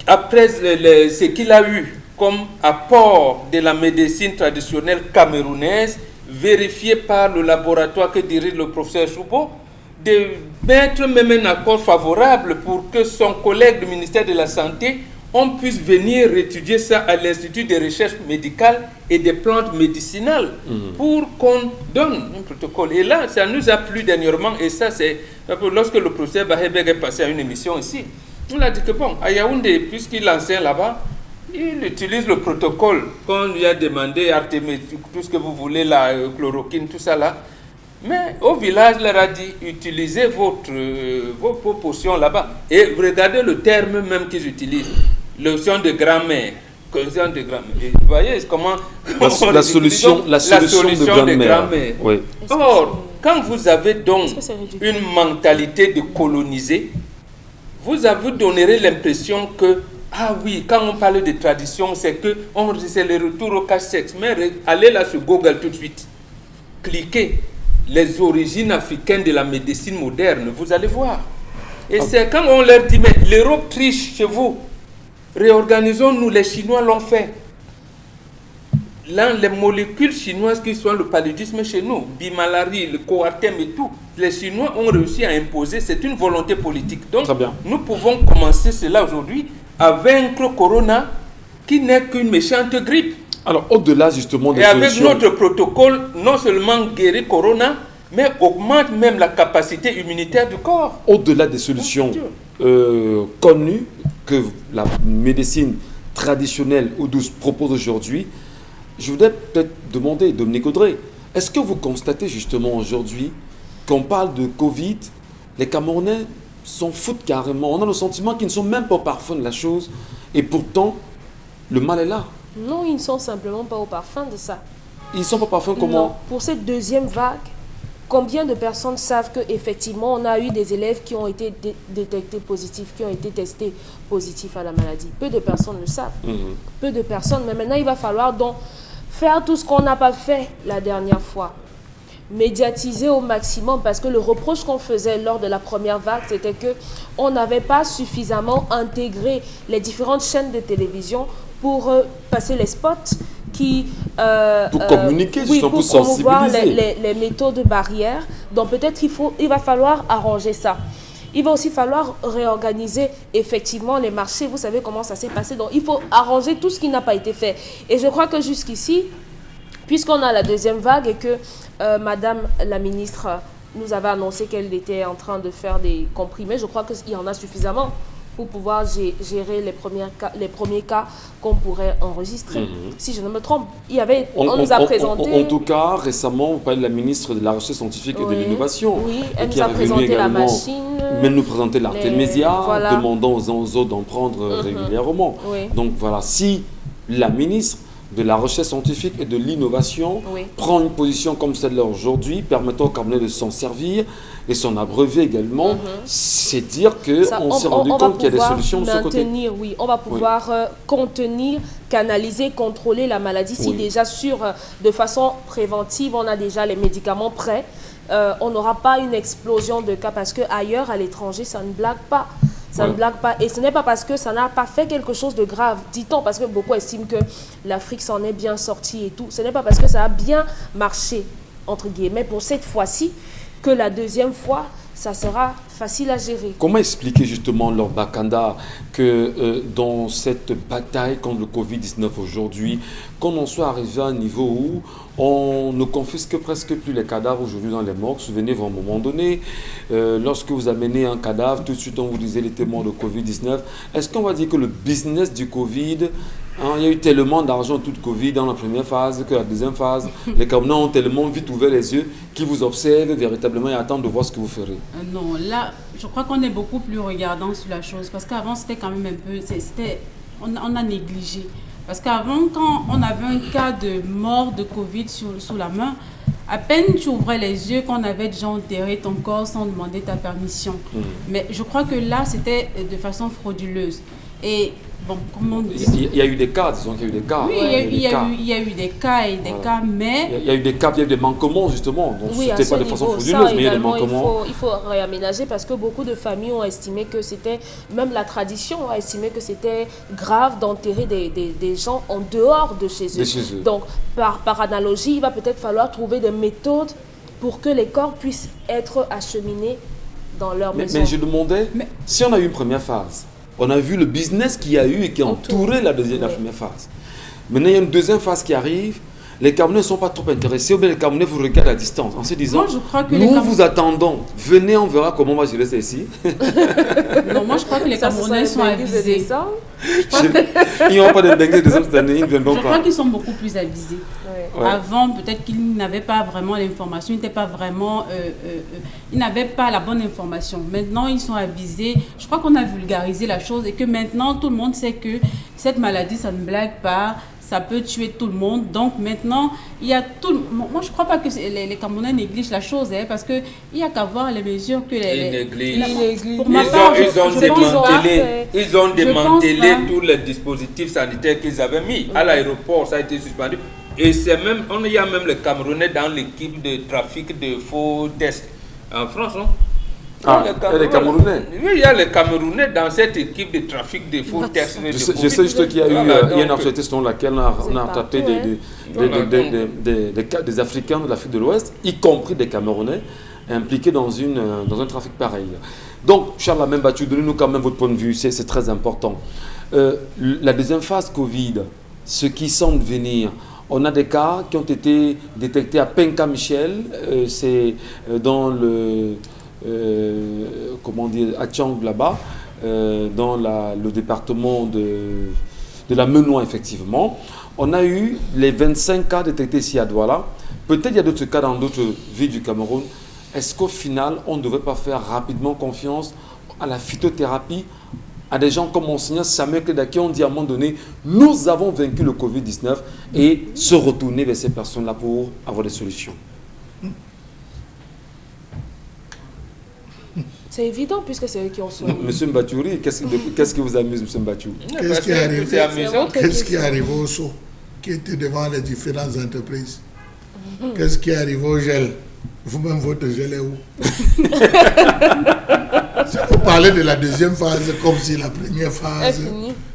Speaker 3: après ce qu'il a eu comme apport de la médecine traditionnelle camerounaise, vérifié par le laboratoire que dirige le professeur Choubo, de mettre même un accord favorable pour que son collègue du ministère de la Santé, on puisse venir étudier ça à l'Institut de recherche médicale et des plantes médicinales pour qu'on donne un protocole. Et là, ça nous a plu dernièrement, et ça c'est lorsque le professeur Bahebeg est passé à une émission ici, on a dit que bon, à Yaoundé, puisqu'il enseigne là-bas, il utilise le protocole qu'on lui a demandé, Artémis, tout ce que vous voulez, la chloroquine, tout ça là. Mais au village, il leur a dit, utilisez vos potions là-bas. Et regardez le terme même qu'ils utilisent, lotion de grand-mère. Lotion de grand-mère. Et vous voyez comment
Speaker 1: la solution de grand-mère. Oui.
Speaker 3: Or, quand vous avez donc une mentalité de coloniser, vous donnerez l'impression que, ah oui, quand on parle de tradition, c'est le retour au cache-sexe. Mais allez là sur Google tout de suite. Cliquez les origines africaines de la médecine moderne, vous allez voir. Et c'est quand on leur dit, mais l'Europe triche chez vous, réorganisons-nous, les Chinois l'ont fait. Là, les molécules chinoises qui sont le paludisme chez nous, bimalarie, le coartem et tout, les Chinois ont réussi à imposer, c'est une volonté politique. Donc, nous pouvons commencer cela aujourd'hui à vaincre Corona, qui n'est qu'une méchante grippe.
Speaker 1: Alors, au-delà justement des
Speaker 3: solutions...
Speaker 1: Et
Speaker 3: avec notre protocole, non seulement guérit Corona, mais augmente même la capacité immunitaire du corps.
Speaker 1: Au-delà des solutions connues que la médecine traditionnelle ou douce propose aujourd'hui, je voudrais peut-être demander, Dominique Audrey, est-ce que vous constatez justement aujourd'hui qu'on parle de Covid, les Camerounais s'en foutent carrément. On a le sentiment qu'ils ne sont même pas au parfum de la chose et pourtant, le mal est là.
Speaker 5: Non, ils ne sont simplement pas au parfum de ça.
Speaker 1: Ils ne sont pas au parfum comment?
Speaker 5: Non, pour cette deuxième vague, combien de personnes savent qu'effectivement, on a eu des élèves qui ont été détectés positifs, qui ont été testés positifs à la maladie? Peu de personnes le savent. Peu de personnes. Mais maintenant, il va falloir donc faire tout ce qu'on n'a pas fait la dernière fois. Médiatiser au maximum, parce que le reproche qu'on faisait lors de la première vague, c'était qu'on n'avait pas suffisamment intégré les différentes chaînes de télévision pour passer les spots qui...
Speaker 1: pour communiquer,
Speaker 5: oui,
Speaker 1: pour
Speaker 5: promouvoir
Speaker 1: sensibiliser.
Speaker 5: les méthodes barrières. Donc peut-être il va falloir arranger ça. Il va aussi falloir réorganiser effectivement les marchés. Vous savez comment ça s'est passé. Donc il faut arranger tout ce qui n'a pas été fait. Et je crois que jusqu'ici, puisqu'on a la deuxième vague et que Madame la ministre nous avait annoncé qu'elle était en train de faire des comprimés, je crois qu'il y en a suffisamment pour pouvoir gérer les premiers cas qu'on pourrait enregistrer. Si je ne me trompe, on nous a présenté...
Speaker 1: En tout cas, récemment, vous parlez de la ministre de la Recherche scientifique et de l'Innovation.
Speaker 5: Oui, elle nous a présenté la machine.
Speaker 1: Mais nous présenter l'artémisia, demandant aux uns aux autres d'en prendre régulièrement.
Speaker 5: Oui.
Speaker 1: Donc voilà, si la ministre de la Recherche scientifique et de l'Innovation prend une position comme celle-là aujourd'hui, permettant aux Camerounais de s'en servir et s'en abreuver également, c'est dire qu'on s'est rendu compte qu'il y a des solutions de ce côté.
Speaker 5: Oui, on va pouvoir contenir, canaliser, contrôler la maladie. Si déjà de façon préventive, on a déjà les médicaments prêts, on n'aura pas une explosion de cas parce qu'ailleurs, à l'étranger, ça ne blague pas. Ça ne blague pas. Et ce n'est pas parce que ça n'a pas fait quelque chose de grave, dit-on, parce que beaucoup estiment que l'Afrique s'en est bien sortie et tout. Ce n'est pas parce que ça a bien marché, entre guillemets, pour cette fois-ci, que la deuxième fois, ça sera facile à gérer.
Speaker 1: Comment expliquer justement, Lord Bakanda, que dans cette bataille contre le Covid-19 aujourd'hui, qu'on en soit arrivé à un niveau où on ne confisque presque plus les cadavres aujourd'hui dans les morgues. Souvenez-vous, à un moment donné, lorsque vous amenez un cadavre, tout de suite on vous disait les témoins de Covid-19. Est-ce qu'on va dire que le business du Covid, il y a eu tellement d'argent toute Covid dans la première phase que la deuxième phase, les Camerounais ont tellement vite ouvert les yeux qu'ils vous observent véritablement et attendent de voir ce que vous ferez?
Speaker 4: Non, là, je crois qu'on est beaucoup plus regardant sur la chose parce qu'avant, c'était quand même un peu... On a négligé. Parce qu'avant, quand on avait un cas de mort de Covid sous la main, à peine tu ouvrais les yeux qu'on avait déjà enterré ton corps sans demander ta permission. Mais je crois que là, c'était de façon frauduleuse. Et bon, comment on dit...
Speaker 1: Il y a eu des cas, disons qu'il y a eu des cas.
Speaker 4: Oui, il y a eu des cas et des cas, mais...
Speaker 1: Il y a eu des cas, il y a eu des manquements justement. Donc
Speaker 5: Oui,
Speaker 1: c'était pas de façon frauduleuse, mais il y a des manquements.
Speaker 5: Il faut réaménager parce que beaucoup de familles ont estimé que c'était, même la tradition a estimé que c'était grave d'enterrer des gens en dehors de chez eux. Donc, par analogie, il va peut-être falloir trouver des méthodes pour que les corps puissent être acheminés dans leur maison.
Speaker 1: Mais je demandais, si on a eu une première phase, on a vu le business qu'il y a eu et qui a entouré la première phase. Maintenant, il y a une deuxième phase qui arrive. Les Camerounais ne sont pas trop intéressés, ou bien les Camerounais vous regardent à distance en se disant,
Speaker 4: moi, je crois que
Speaker 1: nous vous attendons, venez, on verra comment on va gérer ça ici.
Speaker 4: Non, moi je crois que les Camerounais sont avisés.
Speaker 1: Ils n'ont pas de dengue de cette année, ils ne viendront pas.
Speaker 4: Je crois qu'ils sont beaucoup plus avisés.
Speaker 1: Ouais.
Speaker 4: Avant, peut-être qu'ils n'avaient pas vraiment l'information, ils n'étaient pas vraiment, ils n'avaient pas la bonne information. Maintenant, ils sont avisés. Je crois qu'on a vulgarisé la chose et que maintenant, tout le monde sait que cette maladie, ça ne blague pas. Ça peut tuer tout le monde. Donc maintenant, il y a tout... Moi, je ne crois pas que les Camerounais négligent la chose, parce qu'il n'y a qu'à voir les mesures que les... Pour ma part,
Speaker 3: ils ont démantelé tous les dispositifs sanitaires qu'ils avaient mis. À l'aéroport, ça a été suspendu. Et c'est même, il y a même les Camerounais dans l'équipe de trafic de faux tests en France, non?
Speaker 1: Les Camerounais.
Speaker 3: Oui, il y a les Camerounais dans cette équipe de trafic de faux tests.
Speaker 1: Je sais juste qu'il y a eu une actualité selon laquelle on a attrapé des Africains de l'Afrique de l'Ouest, y compris des Camerounais, impliqués dans un trafic pareil. Donc, Charles Amembatou, donnez-nous quand même votre point de vue, c'est très important. La deuxième phase Covid, ce qui semble venir, on a des cas qui ont été détectés à Penka-Michel, c'est dans le... comment dire, à Tchang là-bas, dans le département de la Menoie, effectivement. On a eu les 25 cas détectés ici à Douala. Peut-être il y a d'autres cas dans d'autres villes du Cameroun. Est-ce qu'au final, on ne devrait pas faire rapidement confiance à la phytothérapie, à des gens comme Monseigneur Samuel Kleda qui ont dit à un moment donné, nous avons vaincu le Covid-19 et se retourner vers ces personnes-là pour avoir des solutions?
Speaker 5: C'est évident puisque c'est eux qui ont soigné.
Speaker 1: Monsieur Mbatouri, qu'est-ce qui vous amuse, Monsieur Mbatouri?
Speaker 2: Qu'est-ce qui est arrivé au seau qui était devant les différentes entreprises? Qu'est-ce qui est arrivé au gel? Vous-même, votre gel est où? Vous parlez de la deuxième phase comme si la première phase...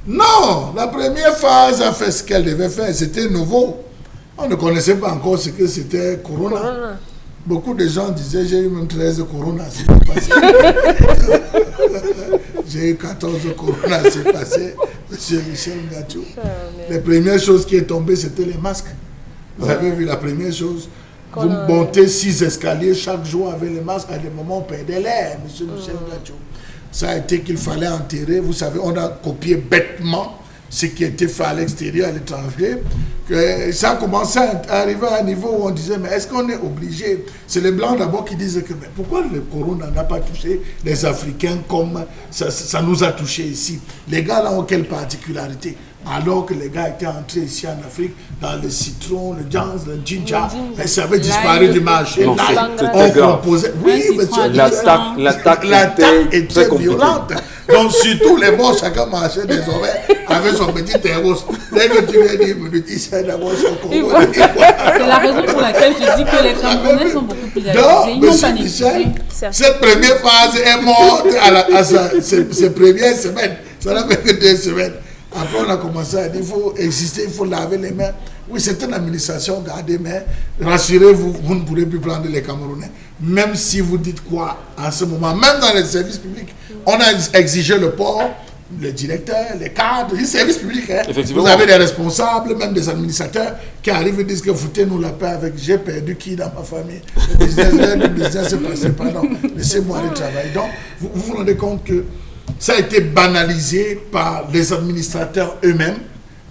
Speaker 2: Non, la première phase a fait ce qu'elle devait faire. C'était nouveau. On ne connaissait pas encore ce que c'était Corona. Beaucoup de gens disaient, j'ai eu même 13 Corona, c'est passé. J'ai eu 14 Corona, c'est passé. Monsieur Michel Ngatou. Les premières choses qui est tombées, c'était les masques. Vous avez vu la première chose? Vous montez 6 escaliers chaque jour avec les masques. À des moments, on perdait l'air, monsieur Michel Ngatou. Ça a été qu'il fallait enterrer. Vous savez, on a copié bêtement ce qui était fait à l'extérieur, à l'étranger. Ça a commencé à arriver à un niveau où on disait, mais est-ce qu'on est obligé? C'est les Blancs d'abord qui disaient que, mais pourquoi le corona n'a pas touché les Africains comme ça nous a touché ici? Les gars là ont quelle particularité? Alors que les gars étaient entrés ici en Afrique dans le citron, le jans, le ginger, et ça avait disparu du marché.
Speaker 1: Non,
Speaker 2: on composait. Oui, l'attaque était très violente. Donc, surtout les bons, chacun marchait désormais avec son petit terreau. Dès que tu lui as dit, il sait d'abord son corps.
Speaker 4: C'est la raison pour laquelle je dis que les Camerounais sont beaucoup plus avisés. Ils n'ont pas négligé.
Speaker 2: Cette première phase est morte à ses premières semaines. Ça n'a fait que 2 semaines. Après, on a commencé à dire qu'il faut exister, il faut laver les mains. Oui, c'est une administration gardée, mais rassurez-vous, vous ne pourrez plus prendre les Camerounais. même si vous dites quoi en ce moment, même dans les services publics, on a exigé le port, les directeurs, les cadres, les services publics. Hein. Vous avez des responsables, même des administrateurs qui arrivent et disent que foutez-nous la paix avec j'ai perdu qui dans ma famille. Le business se passait pas, non. Laissez-moi aller travailler. Donc, vous vous rendez compte que ça a été banalisé par les administrateurs eux-mêmes.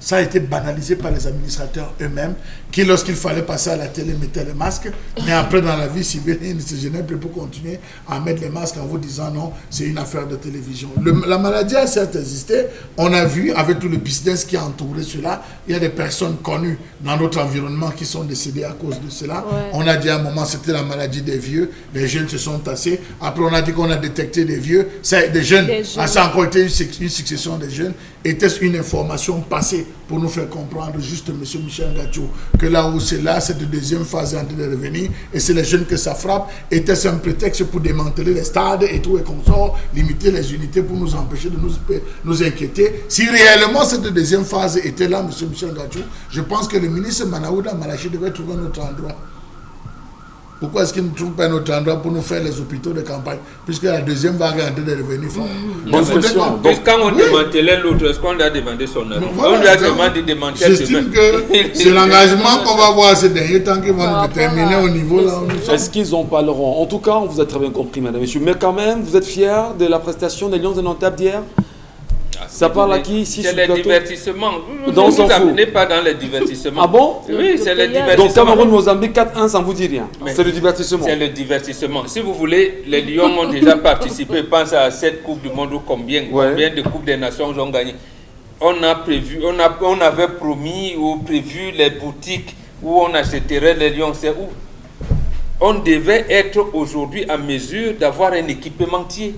Speaker 2: Ça a été banalisé par les administrateurs eux-mêmes qui, lorsqu'il fallait passer à la télé, mettaient les masques. Mais après, dans la vie civile, ils ne se gênaient plus pour continuer à mettre les masques en vous disant non, c'est une affaire de télévision. La maladie a certes existé. On a vu, avec tout le business qui a entouré cela, il y a des personnes connues dans notre environnement qui sont décédées à cause de cela. Ouais. On a dit à un moment, c'était la maladie des vieux. Les jeunes se sont tassés. Après, on a dit qu'on a détecté des vieux. C'est des jeunes. Ça a encore été une succession des jeunes. Était-ce une information passée pour nous faire comprendre, juste M. Michel Ngachou, que là où c'est là, cette deuxième phase est en train de revenir, et c'est les jeunes que ça frappe. Était-ce un prétexte pour démanteler les stades et tout et consorts, limiter les unités pour nous empêcher de nous inquiéter? Si réellement cette deuxième phase était là, M. Michel Ngachou, je pense que le ministre Manaouda Malachi devait trouver un autre endroit. Pourquoi est-ce qu'ils ne trouvent pas un autre endroit pour nous faire les hôpitaux de campagne, puisque la deuxième vague est en train de revenir fort.
Speaker 3: Donc, quand on démantelait l'autre, est-ce qu'on lui a demandé son avis? On lui a demandé de démanteler.
Speaker 2: J'estime que c'est l'engagement qu'on va voir ces derniers temps qui vont nous déterminer au niveau là.
Speaker 1: Est-ce qu'ils en parleront? En tout cas, on vous a très bien compris, madame, monsieur. Mais quand même, vous êtes fiers de la prestation des Lions indomptables d'hier? Ça parle à qui ici?
Speaker 3: C'est les divertissements. Vous ne vous amenez pas dans les divertissements.
Speaker 1: Ah bon?
Speaker 3: Oui, c'est les divertissements.
Speaker 1: Donc Cameroun-Mozambique 4-1, ça ne vous dit rien. C'est le divertissement.
Speaker 3: C'est le divertissement. Si vous voulez, les Lions ont déjà participé. Pense à cette Coupe du Monde ou combien de Coupes des Nations ils ont gagné. On a prévu, on avait promis ou prévu les boutiques où on achèterait les Lions. C'est où? On devait être aujourd'hui en mesure d'avoir un équipementier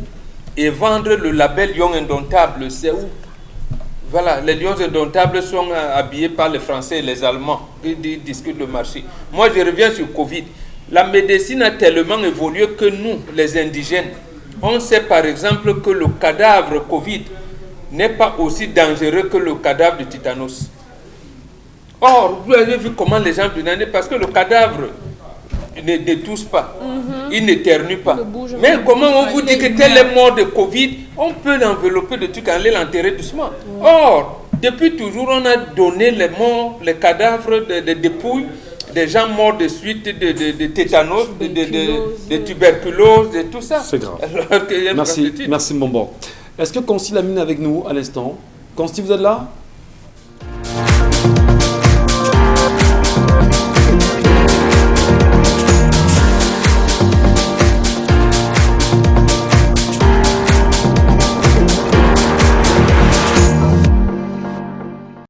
Speaker 3: et vendre le label Lion Indomptable. C'est où? Voilà, les Lions Indomptables sont habillés par les Français et les Allemands qui discutent le marché. Moi, je reviens sur Covid. La médecine a tellement évolué que nous, les indigènes, on sait par exemple que le cadavre Covid n'est pas aussi dangereux que le cadavre de Tétanos. Or, vous avez vu comment les gens demandaient, parce que le cadavre ne tousse pas, il n'éternue pas. Mais comment on vous dit que tel est mort de Covid, on peut l'envelopper de trucs, aller l'enterrer doucement. Or, depuis toujours, on a donné les morts, les cadavres de dépouilles, des gens morts de suite de tétanos, de tuberculose, de tout ça.
Speaker 1: C'est grave. Merci Mbombo. Est-ce que Consti Lamine est avec nous à l'instant? Consti, vous êtes là?